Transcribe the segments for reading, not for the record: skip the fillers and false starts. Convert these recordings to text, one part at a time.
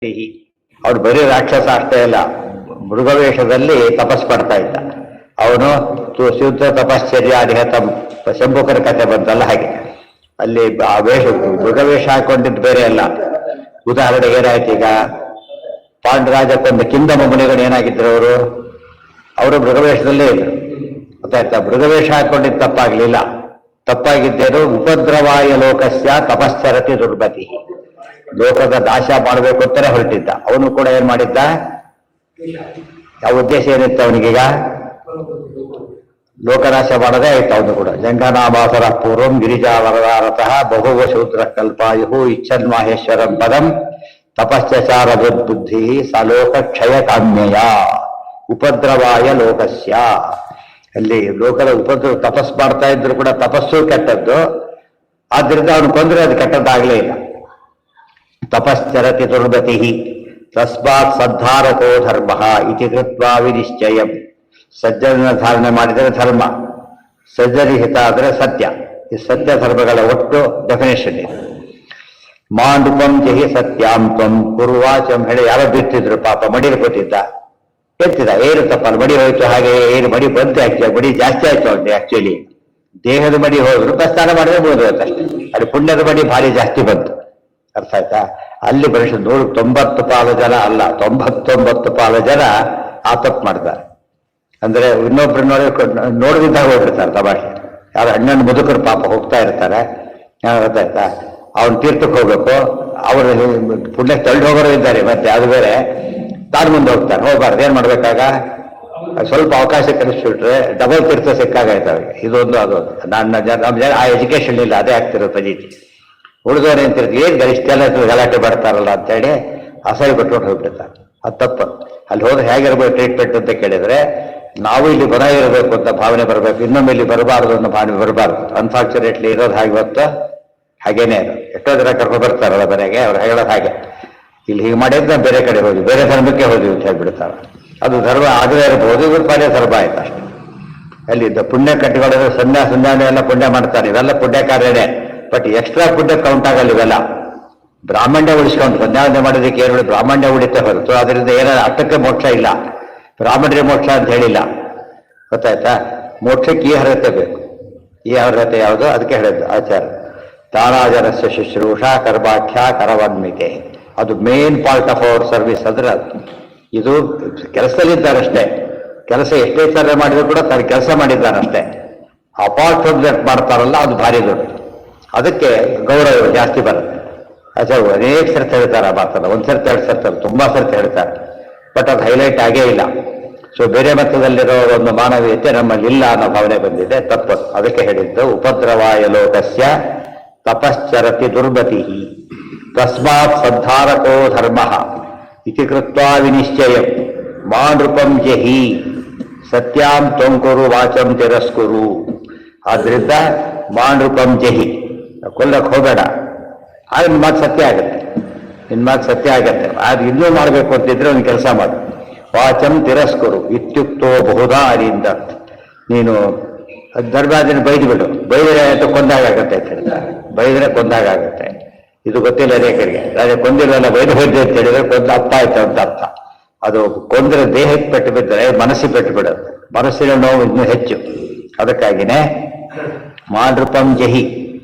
ಅವ್ರು ಬರೀ ರಾಕ್ಷಸ ಅಷ್ಟೇ ಅಲ್ಲ, ಮೃಗವೇಷದಲ್ಲಿ ತಪಸ್ ಪಡ್ತಾ ಇದ್ದ ಅವನು. ಶುದ್ಧ ತಪಶ್ಚರ್ಯ ಅಧಿಹತ ಶಂಭುಕರ ಕಥೆ ಬಂತಲ್ಲ ಹಾಗೆ, ಅಲ್ಲಿ ಆ ವೇಷ ಮೃಗವೇಷ ಹಾಕೊಂಡಿದ್ದು ಬೇರೆ ಅಲ್ಲ. ಉದಾಹರಣೆಗೆ ಏನಾಯ್ತು, ಈಗ ಪಾಂಡರಾಜಕ್ಕೊಂದು ಕಿಂದಮ ಮುನಿಗಳು ಏನಾಗಿದ್ರು, ಅವರು ಮೃಗವೇಷದಲ್ಲೇ ಇದ್ರು, ಗೊತ್ತಾಯ್ತಾ. ಮೃಗವೇಷ ಹಾಕೊಂಡಿದ್ದು ತಪ್ಪಾಗ್ಲಿಲ್ಲ, ತಪ್ಪಾಗಿದ್ದೇನು ಉಪದ್ರವಾಯ ಲೋಕಸ್ಯ ತಪಶ್ಚರತಿ ದುರ್ಗತಿ, ಲೋಕದ ನಾಶ ಮಾಡಬೇಕು ಅಂತಾನೆ ಹೊರಟಿದ್ದ. ಅವನು ಕೂಡ ಏನ್ ಮಾಡಿದ್ದ, ಯಾವ ಉದ್ದೇಶ ಏನಿತ್ತು ಅವನಿಗೀಗ, ಲೋಕನಾಶ ಮಾಡದೇ ಆಯ್ತು ಅವನು ಕೂಡ. ಜಂಗನಾಭಾಸರ ಪೂರ್ವಂ ಗಿರಿಜಾ ವರದಾರತಃ ಬಹುವ ಶೂದ್ರ ಕಲ್ಪಾಯು ಇಚ್ಛನ್ ಮಾಹೇಶ್ವರಂ ಪದಂ ತಪಶ್ಚಾರ ಬುದ್ಧಿ ಸಲೋಕ ಕ್ಷಯ ಕಾಮ್ಯಯ ಉಪದ್ರವಾಯ ಲೋಕಸ್ಯ. ಅಲ್ಲಿ ಲೋಕದ ತಪಸ್ ಮಾಡ್ತಾ ಇದ್ರು ಕೂಡ ತಪಸ್ಸು ಕೆಟ್ಟದ್ದು, ಆದ್ರಿಂದ ಅವನು ಕೊಂದ್ರೆ ಅದು ಕೆಟ್ಟದ್ದಾಗಲೇ ಇಲ್ಲ. ತಪಶ್ಚರತಿ ದುರ್ಗತಿ ತಸ್ಮಾತ್ ಸದ್ಧಾರಕೋ ಧರ್ಮ ಇತಿ ಕೃತ್ವಾ ವಿನಿಶ್ಚಯಂ. ಸಜ್ಜನ ಧಾರಣೆ ಮಾಡಿದರೆ ಧರ್ಮ, ಸಜ್ಜನಿಹಿತ ಆದರೆ ಸತ್ಯ. ಈ ಸತ್ಯ ಧರ್ಮಗಳ ಒಟ್ಟು ಡೆಫಿನೇಷನ್ ಇದೆ. ಮಾಂಡುಪಂ ಜಹಿ ಸತ್ಯಾಂ ತ್ವಂ ಕುರುವಾಚಂ ಹೇಳಿ ಯಾರೋ ಬಿತ್ತಿದ್ರು, ಪಾಪ ಮಡಿಲಿ ಕೂತಿದ್ದ, ಎತ್ತಿದ, ಏನು ತಪ್ಪಲ್ಲ, ಮಡಿ ಹೋಯ್ತು. ಹಾಗೆ ಏನು ಮಡಿ ಬಂತು, ಆಕ್ಚುಲಿ ಮಡಿ ಜಾಸ್ತಿ ಆಯ್ತು ಅವ್ರಿಗೆ. ಆಕ್ಚುಲಿ ದೇಹದ ಮಡಿ ಹೋದ್ರು ಸ್ನಾನ ಮಾಡಿದ್ರೆ ಮುಗಿದೋಯ್ತು ಅಷ್ಟೇ. ಅಲ್ಲಿ ಪುಣ್ಯದ ಮಡಿ ಭಾರಿ ಜಾಸ್ತಿ ಬಂತು, ಅರ್ಥ ಆಯ್ತಾ. ಅಲ್ಲಿ ಬರೀ 90 ಪಾಲು ಜನ ಅಲ್ಲ, 99 ಪಾಲು ಜನ ಆ ತಪ್ಪು ಮಾಡ್ತಾರೆ. ಅಂದ್ರೆ ಇನ್ನೊಬ್ರು ನೋಡಿದಾಗ ಹೋಗ್ಬಿಡ್ತಾರೆ ತಮಾಷೆ. ಯಾರು ಹಣ್ಣನ್ನು ಮುದುಕರು ಪಾಪ ಹೋಗ್ತಾ ಇರ್ತಾರೆ, ಗೊತ್ತಾಯ್ತಾ, ಅವ್ನು ತೀರ್ಥಕ್ಕೆ ಹೋಗ್ಬೇಕು, ಅವರು ಪುಣ್ಯಕ್ಕೆ ತಳ್ಳಿ ಹೋಗೋರು ಇದ್ದಾರೆ, ಮತ್ತೆ ಅದು ಬೇರೆ ತಾನು ಮುಂದೆ ಹೋಗ್ತಾರೆ. ಹೋಗ್ಬಾರ್ದು, ಏನ್ ಮಾಡ್ಬೇಕಾಗ ಸ್ವಲ್ಪ ಅವಕಾಶ ಕಲಿಸ್ಬಿಟ್ರೆ ಡಬಲ್ ತೀರ್ಥ ಸಿಕ್ಕಾಗಾಯ್ತವೆ. ಇದೊಂದು ಅದೊಂದು. ನಮ್ಮ ಜನ ಆ ಎಜುಕೇಶನ್ ಇಲ್ಲ, ಅದೇ ಆಗ್ತಿರೋ ಪದ್ಧತಿ. ಉಳಿದವರೇ ಅಂತಿರ್ತೀವಿ, ಏನ್ ಗರಿಷ್ಠೆಲ್ಲ ಗಲಾಟೆ ಬರ್ತಾರಲ್ಲ ಅಂತೇಳಿ ಅಸಹ್ಯ ಬಿಟ್ಕೊಂಡು ಹೋಗ್ಬಿಡ್ತಾರೆ. ಅದು ತಪ್ಪು. ಅಲ್ಲಿ ಹೋದ್ರೆ ಹೇಗಿರ್ಬೇಕು ಟ್ರೀಟ್ಮೆಂಟ್ ಅಂತ ಕೇಳಿದ್ರೆ, ನಾವು ಇಲ್ಲಿ ಇರಬೇಕು ಅಂತ ಭಾವನೆ ಬರಬೇಕು, ಇನ್ನೊಮ್ಮೆ ಇಲ್ಲಿ ಬರಬಾರ್ದು ಅನ್ನೋ ಭಾವನೆ ಬರಬಾರ್ದು. ಅನ್ಫಾರ್ಚುನೇಟ್ಲಿ ಇರೋದು ಹಾಗೆ ಇವತ್ತು ಹಾಗೇನೆ ಇರೋದು. ಎಷ್ಟೋ ಜನ ಕರ್ಕೊಂಡು ಬರ್ತಾರಲ್ಲ ಮನೆಗೆ, ಅವ್ರು ಹೇಳೋದು ಹಾಗೆ, ಇಲ್ಲಿ ಹೀಗೆ ಮಾಡಿದ್ರೆ ಬೇರೆ ಕಡೆ ಹೋದ್ವಿ, ಬೇರೆ ಧರ್ಮಕ್ಕೆ ಹೋದ್ವಿ ಅಂತ ಹೇಳ್ಬಿಡ್ತಾರೆ. ಅದು ಧರ್ಮ ಆಗದೇ ಇರಬಹುದು, ಇವ್ರ ಪಾಲೇ ಧರ್ಮ ಆಯ್ತು ಅಷ್ಟೇ. ಅಲ್ಲಿ ಪುಣ್ಯ ಕಟ್ಟಿಕೊಳ್ಳೋದು ಸಂಧ್ಯಾನೆ ಎಲ್ಲ ಪುಣ್ಯ ಮಾಡ್ತಾರೆ, ಇವೆಲ್ಲ ಪುಣ್ಯ ಕಾರ್ಯನೇ. ಬಟ್ ಎಕ್ಸ್ಟ್ರಾ ಪುಣ್ಯ ಕೌಂಟ್ ಆಗಲ್ಲ ಇವೆಲ್ಲ. ಬ್ರಾಹ್ಮಣ್ಯ ಉಳಿಸ್ಕೊಂಡು ಸಂಧ್ಯಾವಂದನೆ ಮಾಡೋದಕ್ಕೆ ಏನು ಬ್ರಾಹ್ಮಣ್ಯ ಉಳಿತೆ ಹೊರತು ಅದರಿಂದ ಏನಾದ್ರು ಅರ್ಥಕ್ಕೆ ಮೋಕ್ಷ ಇಲ್ಲ. ಬ್ರಾಹ್ಮಣರೇ ಮೋಕ್ಷ ಅಂತ ಹೇಳಿಲ್ಲ, ಗೊತ್ತಾಯ್ತಾ. ಮೋಕ್ಷಕ್ಕೆ ಈ ಅರ್ಹತೆ ಬೇಕು. ಈ ಅರ್ಹತೆ ಯಾವುದು, ಅದಕ್ಕೆ ಹೇಳಿದ್ದು ಆಚಾರ. ತಾರಾಜನಸ್ಯ ಶುಶ್ರೂಷಾ ಕರ್ಮಾಖ್ಯ ಕರವನ್ಮಿತೆ, ಅದು main part of our service. ಅಂದ್ರೆ ಇದು ಕೆಲಸದಲ್ಲಿದ್ದಾರಷ್ಟೇ, ಕೆಲಸ ಎಷ್ಟೇ ಥರ ಮಾಡಿದ್ರು ಕೂಡ ತಾನು ಕೆಲಸ ಮಾಡಿದ್ದಾರಷ್ಟೇ. ಅಪಾರ್ಟ್ ಫ್ರಮ್ ದಟ್ ಮಾಡ್ತಾರಲ್ಲ, ಅದು ಭಾರಿ ದೊಡ್ಡ. ಅದಕ್ಕೆ ಗೌರವ ಜಾಸ್ತಿ ಬರುತ್ತೆ. ಆಚಾರ ಅನೇಕ ಸರ್ತಿ ಹೇಳ್ತಾರೆ ಆ ಮಾತಲ್ಲ, ಒಂದ್ ಸರ್ತಿ 2 ಸರ್ತಿ, ತುಂಬಾ ಸರ್ತಿ ಹೇಳ್ತಾರೆ. ಬಟ್ ಅದು ಹೈಲೈಟ್ ಆಗೇ ಇಲ್ಲ. ಸೊ ಬೇರೆ ಮಟ್ಟದಲ್ಲಿರೋ ಒಂದು ಮಾನವೀಯತೆ ನಮ್ಮಲ್ಲಿ ಇಲ್ಲ ಅನ್ನೋ ಭಾವನೆ ಬಂದಿದೆ, ತಪ್ಪು. ಅದಕ್ಕೆ ಹೇಳಿದ್ದು ಉಪದ್ರವಾಯ ಲೋಕಸ್ಯ ತಪಶ್ಚರತಿ ದುರ್ಗತಿ ತಸ್ಮಾತ್ ಸದ್ಧಾರಕೋ ಧರ್ಮ ಇತಿ ಕೃತ್ವಾ ವಿನಿಶ್ಚಯಂ ಮಾ ನೃಪಂ ಜಹಿ ಸತ್ಯಾಂ ತ್ವಂ ಕುರು ವಾಚಂ ತಿರಸ್ಕುರು. ಆದ್ರಿಂದ ಮಾ ನೃಪಂ ಜಹಿ, ಕೊಲ್ಲಕ್ಕೆ ಹೋಗಬೇಡ, ಆಗ ನಿನ್ನ ಮಾತು ಸತ್ಯ ಆಗುತ್ತೆ, ನಿನ್ನ ಮಾತು ಸತ್ಯ ಆಗತ್ತೆ. ಅದು ಇನ್ನೂ ಮಾಡಬೇಕು ಅಂತಿದ್ರೆ ಒಂದು ಕೆಲಸ ಮಾಡು, ವಾಚಂ ತಿರಸ್ಕರು ಇತ್ಯುಕ್ತೋ ಬಹುಧಾ ಅರಿಂದ. ನೀನು ಧರ್ಮಾದಿನ ಬೈದು ಬಿಡು, ಬೈದರೆ ಅಂತ ಕೊಂದಾಗತ್ತೆ ಅಂತ ಹೇಳ್ತಾರೆ. ಬೈದರೆ ಕೊಂದಾಗತ್ತೆ. ಇದು ಗೊತ್ತಿಲ್ಲ ಅನೇಕರಿಗೆ. ರಾಜ ಕೊಂದಿರಲ್ಲ, ಬೈದು ಹೋಯ್ತು ಅಂತ ಹೇಳಿದ್ರೆ ಕೊಂದ ಅಪ್ಪ ಆಯ್ತು ಅಂತ ಅರ್ಥ. ಅದು ಕೊಂದ್ರೆ ದೇಹಕ್ಕೆ ಪೆಟ್ಟು ಬಿದ್ದರೆ ಮನಸ್ಸಿಗೆ ಪೆಟ್ಟು ಬಿಡುತ್ತೆ, ಮನಸ್ಸಿನ ನೋವು ಇನ್ನೂ ಹೆಚ್ಚು. ಅದಕ್ಕಾಗಿನೇ ಮಾನೃಪಂ ಜಹಿ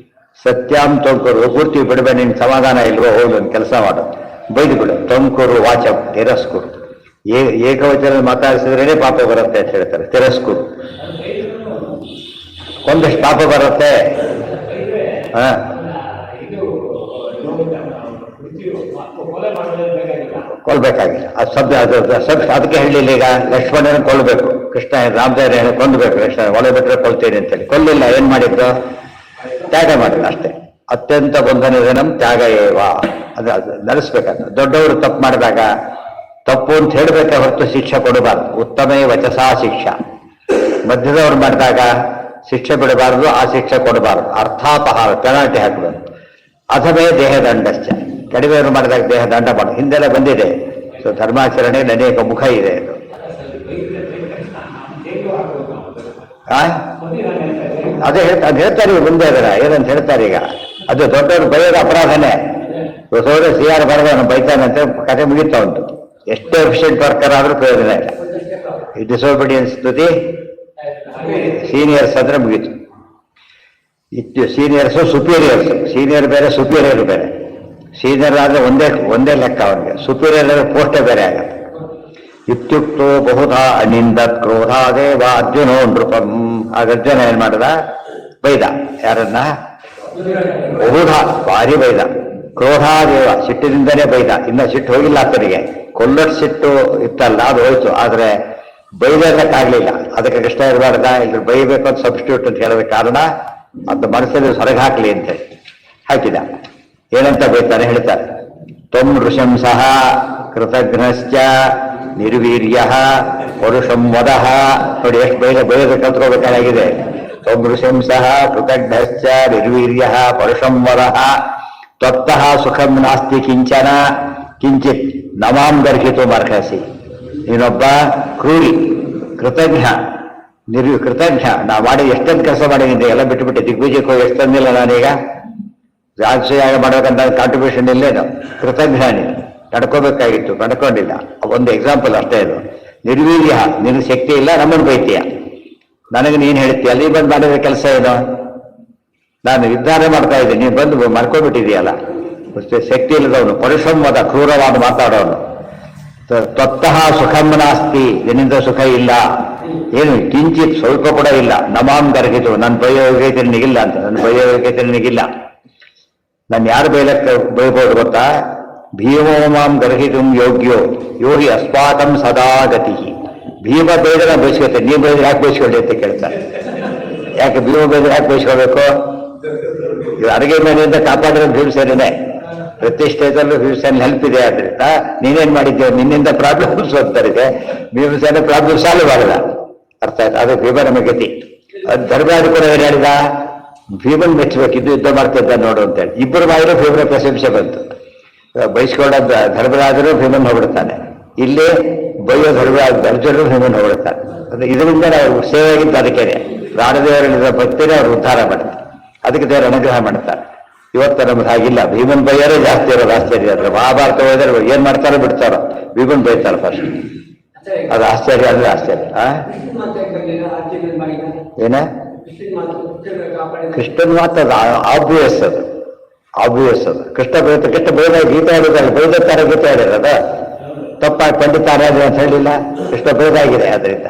ಸತ್ಯಾಂ ತೊಂಕರು, ಪೂರ್ತಿ ಬಿಡಬೇಡ, ನಿನ್ ಸಮಾಧಾನ ಇಲ್ವೋ ಹೋಗಿ ಒಂದು ಕೆಲಸ ಮಾಡು, ಬೈದು ಬಿಡು. ತೊಂಕರು ವಾಚಂ ತಿರಸ್ಕುರು, ಏಕವಚನ ಮಾತಾಡಿಸಿದ್ರೇನೆ ಪಾಪ ಬರುತ್ತೆ ಅಂತ ಹೇಳ್ತಾರೆ. ತಿರಸ್ಕುರು, ಒಂದಷ್ಟು ಪಾಪ ಬರುತ್ತೆ. ಕೊಲ್ಬೇಕಾಗಿಲ್ಲ, ಅದು ಅದಕ್ಕೆ ಹೇಳಲಿಲ್ಲ. ಈಗ ಲಕ್ಷ್ಮಣನ ಕೊಲ್ಲಬೇಕು, ಕೃಷ್ಣ ರಾಮದೇವರ ಕೊಂದ್ಬೇಕು, ಕೃಷ್ಣ ಒಳ ಬಿಟ್ಟರೆ ಕೊಲ್ತೇನೆ ಅಂತೇಳಿ ಕೊಲ್ಲಿಲ್ಲ. ಏನ್ ಮಾಡಿದ್ದು, ತ್ಯಾಗ ಮಾಡಿದ ಅಷ್ಟೇ. ಅತ್ಯಂತ ಬಂಧನದ ನಮ್ ತ್ಯಾಗ ಏವ, ಅದು ನಡೆಸ್ಬೇಕಾದ. ದೊಡ್ಡವರು ತಪ್ಪು ಮಾಡಿದಾಗ ತಪ್ಪು ಅಂತ ಹೇಳಬೇಕೆ ಹೊರತು ಶಿಕ್ಷೆ ಕೊಡಬಾರ್ದು. ಉತ್ತಮೇ ವಚಸಾ ಶಿಕ್ಷಾ. ಮಧ್ಯದವ್ರು ಮಾಡಿದಾಗ ಶಿಕ್ಷೆ ಬಿಡಬಾರದು, ಆ ಶಿಕ್ಷೆ ಕೊಡಬಾರದು. ಅರ್ಥಾಪಹಾರ, ಪೆನಾಲ್ಟಿ ಹಾಕಬೇಕು. ಅಥವೇ ದೇಹದಂಡಶ್ಚ, ಕಡಿಮೆಯವರು ಮಾಡಿದಾಗ ದೇಹ ದಂಡ ಮಾಡ ಹಿಂದೆಲ್ಲ ಬಂದಿದೆ. ಸೊ ಧರ್ಮಾಚರಣೆಗೆ ಅನೇಕ ಮುಖ ಇದೆ. ಅದು ಹೇಳ್ತಾರೆ ಮುಂದೆ ಅದರ ಏನಂತ ಹೇಳ್ತಾರೆ. ಈಗ ಅದು ದೊಡ್ಡವರು ಬೈಯೋದು ಅಪರಾಧನೇ. ಹೋದ್ರೆ ಸಿ ಆರ್ ಬರೆದ ಅವನು ಬೈತಾನಂತೆ ಕತೆ ಮುಗಿತಾ ಉಂಟು. ಎಷ್ಟೇ ಎಫಿಷಿಯಂಟ್ ವರ್ಕರ್ ಆದ್ರೂ ಪ್ರಯೋಜನ ಇಲ್ಲ. ಈ ಡಿಸೋಬಿಡಿಯನ್ಸ್ ಸ್ತುತಿ ಸೀನಿಯರ್ಸ್ ಅಂದ್ರೆ ಮುಗೀತು. ಸೀನಿಯರ್ಸು ಸುಪೀರಿಯರ್ಸ್, ಸೀನಿಯರ್ ಬೇರೆ ಸುಪೀರಿಯರ್ ಬೇರೆ. ಸೀನಿಯರ್ ಆದ್ರೆ ಒಂದೇ ಲೆಕ್ಕ ಅವನಿಗೆ, ಸುಪೀರಿಯರ್ ಆದ್ರೆ ಪೋಸ್ಟೇ ಬೇರೆ ಆಗತ್ತೆ. ಇತ್ಯುಕ್ತೋ ಬಹುಧಾ ಅನಿಂದತ್ ಕ್ರೋಧಾದೇವ ಅರ್ಜುನೋ ನೃಪಂ. ಆಗ ಅರ್ಜುನ ಏನ್ ಮಾಡಿದ? ಬೈದ. ಯಾರನ್ನ? ಬಹುಧಾ, ಭಾರಿ ಬೈದ. ಕ್ರೋಧಾದೇವ, ಸಿಟ್ಟಿನಿಂದಲೇ ಬೈದ. ಇನ್ನ ಸಿಟ್ಟು ಹೋಗಿಲ್ಲ ಆತನಿಗೆ. ಕೊಲ್ಲಟ್ ಸಿಟ್ಟು ಇತ್ತಲ್ಲ, ಅದು ಹೋಯ್ತು. ಆದ್ರೆ ಬೈದಕ್ಕಾಗ್ಲಿಲ್ಲ. ಅದಕ್ಕೆ ಕಷ್ಟ ಇರಬಾರ್ದ, ಇಲ್ಲಿ ಬೈಬೇಕು ಅಂತ ಸಬ್ಸ್ಟಿಟ್ಯೂಟ್ ಅಂತ ಹೇಳೋದ ಕಾರಣ ಅದು ಮನಸ್ಸಲ್ಲಿ ಹೊರಗೆ ಹಾಕ್ಲಿ ಅಂತ ಹೇಳಿ ಹಾಕಿದ. ಏನಂತ ಬೈತಾನೆ ಹೇಳ್ತಾರೆ. ತ್ವಂ ಋಷಂಸಃ ಕೃತಘ್ನಶ್ಚ ನಿರ್ವೀರ್ಯ ಪರುಷಂ ವದಃ. ನೋಡಿ ಎಷ್ಟು ಬೈದ ಕಲ್ತ್ಕೋಬೇಕಾಗಿದೆ. ತ್ವಂ ಋಷಂಸಃ ಕೃತಘ್ನಶ್ಚ ನಿರ್ವೀರ್ಯ ಪರುಷಂ ವದಃ ತ್ವತ್ತಃ ಸುಖಂ ನಾಸ್ತಿ ಕಿಂಚನ ಕಿಂಚಿತ್ ನಮಾಂ ಗರ್ಹಿತು ಅರ್ಹಸಿ. ನೀನೊಬ್ಬ ಕ್ರೂರಿ, ಕೃತಜ್ಞ, ಕೃತಜ್ಞ. ನಾ ಮಾಡಿ ಎಷ್ಟೊಂದು ಕೆಲಸ ಮಾಡಿದ್ದೀನಿ, ಎಲ್ಲ ಬಿಟ್ಟುಬಿಟ್ಟೆ. ದಿಗ್ವಿಜಯಕ್ಕೆ ಹೋಗಿ ಎಷ್ಟು ತಂದಿಲ್ಲ ನಾನೀಗ. ರಾಜಯಾಗ ಮಾಡೋಕಂತ ಕಾಂಟ್ರಿಬ್ಯೂಷನ್ ಇಲ್ಲೇನು. ಕೃತಜ್ಞ ನೀನು, ನಡ್ಕೋಬೇಕಾಗಿತ್ತು, ನಡ್ಕೊಂಡಿಲ್ಲ. ಒಂದು ಎಕ್ಸಾಂಪಲ್ ಅಷ್ಟೇ ಇದು. ನಿರ್ವೀರ್ಯ, ನಿನಗೆ ಶಕ್ತಿ ಇಲ್ಲ, ನಮ್ಮನ್ನು ಬೈತೀಯ. ನನಗೆ ನೀನು ಹೇಳ್ತೀಯ, ಅಲ್ಲಿ ಬಂದು ಮಾಡಿದ ಕೆಲಸ ಏನು? ನಾನು ನಿರ್ಧಾರ ಮಾಡ್ತಾ ಇದ್ದೀನಿ, ನೀನು ಬಂದು ಮಾಡ್ಕೊಂಡ್ಬಿಟ್ಟಿದೆಯಲ್ಲ. ಶಕ್ತಿ ಇಲ್ಲದವನು, ಪರಿಶ್ರಮವಾದ ಕ್ರೂರವಾದ ಮಾತಾಡೋನು. ತ್ವತ್ತಃ ಸುಖಂ ನಾಸ್ತಿ, ನಿನ್ನಿಂದ ಸುಖ ಇಲ್ಲ. ಏನು ಕಿಂಚಿತ್ ಸ್ವಲ್ಪ ಕೂಡ ಇಲ್ಲ. ನಮಾಂ ಗರ್ಹಿತು, ನನ್ನ ಬಯೋಗ್ಯತೆ ನಿನಗಿಲ್ಲ ಅಂತ. ನನ್ನ ಬಯೋಗ್ಯತೆ ನಿನಗಿಲ್ಲ. ನಾನು ಯಾರು ಬೈಬೋದು ಗೊತ್ತಾ? ಭೀಮೋ ಮಾಂ ಗರ್ಹಿತುಂ ಯೋಗ್ಯೋ ಯೋಗಿ ಅಸ್ಪಾತಂ ಸದಾ ಗತಿ. ಭೀಮ ಬೈದ್ರೆ ನಾನು ಬಯಸ್ಕೊತೇನೆ, ನೀವು ಬೈದ್ರೆ ಯಾಕೆ ಬಯಸ್ಕೊಳ್ಳಿ ಅಂತ ಕೇಳ್ತಾರೆ. ಯಾಕೆ ಭೀಮ ಬೈದ್ರೆ ಯಾಕೆ ಬಯಸ್ಕೋಬೇಕು? ಅಡುಗೆ ಮನೆಯಿಂದ ಕಾಪಾಡಿರೋ ಭೀಮಸೇನೇ. ಪ್ರತಿಷ್ಠೆದಲ್ಲೂ ಭೀಮಸೇನೆ ಹೆಲ್ಪ್ ಇದೆ. ಆದ್ರಿಂದ ನೀನೇನ್ ಮಾಡಿದ್ದೇವೆ, ನಿನ್ನಿಂದ ಪ್ರಾಬ್ಲಮ್ಸ್ ಹೋಗ್ತಾರಿದೆ. ಭೀಮಸೇನೆ ಪ್ರಾಬ್ಲಮ್ ಸಾಲ್ವ್ ಮಾಡಲ್ಲ. ಅರ್ಥ ಆಯ್ತು? ಅದು ಭೀಮನ ಗತಿ. ಧರ್ಮರಾಜು ಕೂಡ ಏನ್ ಹೇಳಿದ? ಭೀಮನ್ ಮೆಚ್ಚಬೇಕಿದ್ದು ಯುದ್ಧ ಮಾಡ್ತಿದ್ದ ನೋಡು ಅಂತೇಳಿ. ಇಬ್ಬರು ಮಾಡಿದ್ರು ಭೀಮನ ಪ್ರಶಂಸೆ ಬಂತು. ಬಯಸ್ಕೊಂಡ ಧರ್ಮರಾಜರು ಭೀಮನ್ ಹೋಗ್ಬಿಡ್ತಾನೆ. ಇಲ್ಲಿ ಬೈಯೋ ಅರ್ಜುನರು ಭೀಮನ್ ಹೋಗ್ಬಿಡ್ತಾನೆ. ಇದರಿಂದ ನಾವು ಸೇವೆಗಿಂತ ಅದಕ್ಕೇನೆ ಪ್ರಾಣದೇವರಲ್ಲಿದ್ದ ಭಕ್ತಿನೇ ಅವ್ರು ಉದ್ಧಾರ ಮಾಡ್ತಾರೆ. ಅದಕ್ಕೆ ದೇವರು ಅನುಗ್ರಹ ಮಾಡ್ತಾರೆ. ಇವತ್ತು ನಮ್ಗೆ ಹಾಗಿಲ್ಲ. ಭೀಮನ್ ಬೈಯರೇ ಜಾಸ್ತಿ ಇರೋದು ಆಶ್ಚರ್ಯ. ಅಂದ್ರೆ ಮಹಾಭಾರತ ಹೋದ್ರೆ ಏನ್ ಮಾಡ್ತಾರೋ ಬಿಡ್ತಾರೋ, ಭೀಮನ್ ಬೈತಾರೆ ಫಸ್ಟ್. ಅದು ಆಶ್ಚರ್ಯ ಅಂದ್ರೆ ಆಶ್ಚರ್ಯ. ಏನ ಕೃಷ್ಣನ್ ಮಾತ್ರ ಆಬ್ವಿಯಸ್ ಅದು, ಆಬ್ವಿಯಸ್ ಅದು. ಕೃಷ್ಣ ಬೈದ ಗೀತೆ ಹೇಳಿದ್ದಾರೆ, ಬೈದತ್ತಾರೆ ಗೀತೆ ಹೇಳಿರೋದು ತಪ್ಪಾಗಿ ಪಂಡಿತಾರಾಧ್ಯ ಅಂತ ಹೇಳಿಲ್ಲ. ಕೃಷ್ಣ ಬೈದಾಗಿದೆ. ಅದರಿಂದ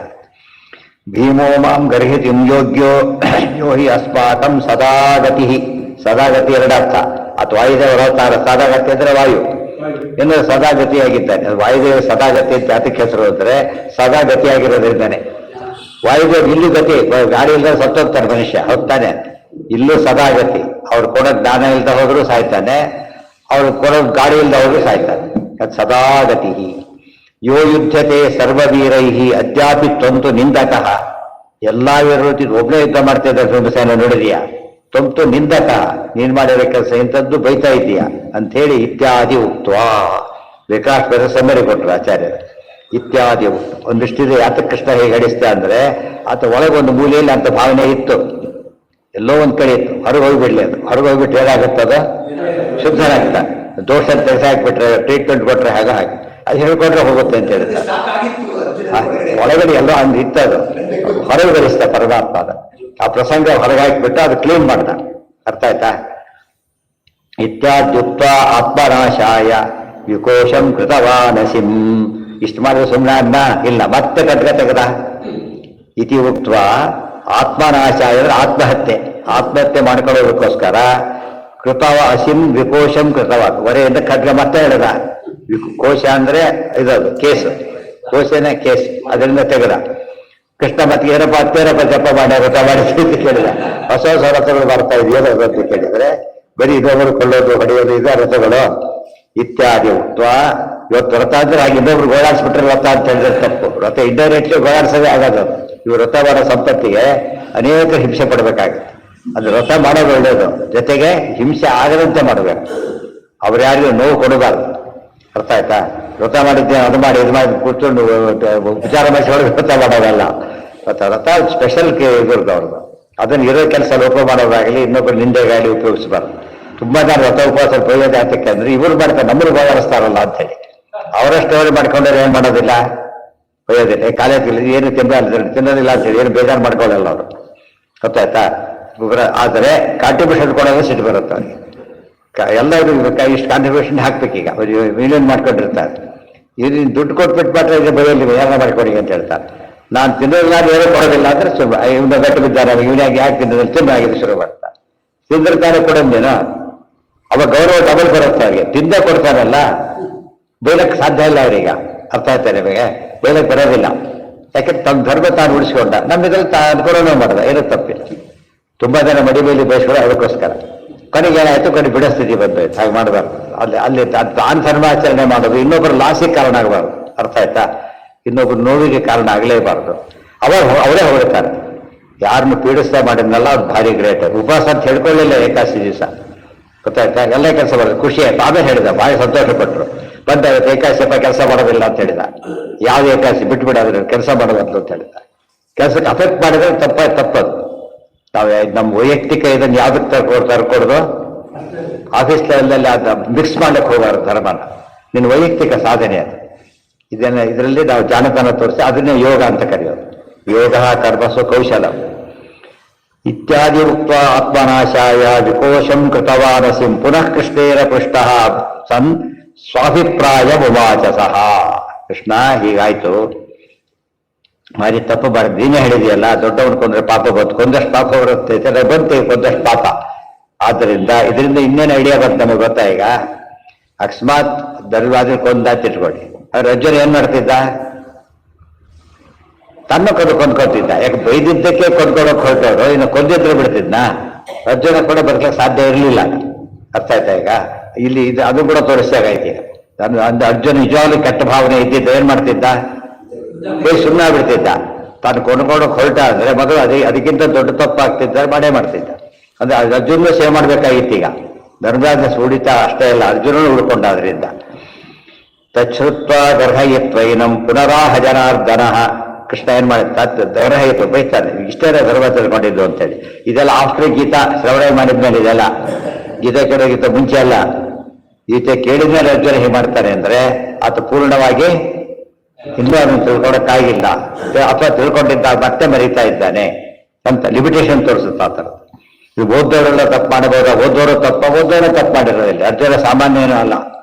ಭೀಮೋ ಮಾಂ ಗರ್ಹಿತಿಂ ಯೋಗ್ಯೋ ಯೋ ಹಿ ಅಸ್ಮಾಕಂ ಸದಾಗತಿ. ಸದಾಗತಿ ಎರಡರ್ಥ. ಅಥವಾ ವಾಯುದೇವರ ಅವತಾರ. ಸದಾಗತಿ ಅಂದ್ರೆ ವಾಯು, ಇನ್ನು ಸದಾಗತಿಯಾಗಿದ್ದಾನೆ. ವಾಯುದೇವ ಸದಾಗತಿ ಅಂತ ಯಾತಕ್ಕೆ ಹೆಸರು ಅಂದ್ರೆ ಸದಾಗತಿಯಾಗಿರೋದ್ರಿಂದಾನೆ. ವಾಯುದೇವ ಇಲ್ಲೂ ಗತಿ, ಗಾಡಿ ಇಲ್ಲದೆ ಸತ್ತೋಗ್ತಾರೆ ಮನುಷ್ಯ, ಹೋಗ್ತಾನೆ. ಇಲ್ಲೂ ಸದಾಗತಿ. ಅವ್ರು ಕೊಡೋ ಜ್ಞಾನ ಇಲ್ದ ಹೋದ್ರು ಸಾಯ್ತಾನೆ, ಅವ್ರು ಕೊಡೋ ಗಾಡಿ ಇಲ್ದ ಹೋದ್ರು ಸಾಯ್ತಾನೆ. ಅದು ಸದಾಗತಿ. ಯೋ ಯುದ್ಧತೆ ಸರ್ವವೀರೈಹಿ ಅದ್ಯಾಪಿ ತ್ವಂತು ನಿಂದಕಃ. ಎಲ್ಲಾ ವೀರರು ಒಬ್ಬನೇ ಯುದ್ಧ ಮಾಡ್ತಾ ಇದ್ದಾರೆ. ಭೀಮಸೇನ ನೋಡಿದೀಯಾ? ತ್ವಂತು ನಿಂದಕಃ, ನೀನ್ ಮಾಡಿರೋ ಕೆಲಸ ಇಂಥದ್ದು ಬೈತಾ ಇದೀಯಾ ಅಂತ ಹೇಳಿ ಇತ್ಯಾದಿ ಉಕ್ತ್ವಾ. ವಿಕಾಸ್ ಬೇರೆ ಸಮ್ಮರಿ ಕೊಟ್ಟರು ಆಚಾರ್ಯರು. ಇತ್ಯಾದಿ ಉಕ್ತ. ಒಂದಿಷ್ಟಿದೆ. ಯಾತಕ್ಕೆ ಕೃಷ್ಣ ಹೇಗೆ ಹಡಿಸ್ತ ಅಂದ್ರೆ ಆತ ಒಳಗೊಂದು ಮೂಲೆಯಲ್ಲಿ ಅಂತ ಭಾವನೆ ಇತ್ತು. ಎಲ್ಲೋ ಒಂದ್ ಕಡೆ ಇತ್ತು. ಹೊರಗೆ ಹೋಗ್ಬಿಡ್ಲಿ. ಅದು ಹೊರಗೆ ಹೋಗ್ಬಿಟ್ಟು ಏನಾಗುತ್ತದ? ಶುದ್ಧನಾಗ್ತಾನೆ. ದೋಷ ತೆಗೆಸಾಕ್ಬಿಟ್ರೆ, ಟ್ರೀಟ್ಮೆಂಟ್ ಕೊಟ್ರೆ ಹಾಗೆ ಹಾಗೆ ಅದು ಹೇಳ್ಕೊಂಡ್ರೆ ಹೋಗುತ್ತೆ ಅಂತ ಹೇಳ್ತಾರೆ. ಒಳಗಡೆ ಎಲ್ಲೋ ಹಂಗೆ ಇತ್ತದು. ಹೊರಗೆ ಬರಿಸ್ತ ಪರಮಾತ್ಮ. ಅದ ಆ ಪ್ರಸಂಗ ಹೊರಗೆ ಹಾಕಿಬಿಟ್ಟು ಅದು ಕ್ಲೀನ್ ಮಾಡ್ದ. ಅರ್ಥ ಆಯ್ತಾ? ಇತ್ಯಾದ್ಯುಕ್ತ ಆತ್ಮನಾಶಾಯ ವಿಕೋಶಂ ಕೃತವಾನಸಿಂ. ಇಷ್ಟು ಮಾಡಿದ್ರೆ ಸುಮ್ಮನೆ ಅನ್ನ ಇಲ್ಲ, ಮತ್ತೆ ಕಟ್ಕ ತೆಗೆದ. ಇತಿ ಉಕ್ತ ಆತ್ಮನಾಶಾಯ ಅಂದ್ರೆ ಆತ್ಮಹತ್ಯೆ. ಆತ್ಮಹತ್ಯೆ ಮಾಡ್ಕೊಳ್ಳೋದಕ್ಕೋಸ್ಕರ ಕೃತವ ಅಸಿಂ ವಿಕೋಶಂ ಕೃತವ ಹೊರೆಯಿಂದ ಖಡ್ಗ ಮತ್ತೆ ಹೇಳಿದ. ಕೋಶ ಅಂದ್ರೆ ಇದದು ಕೇಸು, ಕೋಶನೇ ಕೇಸ್. ಅದರಿಂದ ತೆಗೆದ. ಕೃಷ್ಣ ಮತ್ತೆ ಏನಪ್ಪ ಜಪ ಮಾಡಿ ವ್ರತ ಮಾಡಿ ಅಂತ ಕೇಳಿದ. ಹೊಸ ಹೊಸ ವ್ರತಗಳು ಬರ್ತಾ ಇದೆಯೋ ಅಂತ ಕೇಳಿದ್ರೆ ಬರೀ ಇನ್ನೊಬ್ರು ಕೊಳ್ಳೋದು ಹೊಡೆಯೋದು ಇದೆ ವ್ರತಗಳು. ಇತ್ಯಾದಿ ಉಕ್ತ. ಇವತ್ತು ವ್ರತ ಅಂದ್ರೆ ಹಾಗೆ ಇನ್ನೊಬ್ರು ಗೋಳಾಡ್ಸ್ಬಿಟ್ರೆ ವ್ರತ ಅಂತ ಹೇಳಿದ್ರೆ ತಪ್ಪು. ವ್ರತ ಇಂಡೈರೆಕ್ಟ್ಲಿ ಗೋಳಾಡ್ಸೋದೇ ಆಗೋದು. ಇವು ವ್ರತ ಮಾಡೋ ಸಂಪತ್ತಿಗೆ ಅನೇಕ ಹಿಂಸೆ ಪಡ್ಬೇಕಾಗುತ್ತೆ. ಅದು ವ್ರತ ಮಾಡೋದು ಒಳ್ಳೇದು, ಜೊತೆಗೆ ಹಿಂಸೆ ಆಗದಂತೆ ಮಾಡಬೇಕು. ಅವ್ರು ಯಾರಿಗೂ ನೋವು ಕೊಡಬಾರ್ದು. ಅರ್ಥ ಆಯ್ತಾ? ವ್ರತ ಮಾಡಿದ್ದೇನೆ ಅದು ಮಾಡಿ ಇದು ಮಾಡಿ ಕೂತ್ಕೊಂಡು ಉಪಚಾರ ಮಾಡಿಸಿ ವ್ರತ ಮಾಡೋದಲ್ಲ. ವ್ರತ ಸ್ಪೆಷಲ್ ಇದ್ರದ್ದು ಅವ್ರದ್ದು. ಅದನ್ನು ಇರೋ ಕೆಲಸ ಲೋಪ ಮಾಡೋದಾಗಲಿ ಇನ್ನೊಬ್ಬರು ನಿಂದೆಗಾಗಲಿ ಉಪಯೋಗಿಸಬಾರ್ದು. ತುಂಬಾ ಜನ ವ್ರತ ಉಪವಾಸ ಬೈಯೋದು ಯಾತಕ್ಕೆ ಅಂದ್ರೆ ಇವ್ರು ಮಾಡ್ತಾರೆ ನಮ್ಮನ್ನು ಬಯಸ್ತಾರಲ್ಲ ಅಂತ ಹೇಳಿ. ಅವರಷ್ಟು ಅವರು ಮಾಡ್ಕೊಂಡ್ರೆ ಏನ್ ಮಾಡೋದಿಲ್ಲ, ಬೈಯೋದಿಲ್ಲ. ಕಾಲೇಜಲ್ಲಿ ಏನು ತಿನ್ನೋದಿಲ್ಲ ಅಂತ ಹೇಳಿ ಏನು ಬೇಜಾರು ಮಾಡ್ಕೊಳ್ಳಲ್ಲ ಅವರು, ಗೊತ್ತಾಯ್ತಾ. ಆದರೆ ಕಾಂಟ್ರಿಬ್ಯೂಷನ್ ಕೊಡೋದು ಸಿಟ್ಟು ಬರುತ್ತೆ ಅವ್ರಿಗೆ. ಎಲ್ಲ ಇಷ್ಟು ಕಾಂಟ್ರಿಬ್ಯೂಷನ್ ಹಾಕ್ಬೇಕೀಗ, ಮಿಲಿಯನ್ ಮಾಡ್ಕೊಂಡಿರ್ತಾರೆ. ಇದು ದುಡ್ಡು ಕೊಟ್ಬಿಟ್ಟು ಮಾತ್ರ ಇದು ಬೈಯಲ್ಲಿ ಏನ ಮಾಡ್ಕೊಡಿ ಅಂತ ಹೇಳ್ತಾರೆ. ನಾನು ತಿನ್ನೋದಿಲ್ಲ ಏನೂ ಕೊಡೋದಿಲ್ಲ ಅಂದ್ರೆ ಇವನ್ನ ಗಟ್ಟು ಬಿದ್ದಾರೆ, ಇವನಾಗಿ ಯಾಕೆ ತಿನ್ನೋದಿಲ್ಲ, ತಿನ್ನಾಗಿದೆ ಶುರು ಮಾಡ್ತಾರೆ. ತಿಂದಿರ್ತಾರೆ ಕೊಡೋದೇನೋ, ಅವಾಗ ಗೌರವ ಡಬಲ್ ಬರುತ್ತೆ ಅವ್ರಿಗೆ. ತಿಂದೇ ಕೊಡ್ತಾರಲ್ಲ, ಬೈಲಕ್ಕೆ ಸಾಧ್ಯ ಇಲ್ಲ ಅವ್ರೀಗ. ಅರ್ಥ ಆಯ್ತಾ ನಿಮಗೆ? ಬೈಲಕ್ಕೆ ಬರೋದಿಲ್ಲ. ಯಾಕೆಂದ್ರೆ ತಮ್ಮ ಧರ್ಮ ತಾನು ಉಳಿಸ್ಕೊಂಡ, ನಮ್ಮಿದ್ರಲ್ಲಿ ಅನುಕೂಲನೂ ಮಾಡಿದ, ಏನೂ ತಪ್ಪಿಲ್ಲ. ತುಂಬಾ ಜನ ಮಡಿ ಮೇಲೆ ಬಯಸ್ಕೊಳ್ಳೋ ಅದಕ್ಕೋಸ್ಕರ. ಕೊನೆಗೆ ಏನಾಯ್ತು, ಕೊನೆಗೆ ಬಿಡೋ ಸ್ಥಿತಿ ಬಂದೋಯ್ತು. ಹಾಗೆ ಮಾಡಬಾರ್ದು. ಅಲ್ಲಿ ತಾನು ಧರ್ಮಾಚರಣೆ ಮಾಡೋದು ಇನ್ನೊಬ್ಬರು ಲಾಸಿಗೆ ಕಾರಣ ಆಗಬಾರ್ದು. ಅರ್ಥ ಆಯ್ತಾ? ಇನ್ನೊಬ್ರು ನೋವಿಗೆ ಕಾರಣ ಆಗಲೇಬಾರ್ದು. ಅವರೇ ಹೊರಡ್ತಾರೆ. ಯಾರನ್ನು ಪೀಡಿಸ್ತಾ ಮಾಡಿದ್ನಲ್ಲ ಅವ್ರು ಭಾರಿ ಗ್ರೇಟ್. ಉಪವಾಸ ಅಂತ ಹೇಳ್ಕೊಳ್ಳಿಲ್ಲ ಏಕಾದಶಿ ದಿವಸ, ಗೊತ್ತಾಯ್ತಾ. ಎಲ್ಲ ಕೆಲಸ ಮಾಡೋದು ಖುಷಿ ಆಯ್ತು. ಆಮೇಲೆ ಹೇಳಿದ, ಭಾರಿ ಸಂತೋಷಪಟ್ಟರು. ಬಂದಾಗುತ್ತೆ ಏಕಾದಶಿಯಪ್ಪ ಕೆಲಸ ಮಾಡೋದಿಲ್ಲ ಅಂತ ಹೇಳಿದ. ಯಾವ್ದು ಏಕಾದಶಿ ಬಿಟ್ಬಿಡೋದ್ರೆ ಕೆಲಸ ಮಾಡೋದು ಅಂತ ಹೇಳಿದ. ಕೆಲಸಕ್ಕೆ ಅಫೆಕ್ಟ್ ಮಾಡಿದ್ರೆ ತಪ್ಪದು. ನಾವು ನಮ್ಮ ವೈಯಕ್ತಿಕ ಇದನ್ನು ಯಾವ್ದಕ್ಕೆ ತರ್ಕೊಡ್ದು, ಆಫೀಸ್ ಲೆವೆಲಲ್ಲಿ ಅದು ಮಿಕ್ಸ್ ಮಾಡ್ಲಿಕ್ಕೆ ಹೋಗಬಾರ್ದು ಧರ್ಮನ. ನಿನ್ನ ವೈಯಕ್ತಿಕ ಸಾಧನೆ ಅದು. ಇದರಲ್ಲಿ ನಾವು ಜಾಣತನ ತೋರಿಸಿ ಅದನ್ನೇ ಯೋಗ ಅಂತ ಕರೆಯೋದು. ಯೋಗ ಕರ್ಮಸು ಕೌಶಲ ಇತ್ಯಾದಿ ಉಕ್ತ ಆತ್ಮನಾಶಾಯ ವಿಕೋಶಂ ಕೃತವಾನಸಿಂ ಪುನಃ ಕೃಷ್ಣೇನ ಪೃಷ್ಟ ಸನ್ ಸ್ವಾಭಿಪ್ರಾಯ ಉವಾಚ ಸಹ. ಕೃಷ್ಣ, ಹೀಗಾಯ್ತು, ಮಾರಿ ತಪ್ಪು ಬಾರ, ನೀನೇ ಹೇಳಿದೆಯಲ್ಲ, ದೊಡ್ಡವನು ಕೊಂದ್ರೆ ಪಾಪ ಬಂತು, ಕೊಂದಷ್ಟು ಪಾಪ ಬರುತ್ತೆ, ಬಂತು ಕೊಂದಷ್ಟು ಪಾಪ. ಆದ್ದರಿಂದ ಇದರಿಂದ ಇನ್ನೇನು ಐಡಿಯಾ ಬಂತು ನಮಗೆ ಗೊತ್ತಾ. ಈಗ ಅಕಸ್ಮಾತ್ ದರ್ವಾದ್ರೆ ಕೊಂದಾಯ್ತು ಇಟ್ಕೊಳ್ಳಿ, ಅವ್ರು ಅರ್ಜುನ ಏನ್ ಮಾಡ್ತಿದ್ದ, ತನ್ನ ಕೊಂದ್ಕೊತಿದ್ದ. ಯಾಕೆ ಬೈದಿದ್ದಕ್ಕೆ ಕೊಂದ್ಕೊಳಕ್ ಹೊರಟವ್ರು, ಇನ್ನು ಕೊಂದಿದ್ರೆ ಬಿಡ್ತಿದ್ನ. ಅರ್ಜುನ ಕೂಡ ಬರ್ಲಿಕ್ಕೆ ಸಾಧ್ಯ ಇರಲಿಲ್ಲ. ಅರ್ಥ ಆಯ್ತಾ? ಈಗ ಇಲ್ಲಿ ಅದು ಕೂಡ ತೋರಿಸ್ದಾಗೈತಿ. ಅರ್ಜುನ ನಿಜವಾಗ್ಲೂ ಕೆಟ್ಟ ಭಾವನೆ ಇದ್ದಿದ್ದ ಏನ್ ಮಾಡ್ತಿದ್ದ, ಸುಮ್ಮನೆ ಬಿಡ್ತಿದ್ದ. ತಾನು ಕೊಂಡ್ಕೊಂಡೋಗಿ ಹೊರಟ ಅಂದ್ರೆ ಮೊದಲು ಅದಕ್ಕಿಂತ ದೊಡ್ಡ ತಪ್ಪಾಗ್ತಿದ್ದಾರೆ ಮಾಡೇ ಮಾಡ್ತಿದ್ದ. ಅಂದ್ರೆ ಅರ್ಜುನ ಸೇವೆ ಮಾಡ್ಬೇಕಾಗಿತ್ತು. ಈಗ ಧರ್ಮರಾಜ ಸುಡಿತ ಅಷ್ಟೇ ಇಲ್ಲ, ಅರ್ಜುನನು ಉಳ್ಕೊಂಡ. ಅದರಿಂದ ತಚ್ಛ್ರುತ್ವ ಗರ್ಹಯಿತ್ವೈನಂ ಪುನರಾಹ ಜನಾರ್ದನ. ಕೃಷ್ಣ ಏನ್ ಮಾಡಿದ, ಗರ್ಹಯಿತ್ವ ಬೈತಾನೆ, ಇಷ್ಟೇ ಧರ್ಮ ಮಾಡಿದ್ದು ಅಂತೇಳಿ. ಇದೆಲ್ಲ ಆಫ್ಟರ್ ಗೀತಾ ಶ್ರವಣ ಮಾಡಿದ್ಮೇಲೆ, ಇದೆಲ್ಲ ಗೀತೆ ಕೇಳೋಗಿಂತ ಮುಂಚೆ ಅಲ್ಲ. ಗೀತೆ ಕೇಳಿದ್ಮೇಲೆ ಅರ್ಜುನ ಹೇಗೆ ಮಾಡ್ತಾನೆ ಅಂದ್ರೆ, ಆತ ಪೂರ್ಣವಾಗಿ ಇನ್ನೂ ಅದನ್ನು ತಿಳ್ಕೊಳಕ್ಕಾಗಿಲ್ಲ, ಅಥವಾ ತಿಳ್ಕೊಂಡಿದ್ದ ಮತ್ತೆ ಮರೀತಾ ಇದ್ದಾನೆ ಅಂತ ಲಿಮಿಟೇಷನ್ ತೋರಿಸುತ್ತೆ ಆ ಥರ. ಇದು ಓದೋರೆಲ್ಲ ತಪ್ಪು ಮಾಡಬಹುದ, ಓದೋರು ಓದೋರು ತಪ್ಪು ಮಾಡಿರೋದಿಲ್ಲ. ಅರ್ಜುನ ಸಾಮಾನ್ಯ ಏನೂ ಅಲ್ಲ,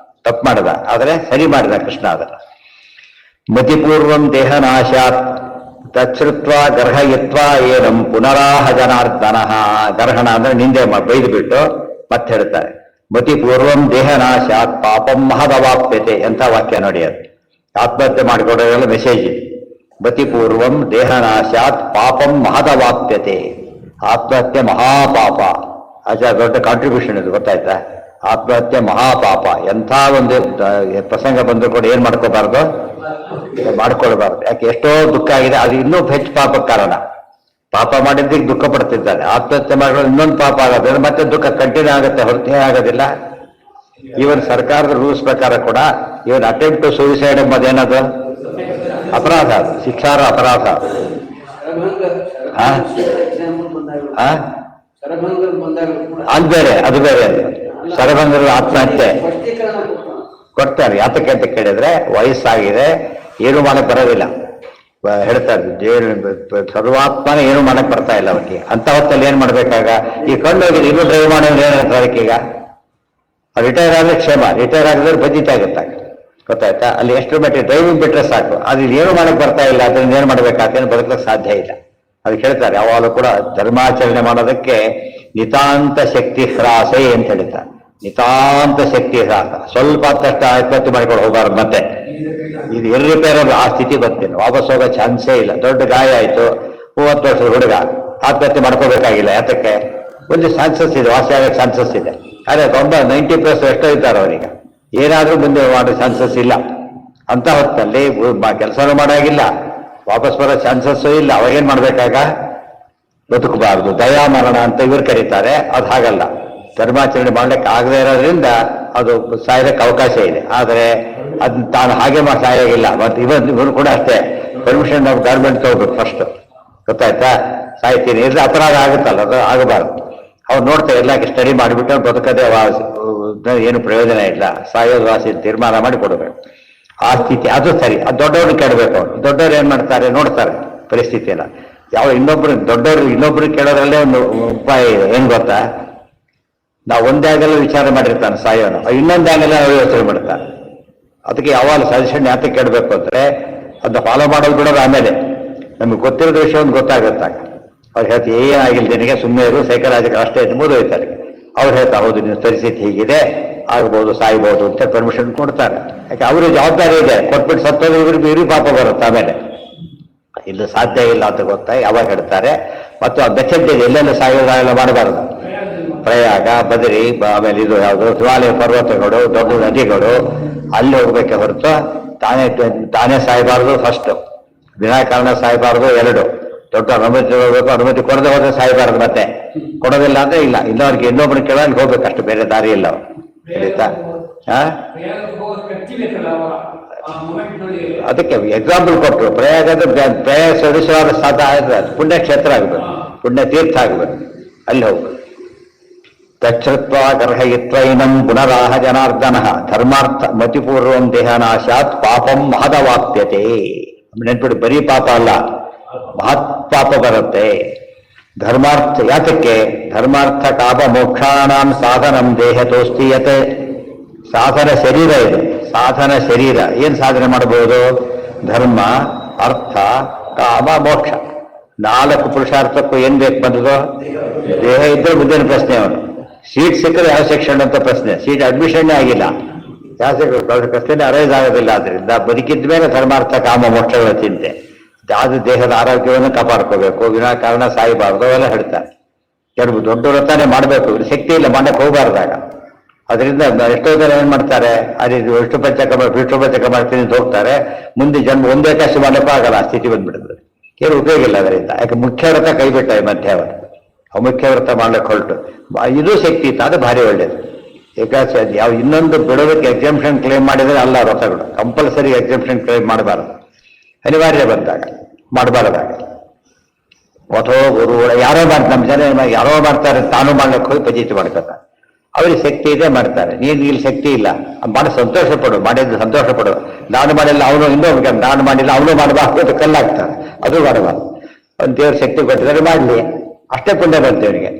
ತಪ್ಪು ಮಾಡಿದ, ಆದರೆ ಸರಿ ಮಾಡಿದ ಕೃಷ್ಣ ಅದನ್ನ. ಮತಿಪೂರ್ವಂ ದೇಹನಾಶಾತ್ ತಚ್ಛ್ರುತ್ವ ಗರ್ಹಯಿತ್ವ ಏನಂ ಪುನರಾಹ ಜನಾರ್ದನ. ಗರ್ಹಣ ಅಂದ್ರೆ ನಿಂದೆ ಬೈದು ಬಿಟ್ಟು ಮತ್ತೆ ಹೇಳ್ತಾರೆ, ಮತಿಪೂರ್ವಂ ದೇಹನಾಶಾತ್ ಪಾಪಂ ಮಹದವಾಪ್ಯತೆ. ಎಂಥ ವಾಕ್ಯ ನೋಡಿ ಅದು. ಆತ್ಮಹತ್ಯೆ ಮಾಡಿಕೊಡೋದ್ರೆಲ್ಲ ಮೆಸೇಜ್ ಇದೆ. ಮತಿಪೂರ್ವಂ ದೇಹನಾಶಾತ್ ಪಾಪಂ ಮಹದವಾಪ್ಯತೆ. ಆತ್ಮಹತ್ಯೆ ಮಹಾಪಾಪ. ಆಚೆ ದೊಡ್ಡ ಕಾಂಟ್ರಿಬ್ಯೂಷನ್ ಇದು, ಗೊತ್ತಾಯ್ತಾ. ಆತ್ಮಹತ್ಯೆ ಮಹಾಪಾಪ. ಎಂಥ ಒಂದು ಪ್ರಸಂಗ ಬಂದರೂ ಕೂಡ ಏನ್ ಮಾಡ್ಕೋಬಾರ್ದು, ಮಾಡ್ಕೊಳ್ಬಾರ್ದು. ಯಾಕೆ ಎಷ್ಟೋ ದುಃಖ ಆಗಿದೆ, ಅದು ಇನ್ನೂ ಹೆಚ್ಚು ಪಾಪಕ್ಕೆ ಕಾರಣ. ಪಾಪ ಮಾಡಿದ್ದಕ್ಕೆ ದುಃಖ ಪಡ್ತಿದ್ದಾನೆ, ಆತ್ಮಹತ್ಯೆ ಮಾಡಿದ್ರೆ ಇನ್ನೊಂದು ಪಾಪ ಆಗೋದ್ರೆ ಮತ್ತೆ ದುಃಖ ಕಂಟಿನ್ಯೂ ಆಗುತ್ತೆ, ಹೊರತೇ ಆಗೋದಿಲ್ಲ. ಇವನ್ ಸರ್ಕಾರದ ರೂಲ್ಸ್ ಪ್ರಕಾರ ಕೂಡ ಇವನ್ ಅಟೆಂಪ್ಟ್ ಟು ಸೂಸೈಡ್ ಎಂಬುದೇನದು ಅಪರಾಧ, ಶಿಕ್ಷಾರ್ಹ ಅಪರಾಧ. ಅದು ಬೇರೆ, ಅದು ಬೇರೆ. ಸರಭಂಗರು ಆತ್ಮಹತ್ಯೆ ಕೊಡ್ತಾರೆ. ಯಾತಕ್ಕೆ ಅಂತ ಕೇಳಿದ್ರೆ ವಯಸ್ಸಾಗಿದೆ, ಏನು ಮಾಡಕ್ ಬರೋದಿಲ್ಲ ಹೇಳ್ತಾರೆ. ಸರ್ವಾತ್ಮನ ಏನು ಮಾಡಕ್ ಬರ್ತಾ ಇಲ್ಲ ಅವರಿಗೆ. ಅಂತ ಹೊತ್ತಲ್ಲಿ ಏನ್ ಮಾಡ್ಬೇಕಾಗ, ಈ ಕೊಂಡೋಗಿದೆ ಇನ್ನೂ ಡ್ರೈವ್ ಮಾಡೋದು ಏನಾಗ್ತದೆ ಅದಕ್ಕೆ. ಈಗ ರಿಟೈರ್ ಆದ್ರೆ ಕ್ಷೇಮ, ರಿಟೈರ್ ಆಗಿದ್ರೆ ಬದ್ಧತೆ ಆಗುತ್ತೆ, ಗೊತ್ತಾಯ್ತಾ. ಅಲ್ಲಿ ಎಷ್ಟು ಮಟ್ಟಿಗೆ ಡ್ರೈವಿಂಗ್ ಬಿಟ್ರೆ ಸಾಕು. ಅದು ಏನು ಮಾಡಕ್ ಬರ್ತಾ ಇಲ್ಲ, ಅದರಿಂದ ಏನ್ ಮಾಡ್ಬೇಕಾಗ್ತೇನೆ, ಬದುಕಲಿಕ್ಕೆ ಸಾಧ್ಯ ಇಲ್ಲ. ಅದಕ್ಕೆ ಹೇಳ್ತಾರೆ ಯಾವಾಗಲೂ ಕೂಡ ಧರ್ಮಾಚರಣೆ ಮಾಡೋದಕ್ಕೆ ನಿತಾಂತ ಶಕ್ತಿ ಹ್ರಾಸೆ ಅಂತ ಹೇಳ್ತಾರೆ. ನಿತಾಂತ ಶಕ್ತಿ ಹ್ರಾಸ. ಸ್ವಲ್ಪ ತಕ್ಷಣ ಆತ್ಮಹತ್ಯೆ ಮಾಡಿಕೊಂಡು ಹೋಗಬಾರ್ದು. ಮತ್ತೆ ಇದು ರಿಪೇರ್ ಆ ಸ್ಥಿತಿ ಬರ್ತೀನಿ, ವಾಪಸ್ ಹೋಗೋ ಚಾನ್ಸೇ ಇಲ್ಲ. ದೊಡ್ಡ ಗಾಯ ಆಯ್ತು, 30 ವರ್ಷದ ಹುಡುಗ ಆತ್ಮಹತ್ಯೆ ಮಾಡ್ಕೋಬೇಕಾಗಿಲ್ಲ. ಯಾತಕ್ಕೆ, ಒಂದು ಚಾನ್ಸಸ್ ಇದೆ, ವಾಸಿ ಆಗೋ ಚಾನ್ಸಸ್ ಇದೆ. ಅದೇ 90% ಎಷ್ಟೋ ಇದ್ದಾರೆ ಅವರಿಗೆ, ಏನಾದ್ರೂ ಮುಂದೆ ಮಾಡೋ ಚಾನ್ಸಸ್ ಇಲ್ಲ. ಅಂತ ಹೊತ್ತಲ್ಲಿ ಕೆಲಸನೂ ಮಾಡೋಗಿಲ್ಲ, ವಾಪಸ್ ಬರೋ ಚಾನ್ಸಸ್ಸು ಇಲ್ಲ. ಅವಾಗೇನ್ ಮಾಡ್ಬೇಕಾಗ, ಬದುಕಬಾರ್ದು. ದಯಾಮರಣ ಅಂತ ಇವ್ರು ಕರೀತಾರೆ. ಅದು ಹಾಗಲ್ಲ. ಧರ್ಮಾಚರಣೆ ಮಾಡ್ಲಿಕ್ಕೆ ಆಗದೆ ಇರೋದ್ರಿಂದ ಅದು ಸಾಯೋದಕ್ಕೆ ಅವಕಾಶ ಇದೆ. ಆದರೆ ಅದ್ ತಾನು ಹಾಗೆ ಸಾಯೋಗಿಲ್ಲ. ಮತ್ತೆ ಇವರು ಕೂಡ ಅಷ್ಟೇ, ಪರ್ಮಿಷನ್ ಆಫ್ ಗೌರ್ಮೆಂಟ್ ತಗೋಬೇಕು ಫಸ್ಟ್, ಗೊತ್ತಾಯ್ತಾ. ಸಾಯ್ತೀನಿ ಇದ್ರೆ ಅಪರಾಧ ಆಗುತ್ತಲ್ಲ, ಅದು ಆಗಬಾರ್ದು. ಅವ್ರು ನೋಡ್ತಾರೆ ಎಲ್ಲ ಸ್ಟಡಿ ಮಾಡಿಬಿಟ್ಟು ಬದುಕದೇ ಏನು ಪ್ರಯೋಜನ ಇಲ್ಲ, ಸಾಯೋದು ವಾಸಿ ತೀರ್ಮಾನ ಮಾಡಿ ಕೊಡಬೇಕು. ಆ ಸ್ಥಿತಿ ಅದು ಸರಿ. ಅದು ದೊಡ್ಡವ್ರನ್ನ ಕೇಳಬೇಕು. ಅವ್ರು ದೊಡ್ಡವ್ರು ಏನ್ ಮಾಡ್ತಾರೆ ನೋಡ್ತಾರೆ ಪರಿಸ್ಥಿತಿಯಲ್ಲ. ಯಾವ ದೊಡ್ಡವರು ಇನ್ನೊಬ್ರು ಕೇಳೋದ್ರಲ್ಲೇ ಒಂದು ಉಪಾಯ ಇದೆ. ಏನ್ ಗೊತ್ತಾ, ನಾವು ಒಂದೇ ಆಗಲ್ಲ ವಿಚಾರ ಮಾಡಿರ್ತಾನೆ ಸಾಯೋನು, ಇನ್ನೊಂದೇ ಆಗಲ್ಲ ಯೋಚನೆ ಮಾಡ್ತಾನೆ. ಅದಕ್ಕೆ ಯಾವಾಗ ಸಜೆಷನ್ ಯಾತಕ್ಕೆ ಕೇಳಬೇಕು ಅಂದ್ರೆ ಅದನ್ನ ಫಾಲೋ ಮಾಡೋದು ಬಿಡೋದು ಆಮೇಲೆ ನಮ್ಗೆ ಗೊತ್ತಿರೋದು ವಿಷಯ ಒಂದು ಗೊತ್ತಾಗತ್ತಾಗ. ಅವ್ರು ಹೇಳ್ತಾರೆ ಏನಾಗಿಲ್ಲ ನಿನಗೆ ಸುಮ್ಮನೆ ಇರು, ಸೈಕಲಾಜಿಕಲ್ ಅಷ್ಟೇ ಮುಗಿದು ಹೋಯ್ತಾರೆ. ಅವ್ರು ಹೇಳ್ತಾ ಹೌದು ನಿನ್ನ ಪರಿಸ್ಥಿತಿ ಹೀಗಿದೆ, ಆಗ್ಬೋದು ಸಾಯ್ಬೋದು ಅಂತ ಪರ್ಮಿಷನ್ ಕೊಡ್ತಾರೆ. ಯಾಕೆ ಅವ್ರಿಗೆ ಜವಾಬ್ದಾರಿ ಇದೆ, ಕೊಟ್ಬಿಟ್ಟು ಸತ್ತೋದು ಇವ್ರಿಗೆ ಪಾಪ ಬರುತ್ತೆ ಆಮೇಲೆ. ಇಲ್ಲಿ ಸಾಧ್ಯ ಇಲ್ಲ ಅಂತ ಗೊತ್ತಾಗಿ ಅವಾಗ ಹೇಳ್ತಾರೆ. ಮತ್ತು ಆ ಬೆಚ್ಚಂತೆ ಎಲ್ಲೆಲ್ಲ ಸಾಯೋದಾಗೆಲ್ಲ ಮಾಡಬಾರದು. ಪ್ರಯಾಗ, ಬದರಿ, ಆಮೇಲೆ ಇದು ಯಾವುದು ಹಿಮಾಲಯ ಪರ್ವತಗಳು, ದೊಡ್ಡ ನದಿಗಳು, ಅಲ್ಲಿ ಹೋಗ್ಬೇಕೆ ಹೊರತು ತಾನೇ ಸಾಯಬಾರದು. ಫಸ್ಟ್ ವಿನಾಕಾರಣ ಸಾಯಬಾರದು. ಎರಡು ದೊಡ್ಡ ಅನುಮತಿ ಹೋಗ್ಬೇಕು, ಅನುಮತಿ ಕೊಡದೆ ಹೋದ್ರೆ ಸಾಯಬಾರದು. ಮತ್ತೆ ಕೊಡೋದಿಲ್ಲ ಅಂದ್ರೆ ಇಲ್ಲ, ಇನ್ನೊಬ್ರಿಗೆ ಇನ್ನೊಬ್ರು ಕೇಳೋಲ್ಲಿ ಹೋಗ್ಬೇಕಷ್ಟು, ಬೇರೆ ದಾರಿ ಇಲ್ಲ. ತಿಳಿತಾ? ಅದಕ್ಕೆ ಎಕ್ಸಾಂಪಲ್ ಕೊಟ್ಟರು. ಪ್ರಯಾಗ ಸದೃಶವಾದ ಪುಣ್ಯಕ್ಷೇತ್ರ ಆಗಬೇಕು, ಪುಣ್ಯ ತೀರ್ಥ ಆಗಬೇಕು, ಅಲ್ಲಿ ಹೋಗ್ಬೇಕು. ತಚ್ಛ್ರುತ್ವ ಗರ್ಹಯಿತ್ವೈನಂ ಪುನರಾಹ ಜನಾರ್ದನ ಧರ್ಮಾರ್ಥ ಮತಿಪೂರ್ವಂ ದೇಹನಾಶಾತ್ ಪಾಪಂ ಮಹದವಾಪ್ಯತೆ. ನೆನ್ಪಿಟ್ಟು ಬರೀ ಪಾಪ ಅಲ್ಲ, ಮಹತ್ ಪಾಪ ಬರುತ್ತೆ. ಧರ್ಮಾರ್ಥ ಯಾತಕ್ಕೆ? ಧರ್ಮಾರ್ಥ ಕಾಮ ಮೋಕ್ಷಾಣಾಂ ಸಾಧನಂ ದೇಹತೋಸ್ತಿಯತೆ. ಸಾಧನ ಶರೀರ ಇದೆ, ಸಾಧನ ಶರೀರ. ಏನ್ ಸಾಧನೆ ಮಾಡಬಹುದು? ಧರ್ಮ, ಅರ್ಥ, ಕಾಮ, ಮೋಕ್ಷ. 4 ಪುರುಷಾರ್ಥಕ್ಕೂ ಏನ್ ಬೇಕು ಬಂದದು? ದೇಹ ಇದ್ರೆ ಮುಂದಿನ ಪ್ರಶ್ನೆ. ಅವನು ಸೀಟ್ ಸಿಕ್ಕರೆ ಯಾವ ಸೆಕ್ಷನ್ ಅಂತ ಪ್ರಶ್ನೆ. ಸೀಟ್ ಅಡ್ಮಿಷನ್ನೇ ಆಗಿಲ್ಲ, ಯಾವ ಸೆಕ್ಷನ್ ಪ್ರಶ್ನೆ ಅರೈಸ್ ಆಗೋದಿಲ್ಲ. ಆದ್ರಿಂದ ಬದುಕಿದ ಮೇಲೆ ಧರ್ಮಾರ್ಥ ಕಾಮ ಮೋಕ್ಷಗಳ ಚಿಂತೆ. ಅದು ದೇಹದ ಆರೋಗ್ಯವನ್ನು ಕಾಪಾಡ್ಕೋಬೇಕು, ವಿನಾಕಾರಣ ಸಾಯಬಾರ್ದು, ಅವೆಲ್ಲ ಹೇಳ್ತಾರೆ. ಕೆಲವು ದೊಡ್ಡ ವ್ರತನೇ ಮಾಡಬೇಕು, ಶಕ್ತಿ ಇಲ್ಲ ಮಾಡಕ್ಕೆ ಹೋಗಬಾರ್ದಾಗ. ಅದರಿಂದ ಎಷ್ಟೋ ಜನ ಏನ್ ಮಾಡ್ತಾರೆ, ಅಲ್ಲಿ ವಿಷ್ಣು ಪಂಚಕ ಮಾಡ್ತೀನಿ ಅಂತ ಹೋಗ್ತಾರೆ. ಮುಂದೆ ಜನ್ಮ ಒಂದೇ ಕಾಸು ಮಾಡಕ್ಕೂ ಆಗಲ್ಲ, ಆ ಸ್ಥಿತಿ ಬಂದ್ಬಿಡ್ತದೆ. ಏನು ಉಪಯೋಗ ಇಲ್ಲ ಅದರಿಂದ. ಯಾಕೆ ಮುಖ್ಯ ವ್ರತ ಕೈ ಬಿಟ್ಟ ಮಧ್ಯ ಅವರು ಅಮುಖ್ಯ ವ್ರತ ಮಾಡ್ಲಿಕ್ಕೆ ಹೊರಟು. ಇದು ಶಕ್ತಿ ಇತ್ತು, ಅದು ಭಾರಿ ಒಳ್ಳೇದು. ಏಕಾದಶಿ ಯಾವ ಇನ್ನೊಂದು ಬಿಡೋದಕ್ಕೆ ಎಕ್ಸಾಮ್ಷನ್ ಕ್ಲೇಮ್ ಮಾಡಿದರೆ ಅಲ್ಲ ವ್ರತಗಳು. ಕಂಪಲ್ಸರಿ ಎಕ್ಸಾಮ್ಷನ್ ಕ್ಲೇಮ್ ಮಾಡಬಾರದು, ಅನಿವಾರ್ಯ ಬಂದಾಗ ಮಾಡಬಾರದಾಗ. ಅಥವಾ ಗುರು ಯಾರೋ ಮಾಡ್ತಾರೆ, ನಮ್ಮ ಜನ ಯಾರೋ ಮಾಡ್ತಾರೆ, ತಾನು ಮಾಡ್ಲಿಕ್ಕೆ ಹೋಗಿ ಪಜಿತಿ ಮಾಡ್ಕೊತಾರೆ. ಅವ್ರಿಗೆ ಶಕ್ತಿ ಇದೆ ಮಾಡ್ತಾರೆ, ನೀನು ಇಲ್ಲಿ ಶಕ್ತಿ ಇಲ್ಲ ಮಾಡಿ ಸಂತೋಷ ಪಡು, ಮಾಡಿದ್ದು ಸಂತೋಷ ಪಡು. ನಾನು ಮಾಡಿಲ್ಲ ಅವನು ಇನ್ನೊಬ್ಬ, ನಾನು ಮಾಡಿಲ್ಲ ಅವನು ಮಾಡಬಾರ್ದು ಅಂತ ಕಲ್ಲಾಗ್ತಾರೆ. ಅದು ಮಾಡಬಾರ್ದು. ಒಂದು ದೇವ್ರ ಶಕ್ತಿ ಕೊಟ್ಟಿದ್ದಾರೆ ಮಾಡಲಿ, ಅಷ್ಟೇ ಪುಣ್ಯ ಬಂತು ಇವನಿಗೆ.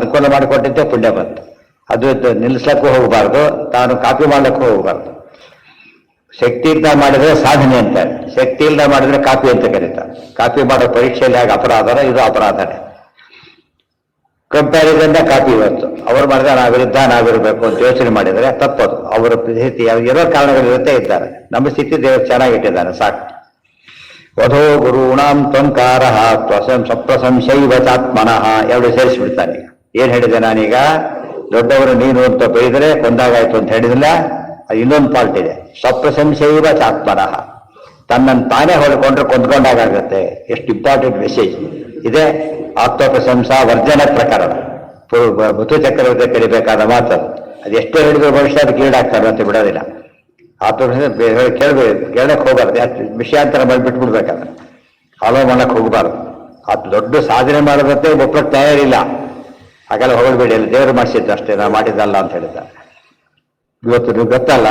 ಅನುಕೂಲ ಮಾಡಿಕೊಟ್ಟಿದ್ದೆ ಪುಣ್ಯ ಬಂತು. ಅದು ನಿಲ್ಲಿಸ್ಲಕ್ಕೂ ಹೋಗಬಾರ್ದು, ತಾನು ಕಾಪಿ ಮಾಡ್ಲಿಕ್ಕೂ ಹೋಗಬಾರ್ದು. ಶಕ್ತಿಯಿಂದ ಮಾಡಿದ್ರೆ ಸಾಧನೆ ಅಂತಾರೆ, ಶಕ್ತಿ ಇಲ್ಲದ ಮಾಡಿದ್ರೆ ಕಾಪಿ ಅಂತ ಕರೀತಾರೆ. ಕಾಪಿ ಮಾಡೋ ಪರೀಕ್ಷೆಯಲ್ಲಿ ಆಗ ಅಪರಾಧನ, ಇದು ಅಪರಾಧನೇ. ಕಂಪ್ಯಾರಿಸನ್ ಕಾಪಿ ಇವತ್ತು ಅವ್ರು ಮಾಡಿದ್ರೆ ನಾವು ವಿರುದ್ಧ ನಾವಿರಬೇಕು ಅಂತ ಯೋಚನೆ ಮಾಡಿದರೆ ತಪ್ಪದು. ಅವರ ಸ್ಥಿತಿ ಇರೋ ಕಾರಣಗಳಿರುತ್ತೆ ಇದ್ದಾರೆ. ನಮ್ಮ ಸ್ಥಿತಿ ದೇವರು ಚೆನ್ನಾಗಿಟ್ಟಿದ್ದಾನೆ ಸಾಕು. ವಧೋ ಗುರುಣಾಂ ತ್ವಂಕಾರ ಸಪ್ರಸಂಶೈವ ಚಾತ್ಮನಃ ಎರಡು ಸೇರಿಸ್ಬಿಡ್ತಾನೆ. ಏನ್ ಹೇಳಿದೆ ನಾನೀಗ? ದೊಡ್ಡವರು ನೀನು ಅಂತ ಬೈದರೆ ಕೊಂದಾಗಾಯ್ತು ಅಂತ ಹೇಳಿದಿಲ್ಲ. ಅದು ಇನ್ನೊಂದು ಪಾಲ್ಟ್ ಇದೆ, ಸಪ್ರಸಂಶೈವ ಚಾತ್ಮನಃ. ತನ್ನನ್ನು ತಾನೇ ಹೊಳ್ಕೊಂಡ್ರೆ ಕೊಂದ್ಕೊಂಡಾಗತ್ತೆ. ಎಷ್ಟು ಇಂಪಾರ್ಟೆಂಟ್ ಮೆಸೇಜ್ ಇದೆ. ಆತ್ಮಪ್ರಶಂಸಾ ವರ್ಜನ ಪ್ರಕರಣ ಮಧು ಚಕ್ರವರ್ತಿ ಕಲಿಬೇಕಾದ ಮಾತು. ಅದು ಎಷ್ಟೇ ಹೇಳಿದ್ರು ಭವಿಷ್ಯ ಅದಕ್ಕೆ ಈಡಾಗ್ತಾರೆ ಅಂತ ಬಿಡೋದಿಲ್ಲ. ಆತ್ಮಪ್ರಶಂಸೆ ಕೇಳಕ್ಕೆ ಹೋಗಬಾರ್ದು, ವಿಷಯಾಂತರ ಮಾಡಿ ಬಿಟ್ಬಿಡ್ಬೇಕಾದ್ರೆ ಫಾಲೋ ಮಾಡಕ್ಕೆ ಹೋಗಬಾರ್ದು. ಅದು ದೊಡ್ಡ ಸಾಧನೆ ಮಾಡೋದಂತೆ ಒಪ್ಪಕ್ಕೆ ತಯಾರಿಲ್ಲ. ಹಾಗೆಲ್ಲ ಹೊಗಳ್ಬೇಡಿ, ಅಲ್ಲಿ ದೇವರು ಮಾಡಿಸಿದ್ದು ಅಷ್ಟೇ, ನಾವು ಮಾಡಿದ್ದಲ್ಲ ಅಂತ ಹೇಳಿದ್ದಾರೆ. ಇವತ್ತು ನೀವು ಗೊತ್ತಲ್ಲ,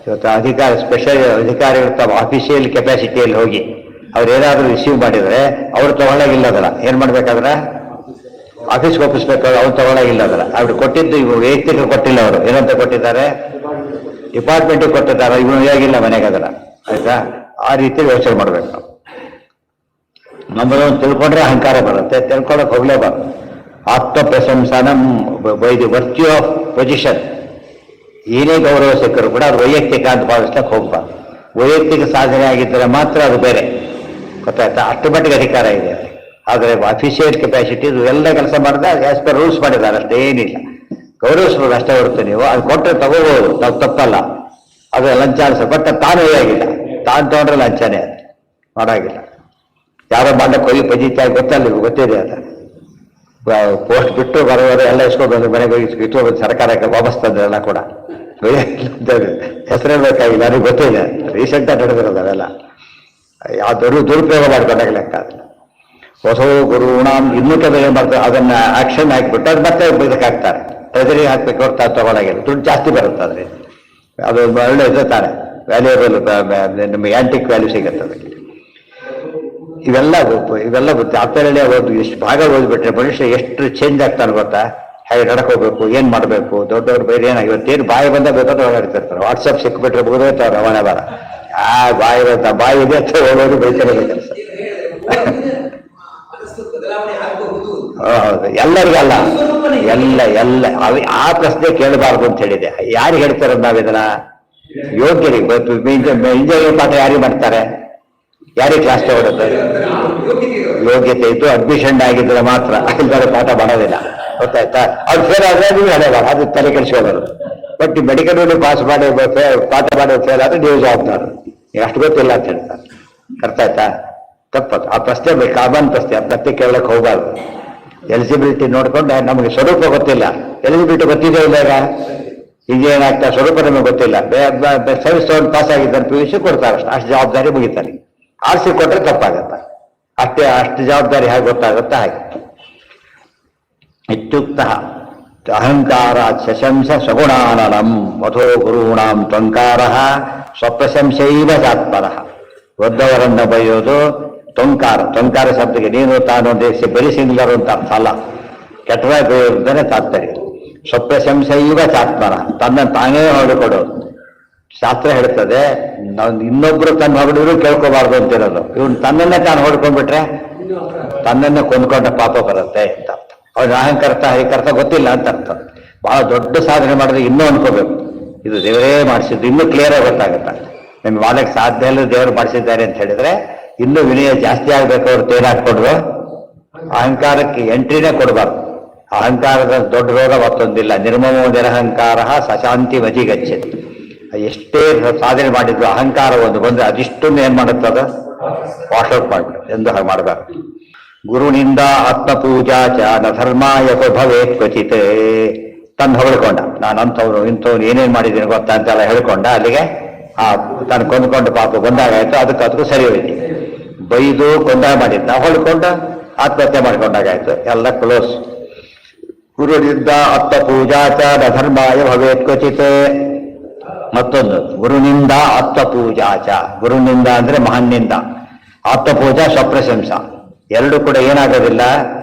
ಇವತ್ತು ಸ್ಪೆಷಲ್ ಅಧಿಕಾರಿಗಳು ತಮ್ಮ ಆಫೀಷಿಯಲ್ ಕೆಪಾಸಿಟಿಯಲ್ಲಿ ಹೋಗಿ ಅವ್ರು ಏನಾದರೂ ರಿಸೀವ್ ಮಾಡಿದರೆ ಅವ್ರು ತಗೊಳ್ಳಾಗಿಲ್ಲ. ಅದಲ್ಲ ಏನ್ ಮಾಡ್ಬೇಕಾದ್ರೆ ಆಫೀಸ್ಗೆ ಒಪ್ಪಿಸ್ಬೇಕಾದ್ರೆ ಅವ್ರು ತಗೊಳ್ಳಾಗಿಲ್ಲ. ಅದಲ್ಲ ಅವ್ರು ಕೊಟ್ಟಿದ್ದು ಇವು ವೈಯಕ್ತಿಕ ಕೊಟ್ಟಿಲ್ಲ. ಅವರು ಏನಂತ ಕೊಟ್ಟಿದ್ದಾರೆ? ಡಿಪಾರ್ಟ್ಮೆಂಟಿಗೆ ಕೊಟ್ಟಿದ್ದಾರೆ. ಇವನು ಹೇಗಿಲ್ಲ ಮನೆಗೆ. ಅದಲ್ಲ ಆಯ್ತಾ? ಆ ರೀತಿ ಯೋಚನೆ ಮಾಡ್ಬೇಕು ನಾವು. ನಮ್ಮದೊಂದು ತಿಳ್ಕೊಂಡ್ರೆ ಅಹಂಕಾರ ಬರುತ್ತೆ, ತಿಳ್ಕೊಳಕ್ ಹೋಗ್ಲೇಬಾರ್ದು. ಆತ್ಮ ಪ್ರಶಂಸನ by the virtue of position. ಏನೇ ಗೌರವ ಸಿಕ್ಕರು ಕೂಡ ಅದು ವೈಯಕ್ತಿಕ ಅಂತ ಭಾವಿಸ್ಲಕ್ಕೆ ಹೋಗ್ಬಾರ್ದು. ವೈಯಕ್ತಿಕ ಸಾಧನೆ ಆಗಿದ್ದರೆ ಮಾತ್ರ ಅದು ಬೇರೆ, ಗೊತ್ತಾಯ್ತಾ? ಅಷ್ಟು ಮಟ್ಟಿಗೆ ಅಧಿಕಾರ ಇದೆ. ಆದರೆ ಅಫಿಷಿಯಲ್ ಕೆಪಾಸಿಟಿ ಎಲ್ಲ ಕೆಲಸ ಮಾಡಿದ್ರೆ ಆಸ್ ಪರ್ ರೂಲ್ಸ್ ಮಾಡಿದ್ದಾರೆ, ಅಷ್ಟೇ ಏನಿಲ್ಲ. ಗೌರವಿಸ್ಬೋದು ಅಷ್ಟೇ ಹೊರತು ನೀವು ಅದು ಕೊಟ್ಟರೆ ತಗೋಬಹುದು, ನಾವು ತಪ್ಪಲ್ಲ. ಅದು ಲಂಚ ಅನ್ಸ, ಬಟ್ ತಾನು ಆಗಿಲ್ಲ. ತಾನು ತಗೊಂಡ್ರೆ ಲಂಚನೇ, ಅದು ಮಾಡಾಗಿಲ್ಲ. ಯಾರೋ ಮಾಡಕ್ಕೆ ಹೋಗಿ ಪಜಿತಾಗಿ ಗೊತ್ತಲ್ಲ, ನಿಮ್ಗೆ ಗೊತ್ತಿದೆ. ಅದು ಪೋಸ್ಟ್ ಬಿಟ್ಟು ಬರೋರು ಎಲ್ಲ ಇಸ್ಕೊಬಂದು ಮನೆಗೆ ಹೋಗಿ ಇಟ್ಕೊಬಂದು ಸರ್ಕಾರಕ್ಕೆ ವಾಪಸ್ ತಂದ್ರೆಲ್ಲ ಕೂಡ ಹೆಸರೇ ಬೇಕಾಗಿಲ್ಲ. ನನಗೆ ಗೊತ್ತಿದೆ, ರೀಸೆಂಟಾಗಿ ನಡೆದಿರೋದು ಅವೆಲ್ಲ. ಯಾವ ದುರುಪಯೋಗ ಮಾಡ್ಕೊಂಡಾಗ ಲೆಕ್ಕ. ಹೊಸ ಗುರುಣಾಂ ಇನ್ನೂ ಕೆಲವು ಏನ್ ಮಾಡ್ತಾರೆ, ಅದನ್ನ ಆಕ್ಷನ್ ಹಾಕಿಬಿಟ್ಟು ಅದು ಮತ್ತೆ ಇದಕ್ಕೆ ಹಾಕ್ತಾರೆ, ಟ್ರೆಜರಿ ಹಾಕ್ಬೇಕು ಹೊರತಾ ತಗೊಳಗಿಲ್ಲ, ದುಡ್ಡು ಜಾಸ್ತಿ ಬರುತ್ತೆ ಅದ್ರಲ್ಲಿ. ಅದು ಒಳ್ಳೆ ಇದು ತಾನೆ, ವ್ಯಾಲ್ಯೂಯಬಲ್ ನಮಗೆ ಆಂಟಿಕ್ ವ್ಯಾಲ್ಯೂ ಸಿಗುತ್ತೆ ಅದಕ್ಕೆ. ಇವೆಲ್ಲ ಗೊತ್ತೆ. ಆಪೇರಲ್ಲೇ ಓದು, ಎಷ್ಟು ಭಾಗ ಓದ್ಬಿಟ್ರೆ ಮನುಷ್ಯ ಎಷ್ಟು ಚೇಂಜ್ ಆಗ್ತಾನೆ ಗೊತ್ತಾ. ಹೇಗೆ ನಡ್ಕೋಬೇಕು, ಏನ್ ಮಾಡಬೇಕು, ದೊಡ್ಡವ್ರು ಬೇರೆ ಏನಾಗಿ ಇವತ್ತೇನು ಬಾಯಿ ಬಂದ ಬೇಕಾದ್ರೆ ಓಡಾಡ್ತಿರ್ತಾರೆ. ವಾಟ್ಸಪ್ ಸಿಕ್ಬಿಟ್ರೆ ಮುಗಿದೋಯ್ತಾವ್ರು ರವಾನೆ ಬಾರ. ಬಾಯಿ ಬಂತ ಬಾಯಿ ಇದೆ ಅಂತ ಓಡೋದು ಬೈತಾರೆ ಕೆಲಸ. ಹೌದು, ಎಲ್ಲರಿಗಲ್ಲ, ಎಲ್ಲ ಆ ಪ್ರಶ್ನೆ ಕೇಳಬಾರ್ದು ಅಂತ ಹೇಳಿದೆ. ಯಾರಿಗೆ ಹೇಳ್ತಾರೆ ನಾವಿದನ್ನ? ಯೋಗ್ಯರಿಗೆ. ಇಂಜಿನಿಯರಿಂಗ್ ಪಾಠ ಯಾರಿಗೆ ಮಾಡ್ತಾರೆ? ಯಾರಿಗೆ ಕ್ಲಾಸ್ ತಗೊಳುತ್ತೆ? ಯೋಗ್ಯತೆ ಇದ್ದು ಅಡ್ಮಿಷನ್ ಆಗಿದ್ರೆ ಮಾತ್ರ, ಇಲ್ದಾರೆ ಪಾಠ ಮಾಡೋದಿಲ್ಲ. ಗೊತ್ತಾಯ್ತಾ? ಅವ್ರು ಫೇಲ್ ಆದ್ರೆ ನೀವು ಹೇಳಲ್ಲ, ಅದು ತಲೆ ಕೆಡಿಸ್ಕೊಳ್ಳೋದು. ಬಟ್ ಈ ಮೆಡಿಕಲ್ ಪಾಸ್ ಮಾಡಿ ಪಾಠ ಮಾಡಿ ಫೇಲ್ ಆದ್ರೆ ನೀವು ಜವಾಬ್ದಾರ. ಅಷ್ಟು ಗೊತ್ತಿಲ್ಲ ಅಂತ ಹೇಳ್ತಾರೆ. ಅರ್ಥ ಆಯ್ತಾ? ತಪ್ಪದು. ಆ ಪ್ರಶ್ನೆ ಕಾಮನ್ ಪ್ರಶ್ನೆ, ಆ ಪ್ರಶ್ನೆ ಕೇಳಕ್ಕೆ ಹೋಗಬಾರ್ದು. ಎಲಿಜಿಬಿಲಿಟಿ ನೋಡ್ಕೊಂಡು ನಮಗೆ ಸ್ವರೂಪ ಗೊತ್ತಿಲ್ಲ, ಎಲಿಜಿಬಿಲಿಟಿ ಗೊತ್ತಿದೆ ಇಲ್ಲ. ಈಗ ಏನಾಗ್ತಾ ಸ್ವರೂಪ ನಮಗೆ ಗೊತ್ತಿಲ್ಲ. ಸರ್ವಿಸ್ ತಗೊಂಡು ಪಾಸ್ ಆಗಿದ್ದಾನೆ PUC ಕೊಡ್ತಾರೆ, ಅಷ್ಟು ಜವಾಬ್ದಾರಿ ಮುಗಿತಾರೆ. ಆರ್ಸಿ ಕೊಟ್ಟರೆ ತಪ್ಪಾಗತ್ತೆ. ಅಷ್ಟು ಜವಾಬ್ದಾರಿ ಹೇಗೆ ಗೊತ್ತಾಗುತ್ತೆ ಹಾಗೆ. ಇತ್ಯುಕ್ತ ಅಹಂಕಾರ ಶಶಂಸ ಸಗುಣಾನನಂ ಮಧೋ ಗುರುಣಾಂ ತ್ವಂಕಾರ ಸ್ವಪ್ರಶಂಸೈವ ತಾತ್ಪರ. ಒದ್ದವರನ್ನ ಬೈಯೋದು ತ್ವಂಕಾರ ಶಬ್ದಕ್ಕೆ ನೀನು ತಾನು ದೇಶ ಬರೀ ಸಿಂಗ್ಲರು ಅಂತ ಅರ್ಥ ಅಲ್ಲ, ಕೆಟ್ಟದಾಗಿ ಬೈಯೋದನ್ನೇ ತಾತ್ಪರ್ಯ. ಸ್ವಪ್ರಶಂಸೈವ ತಾತ್ಪರ, ತನ್ನ ತಾನೇ ಹೊರಡುಕೊಡೋದು. ಶಾಸ್ತ್ರ ಹೇಳ್ತದೆ, ನಾವು ಇನ್ನೊಬ್ರು ತನ್ನ ಹೊರಡಿದ್ರು ಕೇಳ್ಕೋಬಾರ್ದು ಅಂತಿರೋದು. ಇವನು ತನ್ನನ್ನೇ ತಾನು ಹೊಡ್ಕೊಂಡ್ಬಿಟ್ರೆ ತನ್ನನ್ನೇ ಕೊಂದ್ಕೊಂಡ ಪಾಪ ಬರುತ್ತೆ ಅಂತ ಅರ್ಥ. ಅವ್ನ ಅಹಂಕರ್ತ ಹರಿಕರ್ತ ಗೊತ್ತಿಲ್ಲ ಅಂತ ಅರ್ಥ. ಬಹಳ ದೊಡ್ಡ ಸಾಧನೆ ಮಾಡಿದ್ರೆ ಇನ್ನೂ ಅನ್ಕೋಬೇಕು, ಇದು ದೇವರೇ ಮಾಡಿಸಿದ್ದು, ಇನ್ನೂ ಕ್ಲಿಯರ್ ಆಗಿ ಗೊತ್ತಾಗುತ್ತೆ. ನಿಮ್ಗೆ ಮಾಡಕ್ಕೆ ಸಾಧ್ಯ ಇಲ್ಲ, ದೇವರು ಮಾಡಿಸಿದ್ದಾರೆ ಅಂತ ಹೇಳಿದ್ರೆ ಇನ್ನೂ ವಿನಯ ಜಾಸ್ತಿ ಆಗ್ಬೇಕು. ಅವ್ರು ತೇರು ಹಾಕ್ಕೊಡ್ರು, ಅಹಂಕಾರಕ್ಕೆ ಎಂಟ್ರಿನೇ ಕೊಡಬಾರ್ದು. ಅಹಂಕಾರದ ದೊಡ್ಡ ರೋಗ ಮತ್ತೊಂದಿಲ್ಲ. ನಿರ್ಮಮೋ ನಿರಹಂಕಾರ ಸಶಾಂತಿ ಮಜಿ ಗಚ್ಚತಿ. ಎಷ್ಟೇ ಸಾಧನೆ ಮಾಡಿದ್ರು ಅಹಂಕಾರ ಒಂದು ಬಂದ್ರೆ ಅದಿಷ್ಟನ್ನು ಏನ್ ಮಾಡುತ್ತದ ವಾಶೌಟ್ ಮಾಡ್ಬಿಡು ಎಂದು ಹಾಗೆ ಮಾಡಬಾರ್ದು. ಗುರುನಿಂದ ಆತ್ಮಪೂಜಾ ಚ ನ ಧರ್ಮಾಯ ಭವೇತ್ ಕ್ವಚಿತ್. ತನ್ನ ಹೊಳ್ಕೊಂಡ, ನಾನು ಅಂಥವ್ರು ಇಂಥವ್ರು ಏನೇನ್ ಮಾಡಿದ್ದೀನಿ ಗೊತ್ತಾ ಅಂತೆಲ್ಲ ಹೇಳ್ಕೊಂಡ, ಅಲ್ಲಿಗೆ ತಾನು ಕೊಂದ್ಕೊಂಡು ಪಾಪ ಗೊಂದಾಗಾಯ್ತು. ಅದಕ್ಕೂ ಸರಿ ಹೋಯ್ತು. ಬೈದು ಗೊಂದಾಗ ಮಾಡಿದ್ದ, ಹೊಳ್ಕೊಂಡ ಆತ್ಮಹತ್ಯೆ ಮಾಡ್ಕೊಂಡಾಗಾಯ್ತು, ಎಲ್ಲ ಕ್ಲೋಸ್. ಗುರುನಿಂದ ಆತ್ಮಪೂಜಾ ಚ ನ ಧರ್ಮಾಯ ಭವೇತ್ ಕ್ವಚಿತ್. ಮತ್ತೊಂದು ಗುರುನಿಂದ ಆತ್ಮಪೂಜಾಚ. ಗುರುನಿಂದ ಅಂದ್ರೆ ಮಹನ್ನಿಂದ, ಆತ್ಮಪೂಜಾ ಸ್ವಪ್ರಶಂಸ. ಎರಡು ಕೂಡ ಏನಾಗೋದಿಲ್ಲ,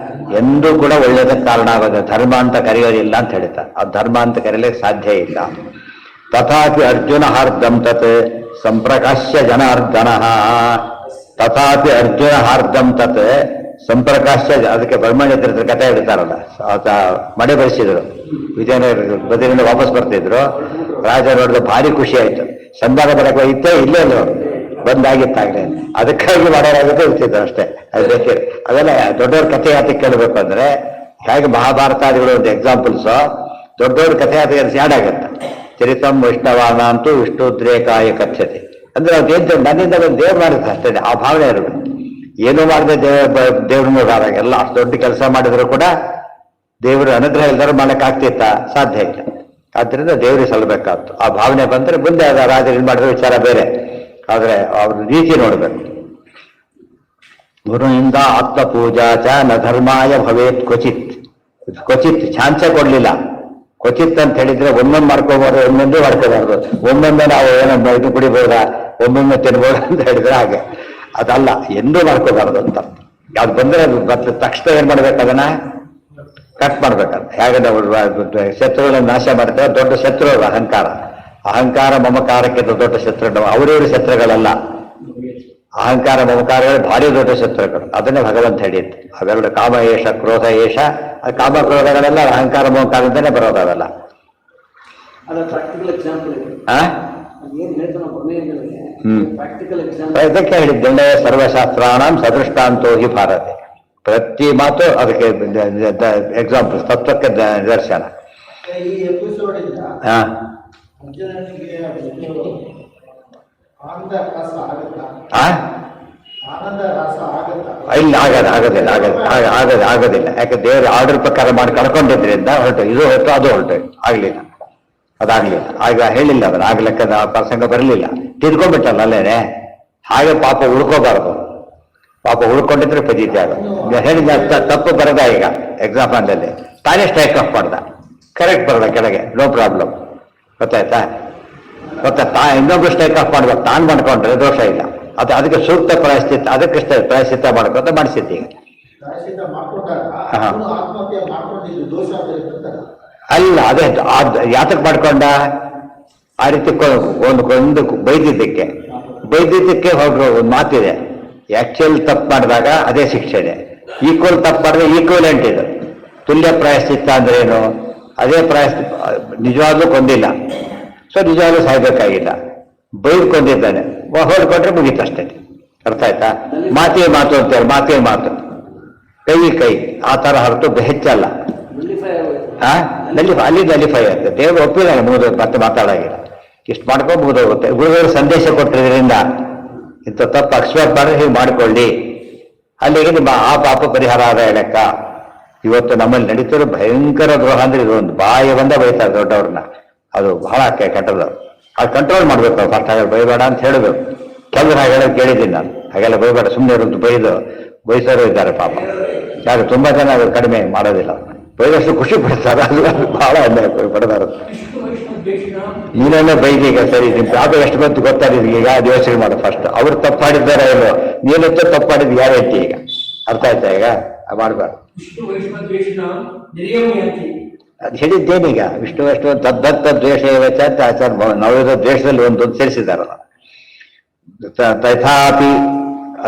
ಎಂದೂ ಕೂಡ ಒಳ್ಳೆಯದಕ್ಕೆ ಕಾರಣ ಆಗೋದು. ಧರ್ಮ ಅಂತ ಕರೆಯೋದಿಲ್ಲ ಅಂತ ಹೇಳ್ತಾರೆ. ಆ ಧರ್ಮ ಅಂತ ಕರೀಲಿಕ್ಕೆ ಸಾಧ್ಯ ಇಲ್ಲ. ತಥಾಪಿ ಅರ್ಜುನ ಹಾರ್ದಂ ತತ್ ಸಂಪ್ರಕಾಶ್ಯ ಜನಾರ್ದನ. ತಥಾಪಿ ಅರ್ಜುನ ಹಾರ್ದಂ ತತ್ ಸಂಪ್ರಕಾಶ್ಯ. ಅದಕ್ಕೆ ಬ್ರಹ್ಮಣ್ಯ ಕಥೆ ಹೇಳ್ತಾರಲ್ಲ, ಮಳೆ ಬರೆಸಿದ್ರು, ವಿಜಯನಗರ ಬದಿಯಿಂದ ವಾಪಸ್ ಬರ್ತಿದ್ರು. ರಾಜ ನೋಡಿದ್ರೆ ಭಾರಿ ಖುಷಿ ಆಯ್ತು. ಸಂಧಾನ ಬರಕ್ಕೆ ಇತ್ತೇ ಇಲ್ಲೇ ಬಂದಾಗಿತ್ತಾಗಲೇ, ಅದಕ್ಕಾಗಿ ಮಾಡೋರಾಗುತ್ತೆ ಇರ್ತಿದ್ರು ಅಷ್ಟೇ. ಅದಕ್ಕೆ ಅದೆಲ್ಲ ದೊಡ್ಡವ್ರ ಕಥೆ ಯಾತಕ್ಕೆ ಕೇಳಬೇಕು ಅಂದ್ರೆ, ಹೇಗೆ ಮಹಾಭಾರತಾದಿಗಳು ಒಂದು ಎಕ್ಸಾಂಪಲ್ಸ್. ದೊಡ್ಡವ್ರ ಕಥೆ ಯಾತಕ್ಕೆ ಯಾಡಾಗತ್ತೆ. ಚರಿತಂ ವೈಷ್ಣವಾನ ಅಂತೂ ವಿಷ್ಣುದ್ರೇಕಾಯ ಕಥ್ಯತೆ ಅಂದ್ರೆ ಅದೇನು ನನ್ನಿಂದ ಒಂದು ದೇವ್ರು ಮಾಡುತ್ತೆ ಅಷ್ಟೇ. ಆ ಭಾವನೆ ಇರಬೇಕು. ಏನೂ ಮಾಡದೆ ದೇವ್ರ ನೋಡಾದಾಗ ಎಲ್ಲ ಅಷ್ಟು ದೊಡ್ಡ ಕೆಲಸ ಮಾಡಿದ್ರು ಕೂಡ ದೇವರ ಅನುಗ್ರಹ ಇಲ್ದಾರು ಮಾಡಕ್ಕಾಗ್ತಿತ್ತ? ಸಾಧ್ಯ ಇಲ್ಲ. ಆದ್ರಿಂದ ದೇವರಿಗೆ ಸಲ್ಲಬೇಕಾಗ್ತು. ಆ ಭಾವನೆ ಬಂದ್ರೆ ಮುಂದೆ ಅದ ರಾಜರು ಮಾಡಿರೋ ವಿಚಾರ ಬೇರೆ, ಆದ್ರೆ ಅವ್ರ ರೀತಿ ನೋಡ್ಬೇಕು. ಗುರುನಿಂದ ಆತ್ಮಪೂಜಾ ಚ ನ ಧರ್ಮಾಯ ಭವೇತ್ ಕ್ವಚಿತ್. ಕ್ವಚಿತ್ ಚಾನ್ಸ ಕೊಡ್ಲಿಲ್ಲ. ಕ್ವಚಿತ್ ಅಂತ ಹೇಳಿದ್ರೆ ಒಮ್ಮೊಮ್ಮೆ ಮಾಡ್ಕೋಬಾರ್ದು, ಒಮ್ಮೊಂದೇ ಮಾಡ್ಕೋಬಾರ್ದು. ಒಮ್ಮೊಮ್ಮೆ ನಾವು ಏನೋ ಇದು ಕುಡಿಬೋದಾ, ಒಮ್ಮೊಮ್ಮೆ ತಿನ್ಬೋದ ಅಂತ ಹೇಳಿದ್ರೆ ಹಾಗೆ ಅದಲ್ಲ, ಎಂದೂ ಮಾಡ್ಕೋಬಾರ್ದು ಅಂತ. ಯಾವ್ದು ಬಂದ್ರೆ ಅದು ಮತ್ತೆ ತಕ್ಷಣ ಏನ್ ಮಾಡ್ಬೇಕು, ಅದನ್ನ ಕಟ್ ಮಾಡ್ಬೇಕಂತ. ಹೇಗೆ ನಾವು ಶತ್ರುಗಳನ್ನು ನಾಶ ಮಾಡ್ತೇವೆ, ದೊಡ್ಡ ಶತ್ರು ಅಹಂಕಾರ. ಅಹಂಕಾರ ಮಮಕಾರಕ್ಕಿಂತ ದೊಡ್ಡ ಶತ್ರು ಅವರಿವರು ಶತ್ರುಗಳಲ್ಲ. ಅಹಂಕಾರ ಮಮಕಾರಗಳು ಭಾರಿ ದೊಡ್ಡ ಶತ್ರುಗಳು. ಅದನ್ನೇ ಭಗವಂತ ಹೇಳಿತ್ತು. ಅವೆರಡು ಕಾಮ ಏಷ ಕ್ರೋಧ ಏಷ. ಕಾಮ ಕ್ರೋಧಗಳೆಲ್ಲ ಅಹಂಕಾರ ಮಮಕಾರದಿಂದನೇ ಬರೋದು. ಅವೆಲ್ಲ ಇದಕ್ಕೆ ಹೇಳಿದ್ದೆ, ಸರ್ವಶಾಸ್ತ್ರಾಣಂ ಸದೃಷ್ಟಾಂತೋ ಹಿ ಭಾರತೆ. ಪ್ರತಿ ಮಾತು ಅದಕ್ಕೆ ಎಕ್ಸಾಂಪಲ್, ತತ್ವಕ್ಕೆ ನಿದರ್ಶನ. ಇಲ್ಲ, ಆಗೋದಿಲ್ಲ. ಯಾಕೆ ದೇವರು ಆರ್ಡರ್ ಪ್ರಕಾರ ಮಾಡಿ ಕಳ್ಕೊಂಡಿದ್ರಿಂದ ಹೊರಟು, ಇದು ಹೊರಟು ಅದು ಹೊರಟು, ಆಗ್ಲಿಲ್ಲ, ಅದಾಗ್ಲಿಲ್ಲ. ಆಗ ಹೇಳಿಲ್ಲ, ಅದನ್ನ ಆಗ್ಲಿಕ್ಕೆ ಪ್ರಸಂಗ ಬರಲಿಲ್ಲ. ತಿಳ್ಕೊಂಡ್ಬಿಟ್ಟಲ್ಲ ಅಲ್ಲೇನೆ. ಹಾಗೆ ಪಾಪ ಉಳ್ಕೋಬಾರ್ದು. ಪಾಪ ಉಳ್ಕೊಂಡಿದ್ರೆ ಪಜಿತೆ ಅದು ಹೇಳಿದ ತಪ್ಪು ಬರದ ಈಗ ಎಕ್ಸಾಂಪಲ್ದಲ್ಲಿ ತಾನೇ ಸ್ಟ್ರೈಕ್ ಆಫ್ ಮಾಡ್ದ, ಕರೆಕ್ಟ್ ಬರೋದ ಕೆಳಗೆ, ನೋ ಪ್ರಾಬ್ಲಮ್. ಗೊತ್ತಾಯ್ತಾ? ಇನ್ನೊಬ್ರು ಸ್ಟ್ರೈಕ್ ಆಫ್ ಮಾಡ್ಬೇಕು, ತಾನು ಮಾಡ್ಕೊಂಡ್ರೆ ದೋಷ ಇಲ್ಲ. ಅದಕ್ಕೆ ಸೂಕ್ತ ಪ್ರಾಯಶ್ಚಿತ್ತ, ಅದಕ್ಕೆ ಪ್ರಾಯಶ್ಚಿತ್ತ ಮಾಡ್ಕೊಂತ ಮಾಡಿಸಿದ್ದೆ ಈಗ. ಅಲ್ಲ, ಅದೇ ಯಾತಕ್ ಮಾಡ್ಕೊಂಡ ಆ ರೀತಿ ಒಂದು ಬೈದಿದ್ದಕ್ಕೆ ಹೋಗ್ರು ಒಂದು ಮಾತಿದೆ, ಆಕ್ಚುಯಲ್ ತಪ್ಪು ಮಾಡಿದಾಗ ಅದೇ ಶಿಕ್ಷೆ, ಈಕ್ವಲ್ ತಪ್ಪು ಮಾಡಿದ್ರೆ ಈಕ್ವಲೆಂಟ್ ಇದು. ತುಲ್ಯ ಪ್ರಾಯಶ್ಚಿತ್ತ ಅಂದ್ರೆ ಏನು? ಅದೇ ಪ್ರಾಯಶ್ಚಿತ್ತ ನಿಜವಾಗ್ಲೂ ಕೊಂದಿಲ್ಲ, ಸೊ ನಿಜವಾಗ್ಲೂ ಸಾಯ್ಬೇಕಾಗಿಲ್ಲ, ಬೈದು ಕೊಂದಿದ್ದಾನೆ, ಹೊಡ್ಕೊಂಡ್ರೆ ಮುಗೀತಷ್ಟೇ. ಅರ್ಥ ಆಯ್ತಾ? ಮಾತೇ ಮಾತು ಅಂತೇಳಿ, ಮಾತೇ ಮಾತು, ಕೈ ಆ ತರ ಹೊರತು ಹೆಚ್ಚಲ್ಲ. ಅಲ್ಲಿ ನಲಿಫೈ ಆಗ್ತದೆ. ದೇವರು ಒಪ್ಪಿದಾನೆ, ಮತ್ತೆ ಮಾತಾಡಾಗಿಲ್ಲ, ಇಷ್ಟು ಮಾಡ್ಕೊಂಡು ಮುಗಿದೋಗುತ್ತೆ. ಗುರುಗಳು ಸಂದೇಶ ಕೊಟ್ಟಿದ್ರಿಂದ ಇಂಥ ತಪ್ಪು ಅಕ್ಸ್ಪೆಕ್ಟ್ ಮಾಡಿದ್ರೆ ಹೀಗೆ ಮಾಡಿಕೊಳ್ಳಿ, ಅಲ್ಲಿಗೆ ನಿಮ್ಮ ಆ ಪಾಪ ಪರಿಹಾರ ಆದ ಲೆಕ್ಕ. ಇವತ್ತು ನಮ್ಮಲ್ಲಿ ನಡೀತಿರೋ ಭಯಂಕರ ದ್ರೋಹ ಅಂದ್ರೆ ಇದೊಂದು, ಬಾಯಿ ಬಂದ ಬೈತಾರೆ ದೊಡ್ಡವ್ರನ್ನ, ಅದು ಬಹಳ ಕೆಟ್ಟದ್ದು. ಅದು ಕಂಟ್ರೋಲ್ ಮಾಡ್ಬೇಕು. ಫಸ್ಟ್ ಹಾಗೆ ಬೈಬೇಡ ಅಂತ ಹೇಳಬೇಕು. ಕೆಲವರು ಹಾಗೆಲ್ಲ ಕೇಳಿದ್ದೀನಿ ನಾನು, ಹಾಗೆಲ್ಲ ಬೈಬೇಡ, ಸುಮ್ಮನೆ ಇರೋದು ಬೈಸೋರು ಇದ್ದಾರೆ ಪಾಪ. ಯಾರು ತುಂಬಾ ಜನ ಅದು ಕಡಿಮೆ ಮಾಡೋದಿಲ್ಲ, ಬೈದಷ್ಟು ಖುಷಿ ಪಡ್ತಾರೆ, ಅದು ಬಹಳ ಪಡೆದಾರ. ನೀನೆಲ್ಲ ಬೈದೀಗ ಸರಿ, ನಿಮ್ ಪಾಪ ಎಷ್ಟು ಬಂತು ಗೊತ್ತಾಡಿದ್ವಿ, ಈಗ ಅದು ಯೋಚನೆ ಮಾಡು ಫಸ್ಟ್. ಅವ್ರು ತಪ್ಪು ಮಾಡಿದ್ದಾರೆ ಇಲ್ಲೋ, ನೀನೆಂತ ತಪ್ಪು ಮಾಡಿದ್ವಿ ಯಾರು ಐತಿ ಈಗ? ಅರ್ಥ ಆಯ್ತಾ? ಈಗ ಮಾಡಬಾರ್ದು. ಅದು ಹೇಳಿದ್ದೇನೀಗ, ವಿಷ್ಣು ಎಷ್ಟು ತದ್ದತ್ತ ದ್ವೇಷ ಇವತ್ತ ಅಂತ ಆಚಾರ ನವಯುಧ ದ್ವೇಷದಲ್ಲಿ ಒಂದು ಸೇರಿಸಿದಾರಲ್ಲ. ತಥಾಪಿ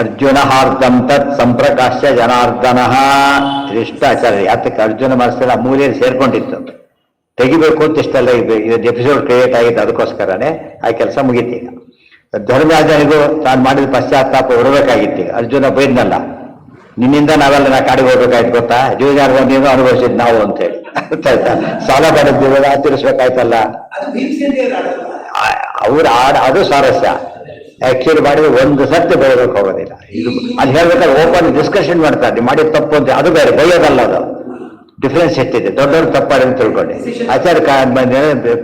ಅರ್ಜುನ ಹಾರ್ದಂ ತತ್ ಸಂಪ್ರಕಾಶ್ಯ ಜನಾರ್ದನ ಇಷ್ಟ ಆಚಾರ್ಯ. ಯಾತಕ್ಕೆ ಅರ್ಜುನ ಮನಸ್ಸಲ್ಲಿ ಆ ಮೂಲೆಯಲ್ಲಿ ಸೇರ್ಕೊಂಡಿತ್ತು, ತೆಗಿಬೇಕು ಅಂತ ಇಷ್ಟೆಲ್ಲ ಇದು ಎಪಿಸೋಡ್ ಕ್ರಿಯೇಟ್ ಆಗಿತ್ತು, ಅದಕ್ಕೋಸ್ಕರನೇ ಆ ಕೆಲಸ ಮುಗೀತು. ಈಗ ಧರ್ಮರಾಜನಿಗೂ ತಾನು ಮಾಡಿದ ಪಶ್ಚಾತ್ತಾಪ ಹೊರಬೇಕಾಗಿತ್ತು. ಈಗ ಅರ್ಜುನ ಬೈದ್ನಲ್ಲ, ನಿನ್ನಿಂದ ನಾವೆಲ್ಲ ಕಾಡಿಗೆ ಹೋಗ್ಬೇಕಾಯ್ತು ಗೊತ್ತಾ, ಜೀವಜಾರವನ್ನು ಅನುಭವಿಸಿದ್ ನಾವು ಅಂತೇಳಿ. ಆಯ್ತಾ? ಸಾಲ ಮಾಡಿದ್ದೀವಲ್ಲ, ತೀರಿಸ್ಬೇಕಾಯ್ತಲ್ಲ. ಅವ್ರ ಅದು ಸ್ವಾರಸ್ಯ. ಆಕ್ಚುಲಿ ಮಾಡಿದ್ರೆ ಒಂದು ಸತ್ಯ ಬೈಬೇಕು ಹೋಗೋದಿಲ್ಲ. ಇದು ಅದು ಹೇಳ್ಬೇಕಾದ್ರೆ ಓಪನ್ ಡಿಸ್ಕಷನ್ ಮಾಡ್ತಾರೆ, ಮಾಡಿದ ತಪ್ಪು ಅಂತ. ಅದು ಬೇರೆ, ಬೈಯೋದಲ್ಲ, ಅದು ಡಿಫ್ರೆನ್ಸ್ ಎಷ್ಟಿದೆ. ದೊಡ್ಡವ್ರು ತಪ್ಪಾಡಿ ಅಂತ ತಿಳ್ಕೊಂಡೆ, ಆಚಾರ್ಯ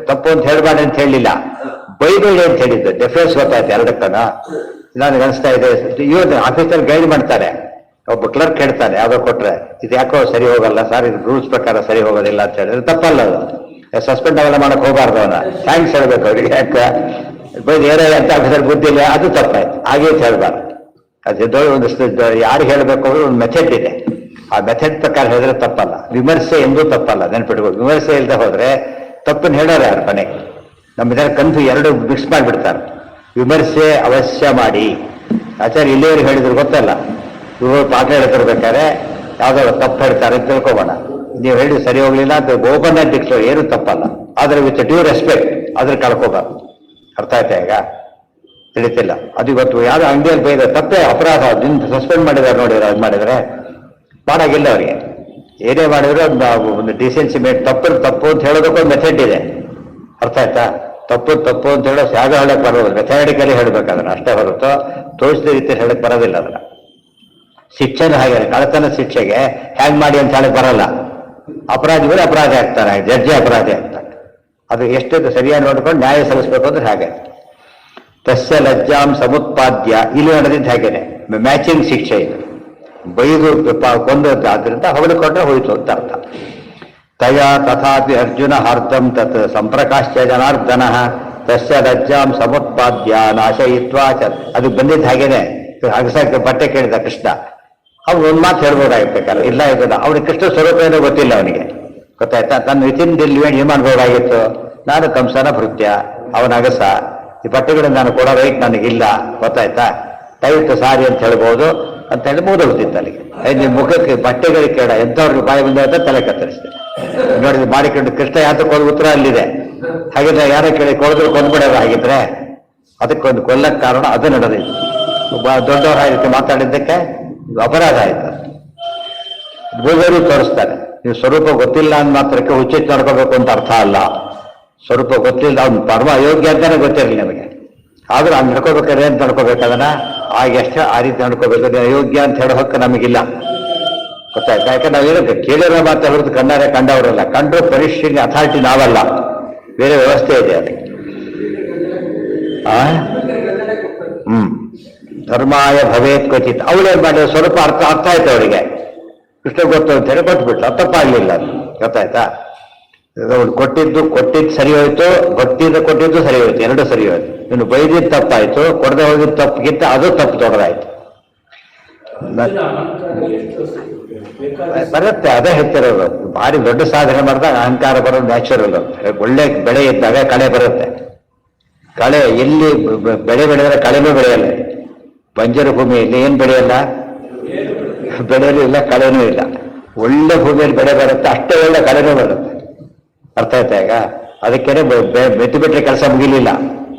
ತಪ್ಪು ಅಂತ ಹೇಳ್ಬಾರ್ದು ಅಂತ ಹೇಳಿಲ್ಲ, ಬೈಬೇಡಿ ಅಂತ ಹೇಳಿದ್ದು. ಡಿಫ್ರೆನ್ಸ್ ಗೊತ್ತಾಯ್ತು ಎರಡಕ್ಕನ. ನನಗೆ ಅನಿಸ್ತಾ ಇದೆ, ಇವತ್ತು ಆಫೀಸರ್ ಗೈಡ್ ಮಾಡ್ತಾರೆ, ಒಬ್ಬ ಕ್ಲರ್ಕ್ ಹೇಳ್ತಾನೆ ಯಾವ್ದೋ ಕೊಟ್ರೆ, ಇದು ಯಾಕೋ ಸರಿ ಹೋಗಲ್ಲ ಸರ್, ಇದು ರೂಲ್ಸ್ ಪ್ರಕಾರ ಸರಿ ಹೋಗೋದಿಲ್ಲ ಅಂತ ಹೇಳಿದ್ರೆ ತಪ್ಪಲ್ಲ. ಅದು ಸಸ್ಪೆಂಡ್ ಅವೆಲ್ಲ ಮಾಡಕ್ ಹೋಗಬಾರ್ದು, ಅವನ ಥ್ಯಾಂಕ್ಸ್ ಹೇಳ್ಬೇಕು ಅವ್ರಿಗೆ. ಯಾಕೆ ಬೈದು ಏನೇ ಅಂತ ಆಫೀಸರ್ ಬುದ್ಧಿ ಇಲ್ಲ, ಅದು ತಪ್ಪಾಯ್ತು, ಹಾಗೆ ಹೇಳ್ಬಾರ್ದು. ಅದು ಒಂದಷ್ಟು ಯಾರು ಹೇಳಬೇಕು ಅಂದ್ರೆ ಒಂದು ಮೆಥಡ್ ಇದೆ, ಆ ಮೆಥಡ್ ಪ್ರಕಾರ ಹೇಳಿದ್ರೆ ತಪ್ಪಲ್ಲ. ವಿಮರ್ಶೆ ಎಂದೂ ತಪ್ಪಲ್ಲ, ನೆನ್ಪಿಟ್ಕೊಂಡು. ವಿಮರ್ಶೆ ಇಲ್ಲದೆ ಹೋದ್ರೆ ತಪ್ಪನ್ನು ಹೇಳೋರು ಯಾರು ಕೊನೆಗೆ? ನಮ್ಮ ಜನ ಎರಡು ಮಿಕ್ಸ್ ಮಾಡಿಬಿಡ್ತಾರೆ. ವಿಮರ್ಶೆ ಅವಶ್ಯ ಮಾಡಿ. ಆಚಾರ್ಯ ಇಲ್ಲಿಯವ್ರಿಗೆ ಹೇಳಿದ್ರು ಗೊತ್ತಲ್ಲ, ಇವರು ಪಾಠ ಹೇಳ್ತಿರ್ಬೇಕಾದ್ರೆ ಯಾವ್ದಾದ್ರು ತಪ್ಪು ಹೇಳ್ತಾರೆ ಅಂತ ತಿಳ್ಕೊಬೋಣ. ನೀವು ಹೇಳಿ ಸರಿ ಹೋಗ್ಲಿಲ್ಲ ಅಂತ ಓಪನ್ ಆಗಿ ಡಿಕ್ಲೇರ್, ಏನು ತಪ್ಪಲ್ಲ, ಆದ್ರೆ ವಿತ್ ಡ್ಯೂ ರೆಸ್ಪೆಕ್ಟ್ ಅದ್ರ ಕಳ್ಕೋಬಾರ್ದು. ಅರ್ಥ ಆಯ್ತಾ? ಈಗ ತಿಳಿತಿಲ್ಲ ಅದು. ಇವತ್ತು ಯಾವ್ದು ಅಂಗಡಿಯಲ್ಲಿ ಬೈದ ತಪ್ಪೇ ಅಪರಾಧ, ನಿನ್ನ ಸಸ್ಪೆಂಡ್ ಮಾಡಿದಾರೆ ನೋಡಿದ್ರೆ, ಅದು ಮಾಡಿದ್ರೆ ಮಾಡಾಗಿಲ್ಲ ಅವರಿಗೆ. ಏನೇ ಮಾಡಿದ್ರು ಒಂದು ಡಿಸೆನ್ಸಿ ಮೇಡ್. ತಪ್ಪು ಅಂತ ಹೇಳೋದಕ್ಕೊಂದು ಮೆಥಡ್ ಇದೆ. ಅರ್ಥ ಆಯ್ತಾ? ತಪ್ಪು ಅಂತ ಹೇಳೋ ಯಾಗ ಹೇಳಕ್ ಬರೋದು, ಮೆಥಾಡಿಕಲಿ ಹೇಳ್ಬೇಕಾದ್ರೆ ಅಷ್ಟೇ ಹೊರತು ತೋರಿಸಿದ ರೀತಿ ಹೇಳಕ್ ಬರೋದಿಲ್ಲ. ಅದನ್ನ ಶಿಕ್ಷೆನೂ ಹಾಗೆ, ಕಳತನ ಶಿಕ್ಷೆಗೆ ಹ್ಯಾಂಗ್ ಮಾಡಿ ಅಂತ ಹೇಳಕ್ ಬರಲ್ಲ. ಅಪರಾಧಿಗಳು ಅಪರಾಧಿ ಆಗ್ತಾರೆ, ಜಡ್ಜಿ ಅಪರಾಧಿ ಆಗ್ತಾರೆ. ಅದು ಎಷ್ಟು ಸರಿಯಾಗಿ ನೋಡ್ಕೊಂಡು ನ್ಯಾಯ ಸಲ್ಲಿಸ್ಬೇಕು ಅಂದ್ರೆ ಹಾಗೆ. ತಸ್ಯ ಲಜ್ಜಾಂ ಸಮುತ್ಪಾದ್ಯ, ಇಲ್ಲಿ ನಡೆದಿದ್ದು ಹಾಗೇನೆ, ಮ್ಯಾಚಿಂಗ್ ಶಿಕ್ಷೆ ಇದು. ಬೈದು ಕೊಂದದ್ದಾದ್ರಿಂದ ಹೊಗಳಿಕೊಂಡ್ರೆ ಹೋಯ್ತು ಅಂತ ಅರ್ಥ. ತಯ ತಥಾಪಿ ಅರ್ಜುನ ಹಾರ್ದಂ ತತ್ ಸಂಪ್ರಕಾಶ್ಯ ಜನಾರ್ದನ ತಸ್ಯ ಲಜ್ಜಾಂ ಸಮುತ್ಪಾದ್ಯ ನಾಶಯಿತ್ವಾ ಚ. ಅದು ಬಂದಿದ್ದು ಹಾಗೇನೆ. ಅಗಸಕ್ಕೆ ಬಟ್ಟೆ ಕೇಳಿದ ಕೃಷ್ಣ, ಅವ್ನು ಒಂದು ಮಾತು ಹೇಳ್ಬೋದಾಗಿರ್ಬೇಕಲ್ಲ, ಇಲ್ಲ ಇದಲ್ಲ. ಅವ್ನಿಗೆ ಕೃಷ್ಣ ಸ್ವರೂಪ ಏನೋ ಗೊತ್ತಿಲ್ಲ ಅವನಿಗೆ, ಗೊತ್ತಾಯ್ತಾ? ತನ್ನ ವಿತಿನ್ ದಿಲ್ವೇಣ್ ಏನ್ ಮಾಡ್ಬೋದಾಗಿತ್ತು, ನಾನು ಕಂಸನ ಭೃತ್ಯ, ಅವನ ಅಗಸ, ಈ ಬಟ್ಟೆಗಳನ್ನು ನಾನು ಕೊಡೋ ರೈಟ್ ನನಗಿಲ್ಲ, ಗೊತ್ತಾಯ್ತಾ? ದಯವಿಟ್ಟು ಸಾರಿ ಅಂತ ಹೇಳ್ಬೋದು ಅಂತ ಹೇಳಿ ಮುಗಿದೋಗ್ತಿತ್ತು ಅಲ್ಲಿಗೆ. ನಿಮ್ಮ ಮುಖಕ್ಕೆ ಬಟ್ಟೆಗಳಿಗೆ ಕೇಳ, ಎಂಥವ್ರಿಗೆ ಬಾಯಿ ಬಂದ ಅಂತ ತಲೆ ಕತ್ತರಿಸಿದೆ. ನೋಡಿದ್ರೆ ಮಾಡಿಕೊಂಡು ಕೃಷ್ಣ ಯಾತಕ್ಕೆ ಹೋದ ಉತ್ತರ ಅಲ್ಲಿದೆ. ಹಾಗಿದ್ರೆ ಯಾರೋ ಕೇಳಿ ಕೊಡಿದ್ರು ಕೊಂದ್ಬಿಡೋದು. ಹಾಗಿದ್ರೆ ಅದಕ್ಕೊಂದು ಕೊಲ್ಲಕ್ಕೆ ಕಾರಣ ಅದು ನಡೆದಿತ್ತು. ದೊಡ್ಡವರ ರೀತಿ ಮಾತಾಡಿದ್ದಕ್ಕೆ ಅಪರಾಧ ಆಯ್ತು. ಗುರುಗಳು ತೋರಿಸ್ತಾರೆ, ನೀವು ಸ್ವರೂಪ ಗೊತ್ತಿಲ್ಲ ಅಂದ ಮಾತ್ರಕ್ಕೆ ಹುಚ್ಚಿಟ್ಟು ನಡ್ಕೋಬೇಕು ಅಂತ ಅರ್ಥ ಅಲ್ಲ. ಸ್ವರೂಪ ಗೊತ್ತಿಲ್ಲ, ಅವ್ನು ಪರಮ ಅಯೋಗ್ಯ ಅಂತಾನೆ ಗೊತ್ತಿರಲಿ ನಮಗೆ. ಆದ್ರೂ ಹಂಗೆ ನಡ್ಕೋಬೇಕಾದ್ರೆ ಅಂತ ನಡ್ಕೋಬೇಕಾದನ್ನ ಆಗಷ್ಟೇ ಆ ರೀತಿ ನಡ್ಕೋಬೇಕು. ಅಯೋಗ್ಯ ಅಂತ ಹೇಳೋ ಹಕ್ಕು ನಮಗಿಲ್ಲ, ಗೊತ್ತಾಯ್ತಾ? ಯಾಕಂದ್ರೆ ನಾವೇನಕ್ಕೆ ಕೇಳಿರೋ ಮಾತ್ರ ಹೊರತು ಕಣ್ಣಾರೆ ಕಂಡವರಲ್ಲ. ಕಂಡ್ರು ಪರೀಕ್ಷೆಗೆ ಅಥಾರಿಟಿ ನಾವಲ್ಲ, ಬೇರೆ ವ್ಯವಸ್ಥೆ ಇದೆ ಅದಕ್ಕೆ. ಧರ್ಮಾಯ ಭವೇತ್ ಕ್ವಚಿತ್. ಅವಳೇನ್ ಮಾಡಿದ್ರು, ಸ್ವಲ್ಪ ಅರ್ಥ ಆಯ್ತು ಅವಳಿಗೆ, ಕೃಷ್ಣ ಗೊತ್ತು ಅಂತ ಹೇಳಿ ಕೊಟ್ಬಿಟ್ಲು. ಅದು ತಪ್ಪಾಗ್ಲಿಲ್ಲ, ಅದು ಗೊತ್ತಾಯ್ತಾ. ಅವ್ಳು ಕೊಟ್ಟಿದ್ದು ಸರಿ ಹೋಯ್ತು, ಭಕ್ತಿಯಿಂದ ಕೊಟ್ಟಿದ್ದು ಸರಿ ಹೋಯ್ತು, ಎರಡು ಸರಿ ಹೋಯ್ತು. ಇನ್ನು ಬೈದಿದ್ದು ತಪ್ಪಾಯ್ತು, ಕೊಡದೆ ಹೋಗಿದ್ದು ತಪ್ಪಿಗಿಂತ ಅದು ತಪ್ಪು ದೊಡ್ಡದಾಯ್ತು. ಬರುತ್ತೆ, ಅದೇ ಹೇಳ್ತಿರೋದು. ಭಾರಿ ದೊಡ್ಡ ಸಾಧನೆ ಮಾಡಿದಾಗ ಅಹಂಕಾರ ಬರೋದು ನ್ಯಾಚುರಲ್. ಒಳ್ಳೆ ಬೆಳೆ ಇದ್ದಾಗ ಕಳೆ ಬರುತ್ತೆ. ಕಳೆ ಎಲ್ಲಿ ಬೆಳೆ ಬೆಳೆದ್ರೆ ಕಳೆನೂ ಬೆಳೆಯಲ್ಲ. ಬಂಜರು ಭೂಮಿಯಲ್ಲಿ ಏನ್ ಬೆಳೆಯಲ್ಲ, ಬೆಳೆಯಲೂ ಇಲ್ಲ, ಕಳೆನೂ ಇಲ್ಲ. ಒಳ್ಳೆ ಭೂಮಿಯಲ್ಲಿ ಬೆಳೆ ಬರುತ್ತೆ, ಅಷ್ಟೇ ಒಳ್ಳೆ ಕಳೆನೂ ಬರುತ್ತೆ. ಅರ್ಥ ಆಯ್ತಾ ಈಗ? ಅದಕ್ಕೇನೆ ಮೆತ್ತು ಬಿಟ್ರೆ ಕೆಲಸ ಮುಗಿಲಿಲ್ಲ,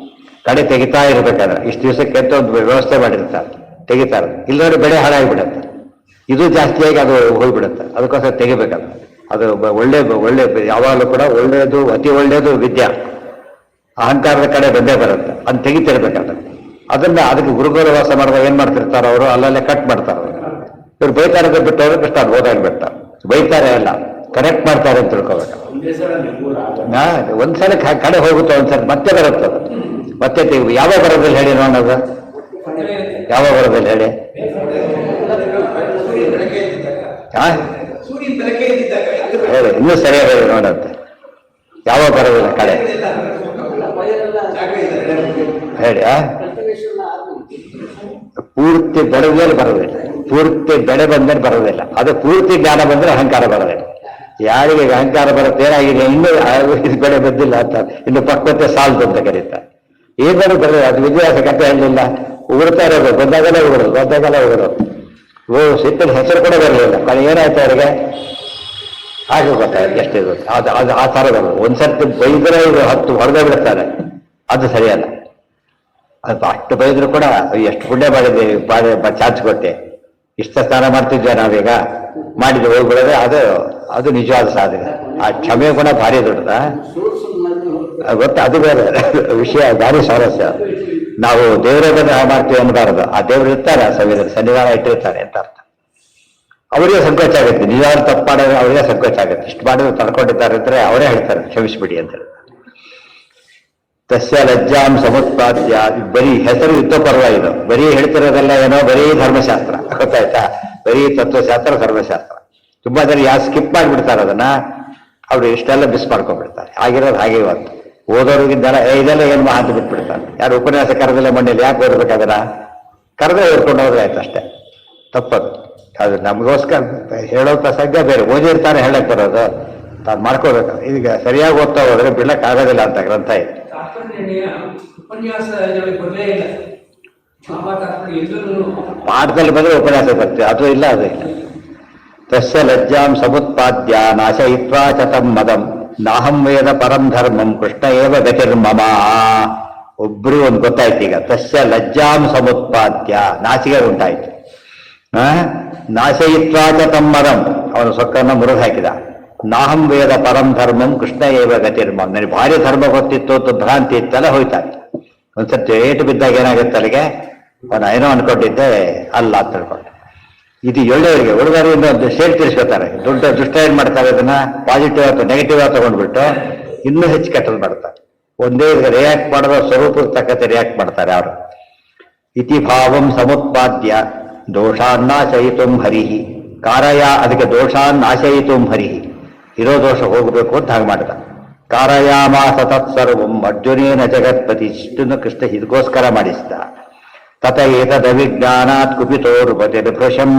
ಕಳೆ ತೆಗಿತಾ ಇರ್ಬೇಕಾದ್ರೆ. ಇಷ್ಟು ದಿವಸಕ್ಕೆ ಅಂತ ಒಂದು ವ್ಯವಸ್ಥೆ ಮಾಡಿರ್ತಾರೆ, ತೆಗಿತಾರೆ. ಇಲ್ಲದ್ರೆ ಬೆಳೆ ಹಾಳಾಗಿಬಿಡುತ್ತೆ. ಇದು ಜಾಸ್ತಿಯಾಗಿ ಅದು ಹೋಗ್ಬಿಡುತ್ತೆ, ಅದಕ್ಕೋಸ್ಕರ ತೆಗಿಬೇಕಲ್ಲ. ಅದು ಒಳ್ಳೆ ಯಾವಾಗಲೂ ಕೂಡ ಒಳ್ಳೆಯದು, ಅತಿ ಒಳ್ಳೆಯದು ವಿದ್ಯಾ. ಅಹಂಕಾರದ ಕಡೆ ಬಂದೇ ಬರುತ್ತೆ, ಅದನ್ನ ತೆಗಿತಿರ್ಬೇಕಲ್ಲ. ಅದಕ್ಕೆ ಗುರುಗಳ ವಾಸ ಮಾಡುವಾಗ ಏನ್ ಮಾಡ್ತಿರ್ತಾರೆ ಅವರು, ಅಲ್ಲಲ್ಲೇ ಕಟ್ ಮಾಡ್ತಾರೆ. ಇವ್ರು ಬೈತಾರೆ ಬಿಟ್ಟವ್ರು ಕಷ್ಟ, ಅದು ಓದಾಗ್ಬಿಡ್ತಾರೆ. ಬೈತಾರೆ ಅಲ್ಲ, ಕರೆಕ್ಟ್ ಮಾಡ್ತಾರೆ ಅಂತ ತಿಳ್ಕೊಬೇಕು. ಒಂದ್ಸಲ ಕಡೆ ಹೋಗುತ್ತೆ, ಒಂದ್ಸಲ ಮತ್ತೆ ಬರುತ್ತೆ ಅದು, ಮತ್ತೆ ಯಾವ ಬರೋದಿಲ್ಲ ಹೇಳಿ ನೋಡೋದು, ಯಾವ ಬರೋದಿಲ್ಲ ಹೇಳಿ. ಹೇಳಿ ಇನ್ನೂ ಸರಿಯಾಗಿ ಹೇಳಿ ನೋಡಂತೆ, ಯಾವ ಬರೋದಿಲ್ಲ ಕಡೆ ಹೇಳಿ. ಪೂರ್ತಿ ಬೆಳೆದ್ಮೇಲೆ ಬರೋದಿಲ್ಲ, ಪೂರ್ತಿ ಬೆಳೆ ಬಂದ್ಮೇಲೆ ಬರೋದಿಲ್ಲ. ಅದು ಪೂರ್ತಿ ಜ್ಞಾನ ಬಂದ್ರೆ ಅಹಂಕಾರ ಬರೋದಿಲ್ಲ. ಯಾರಿಗೆ ಅಹಂಕಾರ ಬರುತ್ತೆ, ಏನಾಗಿದೆ ಇನ್ನೂ ಇದು ಬೆಳೆ ಬಂದಿಲ್ಲ ಅಂತ, ಇನ್ನು ಪಕ್ವತೆ ಸಾಲದು ಅಂತ ಕರೀತಾರೆ. ಏನಾದ್ರು ಬರೋದು, ಅದು ವಿದ್ಯಾಭ್ಯಾಸ ಕಥೆ ಹೇಳಲಿಲ್ಲ. ಉಗುಳ್ತಾ ಇರೋದು, ಬಂದಾಗಲೇ ಉಗುಳೋದು. ಸಿಟ್ಟಿನ ಹೆಸರು ಕೂಡ ಬರಲಿಲ್ಲ. ಏನಾಯ್ತು ಅವರಿಗೆ ಹಾಗೆ ಗೊತ್ತಾಯ್ತು, ಎಷ್ಟೇ ಗೊತ್ತು. ಅದು ಆ ಥರ ಬರೋದು. ಒಂದ್ಸರ್ತಿ ಬೈದ್ರೆ ಇದು 10 ಹೊರಗೆ ಬಿಡ್ತಾರೆ, ಅದು ಸರಿಯಲ್ಲ. ಅದು ಅಷ್ಟು ಬೈದ್ರು ಕೂಡ ಎಷ್ಟು ಪುಣ್ಯ ಮಾಡಿದ್ದೀವಿ, ಚಾರ್ಜ್ ಕೊಟ್ಟೆ, ಇಷ್ಟ ಸ್ನಾನ ಮಾಡ್ತಿದ್ವಿ ನಾವೀಗ ಮಾಡಿದ್ದು ಹೋಗ್ಬಿಡೋದೆ, ಅದು ನಿಜವಾದ ಸಾಧನೆ. ಆ ಕ್ಷಮೆ ಗುಣ ಭಾರಿ ದೊಡ್ಡದ ಗೊತ್ತ. ಅದು ಬೇರೆ ವಿಷಯ, ಭಾರಿ ಸ್ವಾರಸ್ಯ. ನಾವು ದೇವರ ಮಾಡ್ತೀವಿ ಅನ್ನಬಾರದು. ಆ ದೇವರು ಇರ್ತಾರೆ, ಆ ಸನ್ನಿಧಾನ ಇಟ್ಟಿರ್ತಾರೆ ಅಂತ ಅರ್ಥ. ಅವರಿಗೆ ಸಂಕೋಚ ಆಗುತ್ತೆ, ನಿಜವಾದ ತಪ್ಪು ಮಾಡೋದು ಅವರಿಗೆ ಸಂಕೋಚ ಆಗುತ್ತೆ. ಇಷ್ಟು ಮಾಡಿದ್ರು ತಡ್ಕೊಂಡಿದ್ದಾರೆ ಅಂದ್ರೆ ಅವರೇ ಹೇಳ್ತಾರೆ ಕ್ಷಮಿಸ್ಬಿಡಿ ಅಂತ ಹೇಳ್ತಾರೆ. ತಸ್ಯ ಲಜ್ಜಾಂ ಸಮುತ್ಪಾದ್ಯ. ಬರೀ ಹೆಸರು ಯುದ್ಧ ಪರ್ವ ಇದು, ಬರೀ ಹೇಳ್ತಿರೋದೆಲ್ಲ ಏನೋ ಬರೀ ಧರ್ಮಶಾಸ್ತ್ರ, ಗೊತ್ತಾಯ್ತಾ? ಬರೀ ತತ್ವಶಾಸ್ತ್ರ, ಧರ್ಮಶಾಸ್ತ್ರ. ತುಂಬಾ ಜನ ಯಾರು ಸ್ಕಿಪ್ ಮಾಡಿಬಿಡ್ತಾರೆ ಅದನ್ನ, ಅವ್ರು ಇಷ್ಟೆಲ್ಲ ಮಿಸ್ ಮಾಡ್ಕೊಂಡ್ಬಿಡ್ತಾರೆ. ಆಗಿರೋದು ಹಾಗೆ ಇವತ್ತು ಓದೋರಿಗಿಂದಲ್ಲ ಇದೆಲ್ಲ ಏನು ಮಾತು ಬಿಟ್ಬಿಡ್ತಾರೆ. ಯಾರು ಉಪನ್ಯಾಸ ಕರೆದಿಲ್ಲ ಮಣ್ಣಲ್ಲಿ ಯಾಕೆ ಓದ್ಬೇಕಾದ್ರ, ಕರೆದೇ ಓದ್ಕೊಂಡು ಹೋದ್ರೆ ಆಯ್ತು ಅಷ್ಟೇ. ತಪ್ಪದು. ಅದು ನಮಗೋಸ್ಕರ ಹೇಳೋ ಪ್ರಸಂಗ ಬೇರೆ, ಓದಿರ್ತಾನೆ ಹೇಳಕ್ ಬರೋದು, ತಾನು ಮಾಡ್ಕೋಬೇಕು. ಈಗ ಸರಿಯಾಗಿ ಓದ್ತಾ ಹೋದ್ರೆ ಬಿಡ್ಲಕ್ ಆಗೋದಿಲ್ಲ ಅಂತ ಗ್ರಂಥ ಇದೆ. ಪಾಠದಲ್ಲಿ ಬಂದ್ರೆ ಉಪನ್ಯಾಸ ಬರ್ತೀವಿ, ಅದು ಇಲ್ಲ, ಅದು ಇಲ್ಲ. ತಸ್ಯ ಲಜ್ಜಾಂ ಸಮುತ್ಪಾದ್ಯ ನಾಶಯಿತ್ವಾ ಚತಂ ಮದಂ ನಾಹಂ ವೇದ ಪರಂ ಧರ್ಮಂ ಕೃಷ್ಣ ಏವ ಗತಿರ್ಮಮ. ಒಬ್ರು ಒಂದು ಗೊತ್ತಾಯ್ತು ಈಗ. ತಸ್ಯ ಲಜ್ಜಾಂ ಸಮುತ್ಪಾದ್ಯ, ನಾಚಿಕೆ ಉಂಟಾಯ್ತು. ನಾಶಯಿತ್ವಾ ಚತಂ ಮದಂ, ಅವನು ಸೊಕ್ಕನ್ನು ಮುರಿದು ಹಾಕಿದ. ನಾಹಂ ವೇದ ಪರಂ ಧರ್ಮಂ ಕೃಷ್ಣ ಏವ ಗತಿರ್ಮಂ. ನನಗೆ ಭಾರಿ ಧರ್ಮ ಗೊತ್ತಿತ್ತು ಅಂತ ಭ್ರಾಂತಿ ಇತ್ತಲ್ಲ ಹೋಯ್ತಾನೆ. ಒಂದ್ಸತಿ ಏಟು ಬಿದ್ದಾಗ ಏನಾಗುತ್ತೆ ಅಲ್ಲಿಗೆ, ಅವನು ಏನೋ ಅನ್ಕೊಂಡಿದ್ದೆ ಅಲ್ಲ ಅಂತ ತಿಳ್ಕೊಂಡು. ಇದು ಒಳ್ಳೆಯವರಿಗೆ, ಹುಡುಗರಿಂದ ಒಂದು ಶೇರ್ ತಿರ್ಸ್ಕೊತಾರೆ. ದುಷ್ಟ ಏನ್ ಮಾಡ್ತಾರೆ, ಅದನ್ನ ಪಾಸಿಟಿವ್ ಅಥವಾ ನೆಗೆಟಿವ್ ಆಗಿ ತಗೊಂಡ್ಬಿಟ್ಟು ಇನ್ನೂ ಹೆಚ್ಚು ಕೆಟ್ಟದ್ದು ಮಾಡ್ತಾರೆ. ಒಂದೇ ರಿಯಾಕ್ಟ್ ಮಾಡೋದು ಸ್ವರೂಪಕ್ಕೆ ತಕ್ಕಂತೆ ರಿಯಾಕ್ಟ್ ಮಾಡ್ತಾರೆ ಅವರು. ಇತಿ ಭಾವಂ ಸಮುತ್ಪಾದ್ಯ ದೋಷಾನ್ನಾಶಯಿತುಂ ಹರಿಹಿ ಕಾರಯ. ಅದಕ್ಕೆ ದೋಷಾನ್ನಾಶಯಿತುಂ ಹರಿಹಿ, ಇರೋ ದೋಷ ಹೋಗಬೇಕು ಅಂತ ಹಾಗೆ ಮಾಡಿದ. ಕಾರಯಾಮಾಸ ತತ್ಸರ್ವಂ ಅರ್ಜುನೇನ ಜಗತ್ಪತಿ. ಇಷ್ಟನ್ನು ಕೃಷ್ಣ ಇದಕ್ಕೋಸ್ಕರ ಮಾಡಿಸಿದ. ತತ ಏತದವಿಜ್ಞಾನಾತ್ ಕುಪಿತೋರ್ಪತಿರ್ಭೃಶಂ.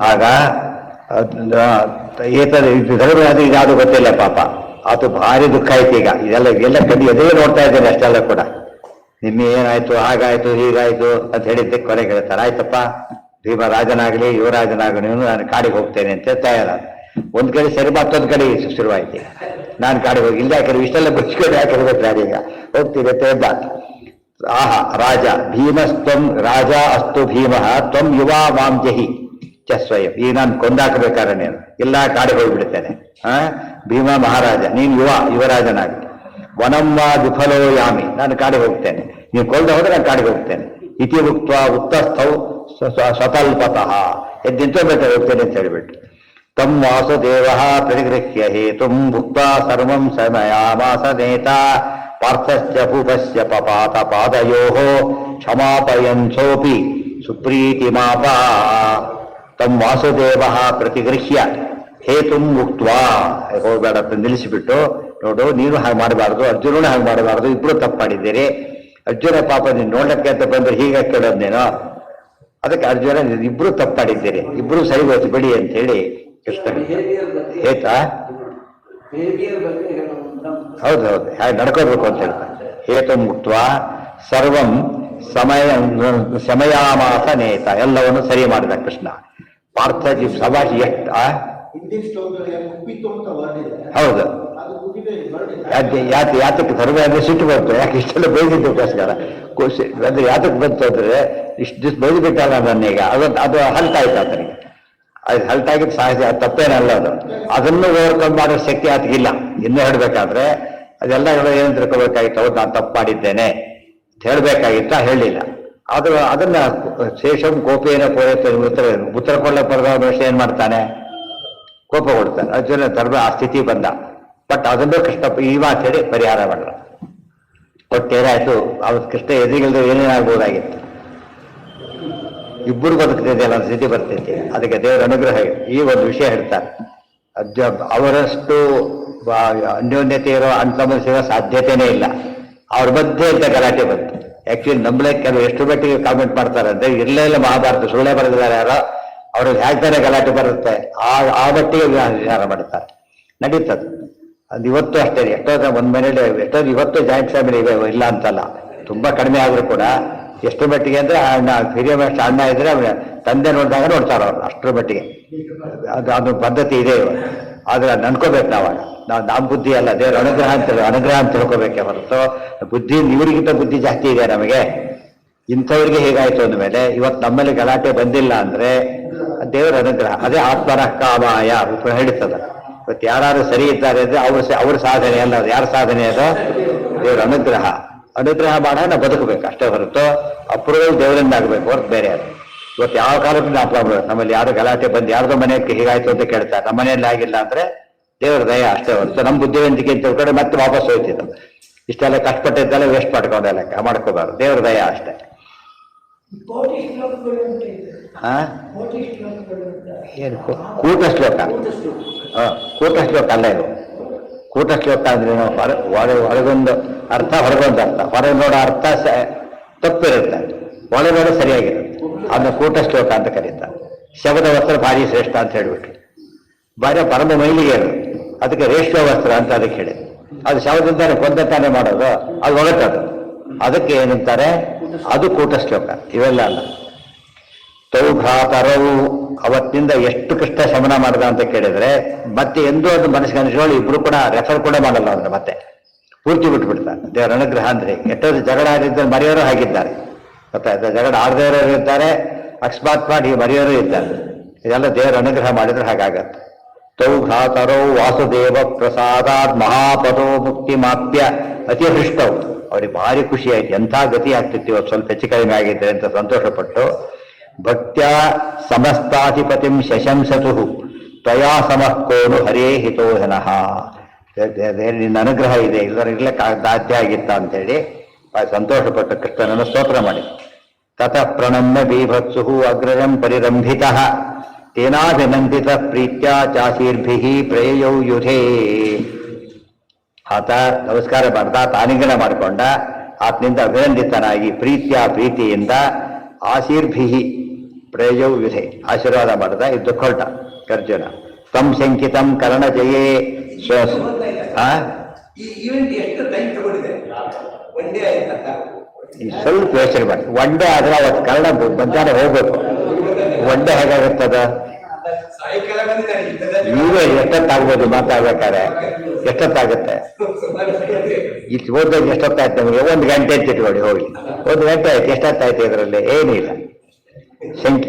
ಆಗ ಧರ್ಮರಾಜ ಯಾವುದು ಗೊತ್ತಿಲ್ಲ ಪಾಪ, ಅದು ಭಾರಿ ದುಃಖ ಆಯ್ತು. ಈಗ ಇದೆಲ್ಲ ಕಣ್ಣಿ ಎದೇ ನೋಡ್ತಾ ಇದ್ದೇನೆ ಅಷ್ಟೆಲ್ಲ ಕೂಡ. ನಿನ್ನೆ ಏನಾಯ್ತು, ಹಾಗಾಯ್ತು, ಹೀಗಾಯ್ತು ಅಂತ ಹೇಳಿದ್ದೆ. ಕೊನೆಗೆ ಹೇಳ್ತಾರೆ, ಆಯ್ತಪ್ಪ ಭೀಮ ರಾಜನಾಗಲಿ ಯುವರಾಜನಾಗಲಿ ನಾನು ಕಾಡಿಗೆ ಹೋಗ್ತೇನೆ ಅಂತ ತಯಾರ. ಒಂದ್ ಕಡೆ ಸರಿ, ಮತ್ತೊಂದ್ ಕಡೆ ಶುರುವಾಯ್ತು. ನಾನು ಕಾಡಿಗೆ ಹೋಗಿ ಇಲ್ಲಿ ಹಾಕಿದ್ರು, ಇಷ್ಟೆಲ್ಲ ಬಿಚ್ಕೊಂಡು ಹಾಕಿರ್ಬೇಕು ನಾನೀಗ ಹೋಗ್ತೀನಿ ಅಂತ ಹೇಳ್ದ. ಆಹಾ ರಾಜ ಭೀಮಸ್ತ್ವಂ ರಾಜ ಅಸ್ತು ಭೀಮ ತ್ವಂ ಯುವ ಮಾಂ ಜಹಿ ಚ ಸ್ವಯಂ. ಈಗ ನಾನು ಕೊಂದಾಕಬೇಕಾದ್ರೆ ನೀನು ಇಲ್ಲ, ಕಾಡಿಗೆ ಹೋಗ್ಬಿಡ್ತೇನೆ. ಭೀಮ ಮಹಾರಾಜ, ನೀನು ಯುವರಾಜನಾಗಿ. ವನಂವಾ ವಿಫಲೋ ಯಾಮಿ, ನಾನು ಕಾಡಿಗೆ ಹೋಗ್ತೇನೆ. ನೀವು ಕೊಂದ ಹೋದ್ರೆ ನಾನು ಕಾಡಿಗೆ ಹೋಗ್ತೇನೆ. ಇತಿ ಉಕ್ತ ಉತ್ತಸ್ಥೌ ಸ್ವತಲ್ಪತಃ, ಎದ್ದಿಂತೋಗ್ಬೇಕು ಹೋಗ್ತೇನೆ ಅಂತ ಹೇಳಿಬಿಟ್ಟು. ತಂ ವಾಸುದೇವ ಪ್ರತಿಗೃಹ್ಯ ಹೇತುಂ ಭುಕ್ತ ಸರ್ವಂ ಸಮಯಾಮಾಸ ನೇತಾ ಪಾರ್ಥಶ್ಚ ಭೂಪಸ್ಯ ಪಪಾತ ಪಾದಯೋಃ ಕ್ಷಮಾಪಯನ್ಸೋಪಿ ಸುಪ್ರೀತಿಮಾಪ ತಮ್ಮ ವಾಸುದೇವ ಪ್ರತಿಗೃಹ್ಯ ಹೇತುಂ ಮುಕ್ತ್ವಾ ಹೋಗಬೇಡ ಅಂತ ನಿಲ್ಲಿಸಿಬಿಟ್ಟು, ನೋಡು ನೀನು ಹಾಗೆ ಮಾಡಬಾರ್ದು, ಅರ್ಜುನನು ಹಾಗೆ ಮಾಡಬಾರ್ದು, ಇಬ್ರು ತಪ್ಪು ಮಾಡಿದ್ದೀರಿ. ಅರ್ಜುನ ಪಾಪ ನೀನು ನೋಡಕ್ಕೆ ಅಂತ ಬಂದ್ರೆ ಹೀಗೆ ಕೇಳೋದೇನೋ, ಅದಕ್ಕೆ ಅರ್ಜುನ ಇಬ್ರು ತಪ್ಪು ಮಾಡಿದ್ದೀರಿ, ಇಬ್ರು ಸರಿ ಹೋಯ್ತು ಬಿಡಿ ಅಂತ ಹೇಳಿ ಕೃಷ್ಣ ಹೇತಾ ಹೌದೌದು ಹಾಗೆ ನಡ್ಕೋಬೇಕು ಅಂತ ಹೇಳ್ತಾರೆ. ಹೇತು ಮುಕ್ತ್ವ ಸರ್ವಂ ಸಮಯಾಮಾಸ ನೇತ, ಎಲ್ಲವನ್ನು ಸರಿ ಮಾಡಿದ ಕೃಷ್ಣ. ಪಾರ್ಥಜಿ ಸಭಾಷಿ ಹೌದು ಯಾತಕ್ಕೆ ಧರ್ಮ ಅಂದ್ರೆ ಸಿಟ್ಟು ಬಂತು, ಯಾಕೆ ಇಷ್ಟೆಲ್ಲ ಬೈದಿದ್ದಕ್ಕೋಸ್ಕರ ಅಂದ್ರೆ ಯಾತಕ್ಕೆ ಬಂತು ಅಂದ್ರೆ ಇಷ್ಟು ದಿವಸ ಬೈದು ಬಿಟ್ಟಲ್ಲ ನನ್ನೀಗ, ಅದು ಹಲ್ಟಾಯ್ತು ಆತನಿಗೆ. ಅದು ಹಲ್ಟಾಗಿದ್ದು ಸಹಜ, ತಪ್ಪೇನಲ್ಲ ಅದು. ಅದನ್ನು ಓವರ್ಕಮ್ ಮಾಡೋ ಶಕ್ತಿ ಆತಗಿಲ್ಲ. ಇನ್ನೂ ಹೇಳ್ಬೇಕಾದ್ರೆ ಅದೆಲ್ಲ ಏನು ತಿಳ್ಕೊಬೇಕಾಗಿತ್ತು, ಹೌದು ನಾನು ತಪ್ಪು ಮಾಡಿದ್ದೇನೆ ಅಂತ ಹೇಳ್ಬೇಕಾಗಿತ್ತ, ಹೇಳಲಿಲ್ಲ. ಅದು ಅದನ್ನ ಶೇಷಂ ಕೋಪೇನ ಪೋಯತ ಉತ್ತರ ಕೊಳ್ಳಕ್ಕೆ ಬರೆದ ವಿಷಯ ಏನ್ ಮಾಡ್ತಾನೆ, ಕೋಪ ಕೊಡ್ತಾನೆ. ಅರ್ಜುನ ಧರ್ಮ ಆ ಸ್ಥಿತಿ ಬಂದ. ಬಟ್ ಅದನ್ನು ಕೃಷ್ಣ ಈ ಮಾತು ಹೇಳಿ ಪರಿಹಾರ ಮಾಡ್ರ. ಒಟ್ಟೇನಾಯ್ತು, ಅವತ್ತು ಕೃಷ್ಣ ಎದುರಿಗಿಲ್ದ್ರೆ ಏನೇನಾಗ್ಬೋದಾಗಿತ್ತು. ಇಬ್ಬರು ಬದುಕ್ತಿದೆಯಲ್ಲ ಒಂದು ಸ್ಥಿತಿ ಬರ್ತೈತಿ. ಅದಕ್ಕೆ ದೇವರ ಅನುಗ್ರಹ. ಈ ಒಂದು ವಿಷಯ ಹೇಳ್ತಾರೆ, ಅವರಷ್ಟು ಅನ್ಯೋನ್ಯತೆ ಇರೋ ಅಣ್ತಮ್ಮ ಸಿಗೋ ಸಾಧ್ಯತೆನೇ ಇಲ್ಲ. ಅವ್ರ ಮಧ್ಯೆ ಅಂತ ಗಲಾಟೆ ಬಂತು. ಆಕ್ಚುಲಿ ನಂಬಳೆ ಕೆಲವು ಎಷ್ಟು ಮಟ್ಟಿಗೆ ಕಾಮೆಂಟ್ ಮಾಡ್ತಾರೆ ಅಂದ್ರೆ, ಇರಲೇ ಇಲ್ಲ ಮಹಾಭಾರತ ಸುಳ್ಳೆ ಬರೆದಿದ್ದಾರೆ ಯಾರೋ, ಅವ್ರಿಗೆ ಹೇಗ್ತಾನೆ ಗಲಾಟೆ ಬರುತ್ತೆ, ಆ ಮಟ್ಟಿಗೆ ವಿಚಾರ ಮಾಡ್ತಾರೆ. ನಡೀತದೆ ಅದು. ಇವತ್ತು ಅಷ್ಟೇ, ಎಷ್ಟೋ ಒಂದ್ ಮನೇಲಿ ಎಷ್ಟೋ ಇವತ್ತು ಜಾಯಿಂಟ್ ಫ್ಯಾಮಿಲಿ ಇವೆ, ಇಲ್ಲ ಅಂತಲ್ಲ, ತುಂಬಾ ಕಡಿಮೆ ಆದ್ರೂ ಕೂಡ ಎಷ್ಟು ಮಟ್ಟಿಗೆ ಅಂದ್ರೆ ಅಣ್ಣ ಹಿರಿಯ ಅಣ್ಣ ಇದ್ರೆ ತಂದೆ ನೋಡಿದಾಗ ನೋಡ್ತಾರ ಅವ್ರು, ಅಷ್ಟರ ಮಟ್ಟಿಗೆ ಅದು ಪದ್ಧತಿ ಇದೆ. ಆದ್ರೆ ನನ್ಕೋಬೇಕು ನಾವಾಗ, ನಮ್ಮ ಬುದ್ಧಿ ಅಲ್ಲ, ದೇವ್ರ ಅನುಗ್ರಹ ಅಂತ ತಿಳ್ಕೋಬೇಕೆ ಹೊರತು ಬುದ್ಧಿ ಇವರಿಗಿಂತ ಬುದ್ಧಿ ಜಾಸ್ತಿ ಇದೆ ನಮಗೆ. ಇಂಥವ್ರಿಗೆ ಹೇಗಾಯ್ತು ಅಂದಮೇಲೆ ಇವತ್ತು ನಮ್ಮಲ್ಲಿ ಗಲಾಟೆ ಬಂದಿಲ್ಲ ಅಂದ್ರೆ ದೇವರ ಅನುಗ್ರಹ. ಅದೇ ಆತ್ಮನ ಕಾಮಾಯ ಹೇಳ್ತದ. ಇವತ್ತು ಯಾರು ಸರಿ ಇದ್ದಾರೆ ಅಂದ್ರೆ ಅವ್ರ ಸಾಧನೆ ಅಲ್ಲ, ಅದು ಯಾರ ಸಾಧನೆ ಅದು, ದೇವರ ಅನುಗ್ರಹ. ಅನುಗ್ರಹ ಮಾಡೋಣ ನಾವು ಬದುಕಬೇಕು ಅಷ್ಟೇ ಹೊರತು ಅಪ್ರೂವಲ್ ದೇವರಿಂದ ಆಗಬೇಕು ಹೊರತು ಬೇರೆ ಅದು. ಇವತ್ತು ಯಾವ ಕಾಲಕ್ಕೂ ನಾವು ಪ್ರಾಬ್ಲಮ್, ನಮ್ಮಲ್ಲಿ ಯಾರು ಗಲಾಟೆ ಬಂದು ಯಾರ್ದೋ ಮನೆಗೆ ಹೀಗಾಯ್ತು ಅಂತ ಕೇಳ್ತಾರೆ, ನಮ್ಮ ಮನೆಯಲ್ಲಿ ಆಗಿಲ್ಲ ಅಂದ್ರೆ ದೇವರ ದಯ ಅಷ್ಟೇ ಹೊರತು ನಮ್ಮ ಬುದ್ಧಿವಂತಿಕೆ ಅಂತ ತಿಳ್ಕೊಂಡು ಮತ್ತೆ ವಾಪಸ್ ಹೋಯ್ತಿದ್ದು. ಇಷ್ಟೆಲ್ಲ ಕಷ್ಟಪಟ್ಟಿದ್ದೆಲ್ಲ ವೇಸ್ಟ್ ಮಾಡ್ಕೊಂಡೆಲ್ಲ ಮಾಡ್ಕೋಬಾರ್ದು, ದೇವರ ದಯ ಅಷ್ಟೇ. ಏನು ಕೂಟ ಶ್ಲೋಕ? ಕೂಟ ಶ್ಲೋಕ ಅಲ್ಲ ಇದು. ಕೂಟ ಶ್ಲೋಕ ಅಂದ್ರೆ ಒಳಗೊಂದು ಅರ್ಥ ಹೊರಗೊಂದು ಅರ್ಥ, ಹೊರಗೆ ನೋಡೋ ಅರ್ಥ ತಪ್ಪಿರುತ್ತೆ, ಒಳಗೆ ನೋಡೋ ಸರಿಯಾಗಿರುತ್ತೆ. ಅದನ್ನ ಕೂಟ ಶ್ಲೋಕ ಅಂತ ಕರೀತಾರೆ. ಶಬದ ವಸ್ತ್ರ ಭಾರಿ ಶ್ರೇಷ್ಠ ಅಂತ ಹೇಳ್ಬಿಟ್ಟು ಭಾರಿ ಪರಮ ಮೈಲಿಗೆ ಅದು, ಅದಕ್ಕೆ ರೇಷ್ಮ ವಸ್ತ್ರ ಅಂತ ಅದಕ್ಕೆ ಹೇಳಿ. ಅದು ಶವದಿಂದಾನೆ ಕೊಂದತಾನೆ ಮಾಡೋದು, ಅದು ಒಳಗದು. ಅದಕ್ಕೆ ಏನಂತಾರೆ, ಅದು ಕೂಟ ಶ್ಲೋಕ. ಇವೆಲ್ಲ ಅಲ್ಲ. ತೌಘಾತರವು ಅವತ್ತಿನಿಂದ ಎಷ್ಟು ಕಷ್ಟ ಶಮನ ಮಾಡಿದ ಅಂತ ಕೇಳಿದ್ರೆ ಮತ್ತೆ ಎಂದೂ ಅದು ಮನಸ್ಸಿಗೆ ಅನಿಸ್ಕೊಂಡು ಇಬ್ರು ಕೂಡ ರೆಫರ್ ಕೂಡ ಮಾಡಲ್ಲ ಅಂದ್ರೆ ಮತ್ತೆ ಪೂರ್ತಿ ಬಿಟ್ಬಿಡ್ತಾರೆ. ದೇವರ ಅನುಗ್ರಹ ಅಂದ್ರೆ ಎಷ್ಟೊಂದು ಜಗಳ ಆಡಿದ್ದರೆ ಮರೆಯೋರು ಆಗಿದ್ದಾರೆ, ಗೊತ್ತಾಯ್ತಾ? ಜಗಳ ಆಡದೇವರು ಇರ್ತಾರೆ, ಅಕಸ್ಮಾತ್ ಮಾಡಿ ಮರೆಯೋರು ಇದ್ದಾರೆ. ಇದೆಲ್ಲ ದೇವರ ಅನುಗ್ರಹ ಮಾಡಿದ್ರೆ ಹಾಗಾಗತ್ತೆ. ತೌಘಾತರೌ ವಾಸುದೇವ ಪ್ರಸಾದಾತ್ ಮಹಾಪದೋ ಮುಕ್ತಿ ಮಾಪ್ಯ ಅತಿಹೃಷ್ಟವು. ಅವ್ರಿಗೆ ಭಾರಿ ಖುಷಿ ಆಯ್ತು, ಎಂಥ ಗತಿ ಆಗ್ತಿತ್ತು ಇವತ್ತು, ಸ್ವಲ್ಪ ಹೆಚ್ಚು ಕಡಿಮೆ ಆಗಿದ್ರೆ ಅಂತ ಸಂತೋಷಪಟ್ಟು ಭಕ್ತ್ಯ ಸಮಸ್ತಾಧಿಪತಿಂ ಶಶಂಸತು ತ್ವಯಾ ಸಮಃಕೋನು ಹರೇ ಹಿತೋಧನಃ. ನಿನ್ನ ಅನುಗ್ರಹ ಇದೆ, ಇದರ ಇರ್ಲಿಕ್ಕೆ ಸಾಧ್ಯ ಆಗಿತ್ತ ಅಂತೇಳಿ ಸಂತೋಷಪಟ್ಟು ಕೃಷ್ಣನನ್ನು ಸ್ತೋತ್ರ ಮಾಡಿ. ತತಃ ಪ್ರಣಮ್ಯ ಬೀಭತ್ಸು ಅಗ್ರಜಂ ಪರಿರಂಭಿತಃ ತೇನಾಭಿನಂದಿತ ಪ್ರೀತ್ಯ ಚಾಸೀರ್ಭಿಃ ಪ್ರಯಯೌ ಯುಧೇ. ಆತ ನಮಸ್ಕಾರ ಮಾಡ್ದ, ತಾನಿಂಗನ ಮಾಡಿಕೊಂಡ, ಆತನಿಂದ ಅಭಿನಂದಿತನಾಗಿ ಪ್ರೀತಿಯಿಂದ ಆಶೀರ್ಭಿಃ ಪ್ರಯಯೌ ಯುಧೇ ಆಶೀರ್ವಾದ ಮಾಡಿದ. ಇದು ಹೊರಟ ಅರ್ಜುನ. ತಂ ಶಂಕಿತಂ ಕರ್ಣಜಯೇ ಸ್ವಲ್ಪ ಯೋಚನೆ ಮಾಡಿ. ಒನ್ ಡೇ ಆದ್ರೆ ಅವತ್ತು ಕರ್ಣ ಮಧ್ಯಾಹ್ನ ಹೋಗ್ಬೇಕು. ಒನ್ ಡೇ ಹೇಗಾಗುತ್ತದ? ಈಗ ಎಷ್ಟೊತ್ತಾಗ್ಬೋದು ಮಾತಾಡ್ಬೇಕಾದ್ರೆ? ಎಷ್ಟೊತ್ತಾಗುತ್ತೆ? ಇಲ್ಲಿ ಹೋದಾಗ ಎಷ್ಟೊತ್ತಾಯ್ತು ನಮಗೆ? 1 ಗಂಟೆ ಅಂತ ಇಟ್ಕೊಳ್ಳಿ, ಹೋಗಿ 1 ಗಂಟೆ ಆಯ್ತು. ಎಷ್ಟೊತ್ತಾಯ್ತು? ಇದರಲ್ಲಿ ಏನಿಲ್ಲ.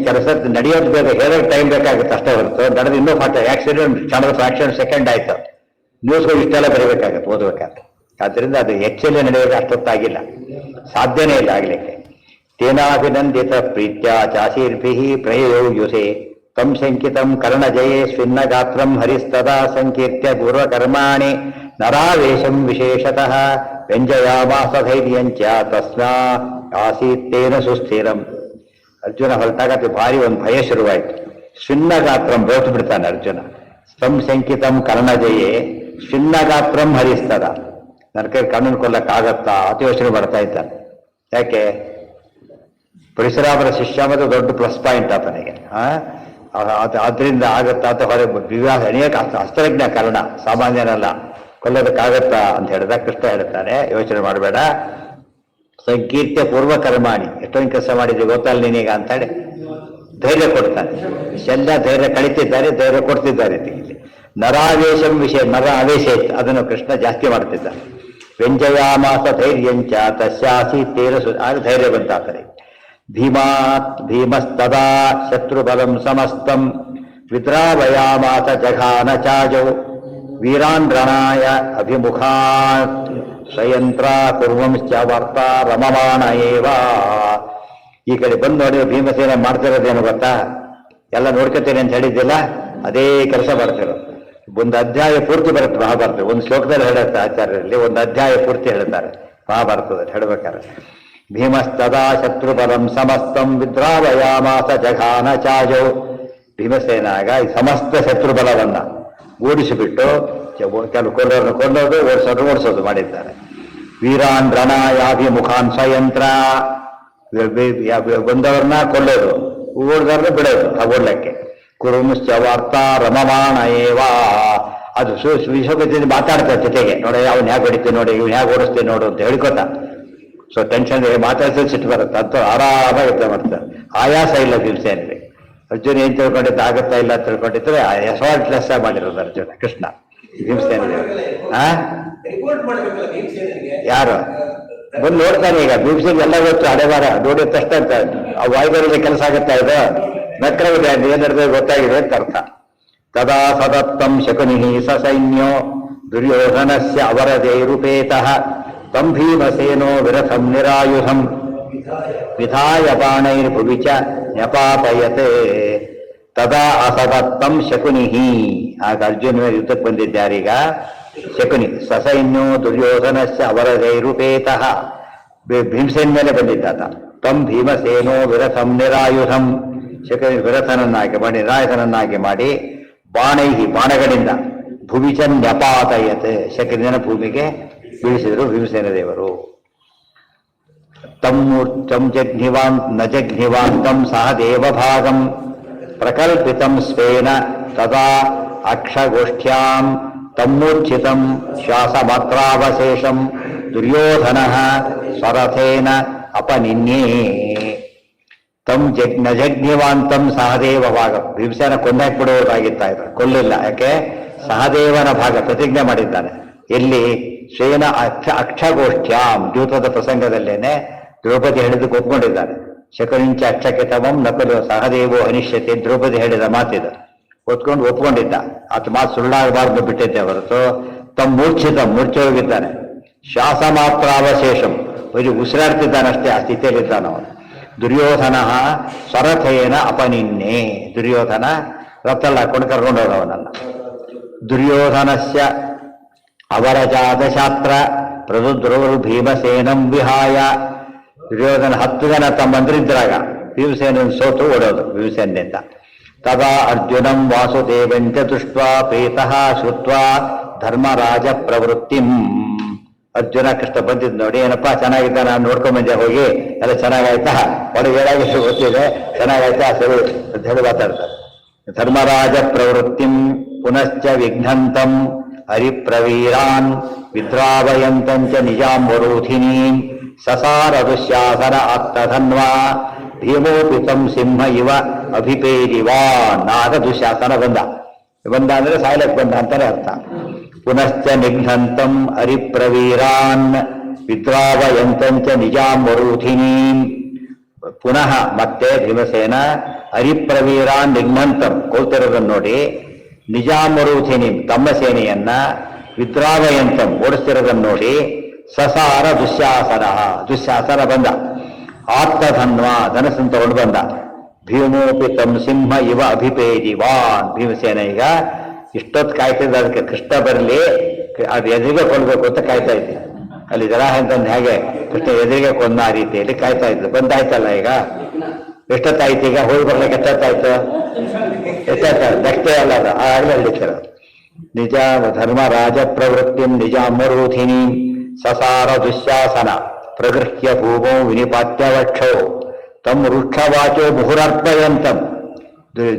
ಕೆಲಸ ನಡೆಯೋದು ಬೇಗ, ಹೇಳೋಕೆ ಟೈಮ್ ಬೇಕಾಗುತ್ತೆ ಅಷ್ಟೇ ಹೊರತು ನಡೆದು ಇನ್ನೂ ಆಕ್ಸಿಡೆಂಟ್ ಫ್ರಾಕ್ಷನ್ ಸೆಕೆಂಡ್ ಆಯ್ತು, ನ್ಯೂಸ್ಗಳು ಇಷ್ಟೆಲ್ಲ ಬರೀಬೇಕಾಗತ್ತೆ ಓದಬೇಕಾದ್ರೆ. ಆದ್ರಿಂದ ಅದು ಹೆಚ್ಚಲ್ಲಿ ನಡೆಯೋದು ಅಷ್ಟೊತ್ತಾಗಿಲ್ಲ, ಸಾಧ್ಯನೇ ಇಲ್ಲ ಆಗ್ಲಿಕ್ಕೆ. ತೇನಾಭಿನಂದಿತ ಪ್ರೀತ್ಯ ಚಾಸೀರ್ಭಿಃ ಪ್ರಯಯೌ ಯುಧೇ ತಂ ಶಂಕಿತಂ ಕರ್ಣಜಯೇ ಸ್ವಿನ್ನ ಗಾತ್ರಂ ಹರಿಸ್ತದಾ ಸಂಕೀರ್ತ್ಯ ಪೂರ್ವಕರ್ಮಾಣಿ ನರಾವೇಶಂ ವಿಶೇಷತಃ ವ್ಯಂಜಯಾಮಾಸ ಧೈರ್ಯಂಚ ತಸ್ಮಾ ಆಸೀತ್ತೇನ ಸುಸ್ಥಿರಂ. ಅರ್ಜುನ ಹೊರಟಾಗ ಭಾರಿ ಒಂದು ಭಯ ಶುರುವಾಯಿತು. ಶಿನ್ನಗಾತ್ರಂ ಬೋತು ಬಿಡ್ತಾನೆ ಅರ್ಜುನ. ಸಂಶಂಕಿತಂ ಕರ್ಣಜಯೇ ಶಿನ್ನಗಾತ್ರಂ ಹರಿಸ್ತದ. ನನ್ನ ಕೈ ಕಣ್ಣನ್ನು ಕೊಲ್ಲಕ್ಕಾಗತ್ತಾ ಅತಿ ಯೋಚನೆ ಮಾಡ್ತಾ ಇದ್ದಾನೆ. ಯಾಕೆ? ಪರಶುರಾಮರ ಶಿಷ್ಯ ಮತ್ತು ದೊಡ್ಡ ಪ್ಲಸ್ ಪಾಯಿಂಟ್ ಆತನಿಗೆ. ಅದರಿಂದ ಆಗತ್ತಾ ಅಂತ ಹೊರ ವಿವಾಹ ಅನೇಕ ಅಸ್ತ್ರಜ್ಞ ಕಾರಣ, ಸಾಮಾನ್ಯನಲ್ಲ. ಕೊಲ್ಲೋದಕ್ಕಾಗತ್ತಾ ಅಂತ ಹೇಳಿದ ಕೃಷ್ಣ ಹೇಳ್ತಾನೆ, ಯೋಚನೆ ಮಾಡಬೇಡ. ಸಂಕೀರ್ತ್ಯ ಪೂರ್ವ ಕರ್ಮಾಣಿ, ಎಷ್ಟೊಂದು ಕೆಲಸ ಮಾಡಿದ್ವಿ ಗೊತ್ತಲ್ಲ ನೀನೀಗ ಅಂತೇಳಿ ಧೈರ್ಯ ಕೊಡ್ತಾನೆ. ಎಲ್ಲ ಧೈರ್ಯ ಕಳಿತಿದ್ದಾರೆ, ಧೈರ್ಯ ಕೊಡ್ತಿದ್ದಾರೆ. ನರಾವೇಶಂ ವಿಷಯ, ನರ ಆವೇಶ ಇತ್ತು, ಅದನ್ನು ಕೃಷ್ಣ ಜಾಸ್ತಿ ಮಾಡ್ತಿದ್ದ. ವ್ಯಂಜಯಾಮಾಸ ಧೈರ್ಯಂಚ ತಸ್ಯಾಸೀತ್ತೇನ ಆಗ ಧೈರ್ಯ ಬಂತಾತನೆ. ಭೀಮಸ್ತದಾ ಶತ್ರುಬಲಂ ಸಮಸ್ತಂ ವಿದ್ರಾವಯಾಮಾಸ ಜಘಾನ ಚಾಜೌ ವೀರಾನ್ ರಣಾಯ ಅಭಿಮುಖಾತ್ ಸ್ವಯಂತ್ರ ಕುರ್ವಂಶ್ಚ ವಾರ್ತಾ ರಮಮಾಣ ಏವ. ಈ ಕಡೆ ಬಂದು ನೋಡಿ ಭೀಮಸೇನ ಮಾಡ್ತಿರೋದೇನು ಗೊತ್ತಾ? ಎಲ್ಲ ನೋಡ್ಕೊತೇನೆ ಅಂತ ಹೇಳಿದ್ದಿಲ್ಲ, ಅದೇ ಕೆಲಸ ಮಾಡ್ತಿರೋ. ಒಂದು ಅಧ್ಯಾಯ ಪೂರ್ತಿ ಬರುತ್ತೆ ಮಹಾಭಾರತ. ಒಂದು ಶ್ಲೋಕದಲ್ಲಿ ಹೇಳುತ್ತೆ ಆಚಾರ್ಯರಲ್ಲಿ, ಒಂದು ಅಧ್ಯಾಯ ಪೂರ್ತಿ ಹೇಳ್ತಾರೆ ಮಹಾಭಾರತದಲ್ಲಿ ಹೇಳ್ಬೇಕಾದ್ರೆ. ಭೀಮಸ್ತದಾ ಶತ್ರುಬಲಂ ಸಮಸ್ತಂ ವಿದ್ರಾವಯಾಮಾಸ ಜಘಾನ ಚಾಜೌ. ಭೀಮಸೇನಾಗ ಈ ಸಮಸ್ತ ಶತ್ರುಬಲವನ್ನ ಓಡಿಸಿಬಿಟ್ಟು ಕೆಲವು ಕೊಂಡೋದು ಓಡಿಸೋದು ಮಾಡಿದ್ದಾರೆ. ವೀರಾನ್ ರಣಾಯಾಭಿಮುಖಾನ್ ಸ್ವಯಂತ್ರ, ಬಂದವ್ರನ್ನ ಕೊಲ್ಲೋದು, ಓಡಿದವ್ರನ್ನ ಬಿಡೋದು ಓಡ್ಲಕ್ಕೆ. ಕುರುಂಶ್ಚ ವಾರ್ತಾ ರಮಮಾಣ ಏವಾ. ಅದು ವಿಶ್ವಕತೆಯಲ್ಲಿ ಮಾತಾಡ್ತಾರೆ ಜೊತೆಗೆ, ನೋಡಿ ಅವ್ನು ಹೇಗೆ ಹೊಡಿತೀನಿ ನೋಡಿ, ಇವ್ನು ಹೇಗೆ ಓಡಿಸ್ತೀನಿ ನೋಡು ಅಂತ ಹೇಳ್ಕೊತ. ಸೊ ಟೆನ್ಷನ್ ಮಾತಾಡ್ಸೋದು ಸಿಟ್ಟು ಬರುತ್ತೆ. ಅಂತ ಆರಾಮಾಗಿ ಯುದ್ಧ ಮಾಡ್ತಾರೆ. ಆಯಾಸ ಇಲ್ಲ ಭೀಮಸೇನಿಗೆ. ಅರ್ಜುನ ಏನ್ ತಿಳ್ಕೊಂಡಿದ್ದು ಆಗುತ್ತಾ ಇಲ್ಲ ಅಂತ ತಿಳ್ಕೊಂಡಿದ್ರೆ ಎಫರ್ಟ್ಲೆಸ್ ಆಗಿ ಮಾಡಿರೋದು ಅರ್ಜುನ ಕೃಷ್ಣ ಭೀಮಸೇನಿಗೆ. ಯಾರು ಬಂದು ನೋಡ್ತಾನೆ ಈಗ ಭೀಮಸೇನ್ ಎಲ್ಲ ಗೊತ್ತು, ಹಡೆವಾರ ನೋಡಿದ ತಕ್ಷಣ ಆ ವಾಯುದಲ್ಲಿ ಕೆಲಸ ಆಗುತ್ತಾ ಇದೆ, ನಕ್ರವಿದೆ, ಏನ್ ನಡೆದ ಗೊತ್ತಾಗಿದೆ ಅಂತ ಅರ್ಥ. ತದಾ ಸದತ್ತಂ ಶಕುನಿಃ ಸಸೈನ್ಯೋ ದುರ್ಯೋಧನಸ್ಯ ಅವರದೈರುಪೇತಃ ತಂ ಭೀಮಸೇನೋ ವಿರಥಂ ನಿರಾಯುಧಂ ವಿಧಾಯ ಬಾಣೈರ್ಭುವಿ ಚ ನ್ಯಪಾತಯತೆ. ತದಾ ಅಸದತ್ತಂ ಶಕುನಿಃ. ಆಗ ಅರ್ಜುನ ಯುದ್ಧಕ್ಕೆ ಬಂದಿದ್ದಾರೀಗ ಶಕುನಿ. ಸಸೈನ್ಯೋ ದುರ್ಯೋಧನಸ್ಯ ಅವರದೈರುಪೇತಃ, ಭೀಮಸೇನ ಮೇಲೆ ಬಂದಿದ್ದಾತ. ತಂ ಭೀಮಸೇನೋ ವಿರಥಂ ನಿರಾಯುಧಂ, ಶಕುನಿ ವಿರಥನನ್ನಾಗಿ ಮಾಡಿ ನಿರಾಯುಧನನ್ನಾಗಿ ಮಾಡಿ ಬಾಣೈಹಿ ಬಾಣಗಳಿಂದ ಭುವಿಚ ನ್ಯಪಾತಯತೆ, ಶಕುನಿನ ಭೂಮಿಗೆ ಬೀಳಿಸಿದರು ಭೀಮಸೇನ ದೇವರು. ತಂ ಜಘ್ನಿವಾನ್ ನ ಜಘ್ನಿವಾಂತಂ ಸಹ ದೇವಭಾಗಂ ಪ್ರಕಲ್ಪಿತಂ ಸ್ವೇನ ತದಾ ಅಕ್ಷಗೋಷ್ಠ್ಯಾಂ ತಮ್ಮೂರ್ಛಿತಂ ಶ್ವಾಸಮಾತ್ರಾವಶೇಷಂ ದುರ್ಯೋಧನಃ ಸ್ವರಥೇನ ಅಪನಿನ್ಯೇ. ತಂ ನ ಜಘ್ನಿವಾಂತಂ ಸಹದೇವ ಭಾಗ, ಭೀಮಸೇನ ಕೊಂದಾಕ್ಬಿಡುವುದಾಗಿತ್ತಾ ಇದ್ರು, ಕೊಲ್ಲಿಲ್ಲ. ಯಾಕೆ? ಸಹದೇವನ ಭಾಗ ಪ್ರತಿಜ್ಞೆ ಮಾಡಿದ್ದಾನೆ. ಎಲ್ಲಿ? ಶ್ವೇನ ಅಕ್ಷಗೋಷ್ಠ್ಯಾಂ, ದ್ಯೂತದ ಪ್ರಸಂಗದಲ್ಲೇನೆ ದ್ರೌಪದಿ ಹೇಳಿದ್ದಕ್ಕೆ ಒಪ್ಕೊಂಡಿದ್ದಾನೆ. ಶಕುನಿಂಚ ಅಕ್ಷಕಿತಮಂ ನಕಲು ಸಹದೇವೋ ಅನಿಶ್ಯತೆ, ದ್ರೌಪದಿ ಹೇಳಿದ ಮಾತಿದು ಒಪ್ಕೊಂಡಿದ್ದ. ಆತ ಮಾತು ಸುಳ್ಳಾಗಬಾರ್ದು ಬಿಟ್ಟಿದ್ದೆ ಹೊರತು ತಮ್ಮ ಮೂರ್ಛೆ ಹೋಗಿದ್ದಾನೆ. ಶ್ವಾಸ ಮಾತ್ರ ಅವಶೇಷಂ, ಬರೀ ಉಸಿರಾಡ್ತಿದ್ದಾನಷ್ಟೇ, ಆ ಸ್ಥಿತಿಯಲ್ಲಿದ್ದಾನವನು. ದುರ್ಯೋಧನ ಸ್ವರಥೇನ ಅಪನಿನ್ನೆ, ದುರ್ಯೋಧನ ರಥಲ್ಲ ಹಾಕೊಂಡು ಕರ್ಕೊಂಡೋದವನನ್ನ. ದುರ್ಯೋಧನಸ್ಯ ಅವರಜಾತ ಶಾಸ್ತ್ರ ಪ್ರದುದ್ರವರು ಭೀಮಸೇನಂ ವಿಹಾಯ. ದುರ್ಯೋಧನ 10 ಜನ ತಮ್ಮಂದ್ರಿದ್ರಾಗ ಭೀಮಸೇನ ಸೋತು ಓಡೋದು ಭೀಮಸೇನಿಂದ. ತದಾ ಅರ್ಜುನಂ ವಾಸುದೇವಂಚ ದೃಷ್ಟ್ವಾ ಪ್ರೀತಃ ಶ್ರುತ್ವಾ ಧರ್ಮರಾಜ ಪ್ರವೃತ್ತಿಂ. ಅರ್ಜುನ ಕೃಷ್ಣ ಬಂದಿದ್ದು ನೋಡಿ, ಏನಪ್ಪ ಚೆನ್ನಾಗಿದ್ದ, ನಾನು ನೋಡ್ಕೊಂಡ್ ಬಂದೆ, ಹೋಗಿ ಎಲ್ಲ ಚೆನ್ನಾಗಾಯ್ತಾ, ಒಳಗೆ ಏನಾಗಿಷ್ಟು ಗೊತ್ತಿದೆ, ಚೆನ್ನಾಗಾಯ್ತಾ, ಸರಿ ಅಂತ ಹೇಳಿ ಮಾತಾಡ್ತಾರೆ. ಧರ್ಮರಾಜ ಪ್ರವೃತ್ತಿಂ ಪುನಶ್ಚ ವಿಘ್ನಂತಂ ಹರಿಪ್ರವೀರಾನ್ ವಿದ್ರಾವಯಂತಂಚ ನಿಜಾಂಬರೂಧಿನೀಂ ಸಸಾರ ದುಶ್ಯಾಸನ ಆತ್ತಧನ್ವಾ ಭೀಮೋಪಿತಂ ಸಿಂಹ ಇವ ಅಭಿಪೇರಿವಾನ್. ಆಗ ದುಶ್ಯಾಸನ ಬಂದ ಅಂದ್ರೆ ಸಾಯ್ಲಕ್ಕೆ ಬಂದ ಅಂತಾನೆ ಅರ್ಥ. ಪುನಶ್ಚ ನಿಘ್ನಂತಂ ಹರಿಪ್ರವೀರಾನ್ ವಿದ್ರಾವಯಂತಂಚ ನಿಜಾಂಬರೂಧಿನೀಂ. ಪುನಃ ಮತ್ತೆ ಭೀಮಸೇನ ಹರಿಪ್ರವೀರಾನ್ ನಿಘ್ನಂತಂ ಕೊಲ್ತಿರೋದನ್ನು ನೋಡಿ, ನಿಜಾಮರೂಥಿನಿ ತಮ್ಮ ಸೇನೆಯನ್ನ ವಿದ್ರಾವಯಂತಂ ಓಡಿಸ್ತಿರೋದನ್ನು ನೋಡಿ, ಸಸಾರ ದುಶ್ಯಾಸನ ಬಂದ. ಆತ್ತಧನ್ವ ಧನಸ್ಸನ್ನು ತಗೊಂಡು ಬಂದ. ಭೀಮೋಪಿತಂ ಸಿಂಹ ಇವ ಅಭಿಪೇದಿವಾನ್. ಭೀಮಸೇನ ಈಗ ಇಷ್ಟೊತ್ತು ಕಾಯ್ತಿದ್ದ, ಅದಕ್ಕೆ ಕೃಷ್ಣ ಬರಲಿ, ಅದು ಎದುರಿಗೆ ಕೊಡ್ಬೇಕು ಅಂತ ಕಾಯ್ತಾ ಇದ್ದೆ. ಅಲ್ಲಿ ಜರಾಸಂಧನ ಹೇಗೆ ಕೃಷ್ಣ ಎದುರಿಗೆ ಕೊಂದ ಆ ರೀತಿಯಲ್ಲಿ ಕಾಯ್ತಾ ಇದ್ರು. ಬಂದಾಯ್ತಲ್ಲ ಈಗ, ಎಷ್ಟೊತ್ತಾಯ್ತು ಈಗ ಹೋಗಿ ಬರ್ಲಿಕ್ಕೆ ಎಷ್ಟೊತ್ತಾಯ್ತು? ಎಷ್ಟೊತ್ತಾಯ್ತು ದಷ್ಟೇ ಅಲ್ಲ ಅದು ಆಗಲೇ ಹೇಳಿದ್ರು. ನಿಜ ಧರ್ಮರಾಜ ಪ್ರವೃತ್ತಿ ನಿಜ ಅಮರೂಥಿನಿ ಸಸಾರ ದುಶ್ಯಾಸನ ಪ್ರಗೃಹ್ಯ ಭೂಮೋ ವಿನಿಪಾತ್ಯ ವಕ್ಷೋ ತಮ್ಮ ವೃಕ್ಷವಾಚೋ ಮುಹುರರ್ಪಯಂತಂ.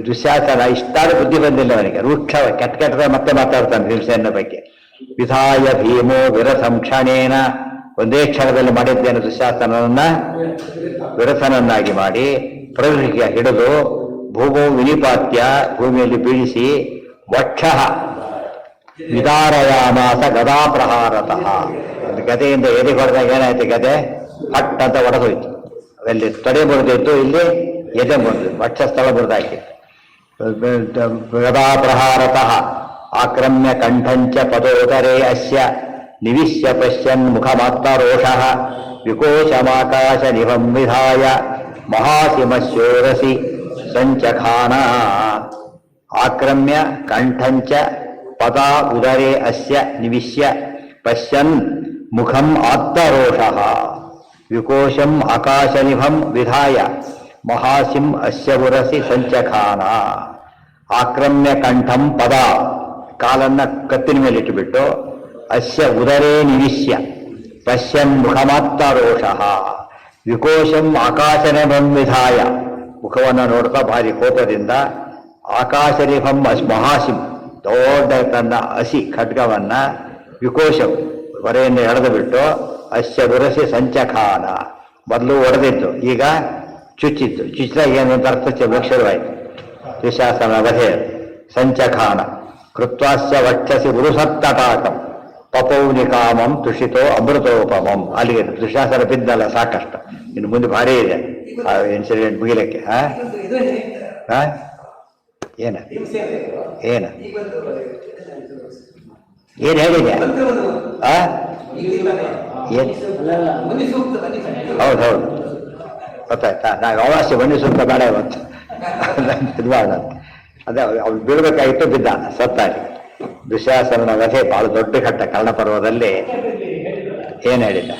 ದುಶ್ಯಾಸನ ಇಷ್ಟಾದ ಬುದ್ಧಿ ಬಂದಿಲ್ಲ ಅವನಿಗೆ. ವೃಕ್ಷ ಕೆಟ್ಟ ಕೆಟ್ಟದ ಮತ್ತೆ ಮಾತಾಡ್ತಾನೆ ಭೀಮಸೇನ ಬಗ್ಗೆ. ವಿಧಾಯ ಭೀಮೋ ವಿರಸಂ ಕ್ಷಣೇನ, ಒಂದೇ ಕ್ಷಣದಲ್ಲಿ ಮಾಡಿದ್ದೇನೆ ದುಶ್ಯಾಸನನ್ನ ವಿರಸನನ್ನಾಗಿ ಮಾಡಿ ಪ್ರಗೃಹ್ಯ ಹಿಡಿದು ಭೂಮೋ ವಿನಿಪಾತ್ಯ ಭೂಮಿಯಲ್ಲಿ ಬೀಳಿಸಿ ವಕ್ಷ ವಿದಾರಯಾಮಾಸ ಗದಾ ಪ್ರಹಾರತಃ. ಒಂದು ಗದೆಯಿಂದ ಎದೆ ಹೊಡೆದಾಗ ಏನಾಯ್ತು, ಗದೆ ಹಟ್ ಅಂತ ಹೊಡೆದೋಯ್ತು. ಅಲ್ಲಿ ತೊಡೆ ಮುರಿದಿತ್ತು, ಇಲ್ಲಿ ಎದೆ ಮುರಿದು ವಕ್ಷಸ್ಥಳ ಮುರಿದಾಕಿತ್ತು. ಗದಾ ಪ್ರಹಾರತಃ ಆಕ್ರಮ್ಯ ಕಂಠಂಚ ಪದೋದರೇ ಅಸ್ಯ ನಿವಿಶ್ಯ ಪಶ್ಯನ್ ಮುಖಮಾತ್ಮರೋಷಃ ವಿಕೋಶಮಾಕಾಶ ನಿಭಂ ವಿಧಾಯ ಮಹಾಸಿಮಶೋರಸಿ ಸಂಚಖಾನ. ಆಕ್ರಮ್ಯ ಕಂಠಂಚ ಪದ ಉದರೇ ಅಸ್ಯ ನಿವಿಶ್ಯ ಪಶ್ಯನ್ ಮುಖಂ ಆತ್ಮರೋಷಃ ವಿಕೋಶಂ ಆಕಾಶನಿಭಂ ವಿಧಾಯ ಮಹಾಸಿಂ ಅಸ್ಯ ಉರಸಿ ಸಂಚಖಾನ. ಆಕ್ರಮ್ಯ ಕಂಠಂ ಪದ, ಕಾಲನ್ನ ಕತ್ತಿನ ಮೇಲೆ ಇಟ್ಟುಬಿಟ್ಟು, ಅಸ್ಯ ಉದರೇ ನಿವಿಶ್ಯ ಪಶ್ಯನ್ ಮುಖಮಾತ್ಮರೋಷಃ ವಿಕೋಶಂ ಆಕಾಶನಿಭಂ ವಿಧಾಯ, ಮುಖವನ್ನು ನೋಡ್ತಾ ಭಾರಿ ಕೋಪದಿಂದ ಆಕಾಶನಿಭಂ ಮಹಾಸಿಂ, ದೊಡ್ಡ ತನ್ನ ಹಸಿ ಖಡ್ಗವನ್ನ ವಿಕೋಶಂ ಹೊರೆಯಿಂದ ಎಳೆದು ಬಿಟ್ಟು ಅಸ್ಯ ಉರಸಿ ಸಂಚಖಾನ, ಮೊದಲು ಒಡೆದಿತ್ತು ಈಗ ಚುಚ್ಚಿತ್ತು. ಚುಚ್ಚಿದಾಗ ಏನು ಅಂತ ಅರ್ಥ ಶುರುವಾಯಿತು. ದುಶಾಸನ ವಧೆ ಸಂಚಖಾನ ಕೃತ್ವಾಸ್ಯ ವಕ್ಷಸಿ ಉರುಸತ್ತಟಾಕಂ ಪಪೌನಿಕಾಮಂ ತುಷಿತೋ ಅಮೃತೋಪಮಂ. ಅಲ್ಲಿಗೆ ದುಶಾಸನ ಬಿದ್ದಲ್ಲ ಸಾಕಷ್ಟು, ಇನ್ನು ಮುಂದೆ ಭಾರಿ ಇದೆ ಆ ಇನ್ಸಿಡೆಂಟ್ ಮುಗಿಲಿಕ್ಕೆ. ಏನ ಏನ ಏನ್ ಹೇಳಿದೆ? ಹೌದೌದು ಗೊತ್ತಾಯ್ತಾ? ನಾವು ಅವಾಸ್ಯ ಬನ್ನಿ ಸೂಕ್ತ ಬೇಡ ಇವತ್ತು ಇದು ಮಾಡೋಣ. ಅದೇ ಅವ್ನು ಬೀಳ್ಬೇಕಾಗಿತ್ತು, ಬಿದ್ದ ಸತ್ತಾಗಿ. ದುಶಾಸನ ವಧೆ ಬಹಳ ದೊಡ್ಡ ಘಟ್ಟ. ಕರ್ಣಪರ್ವದಲ್ಲಿ ಏನ್ ಹೇಳಿದ?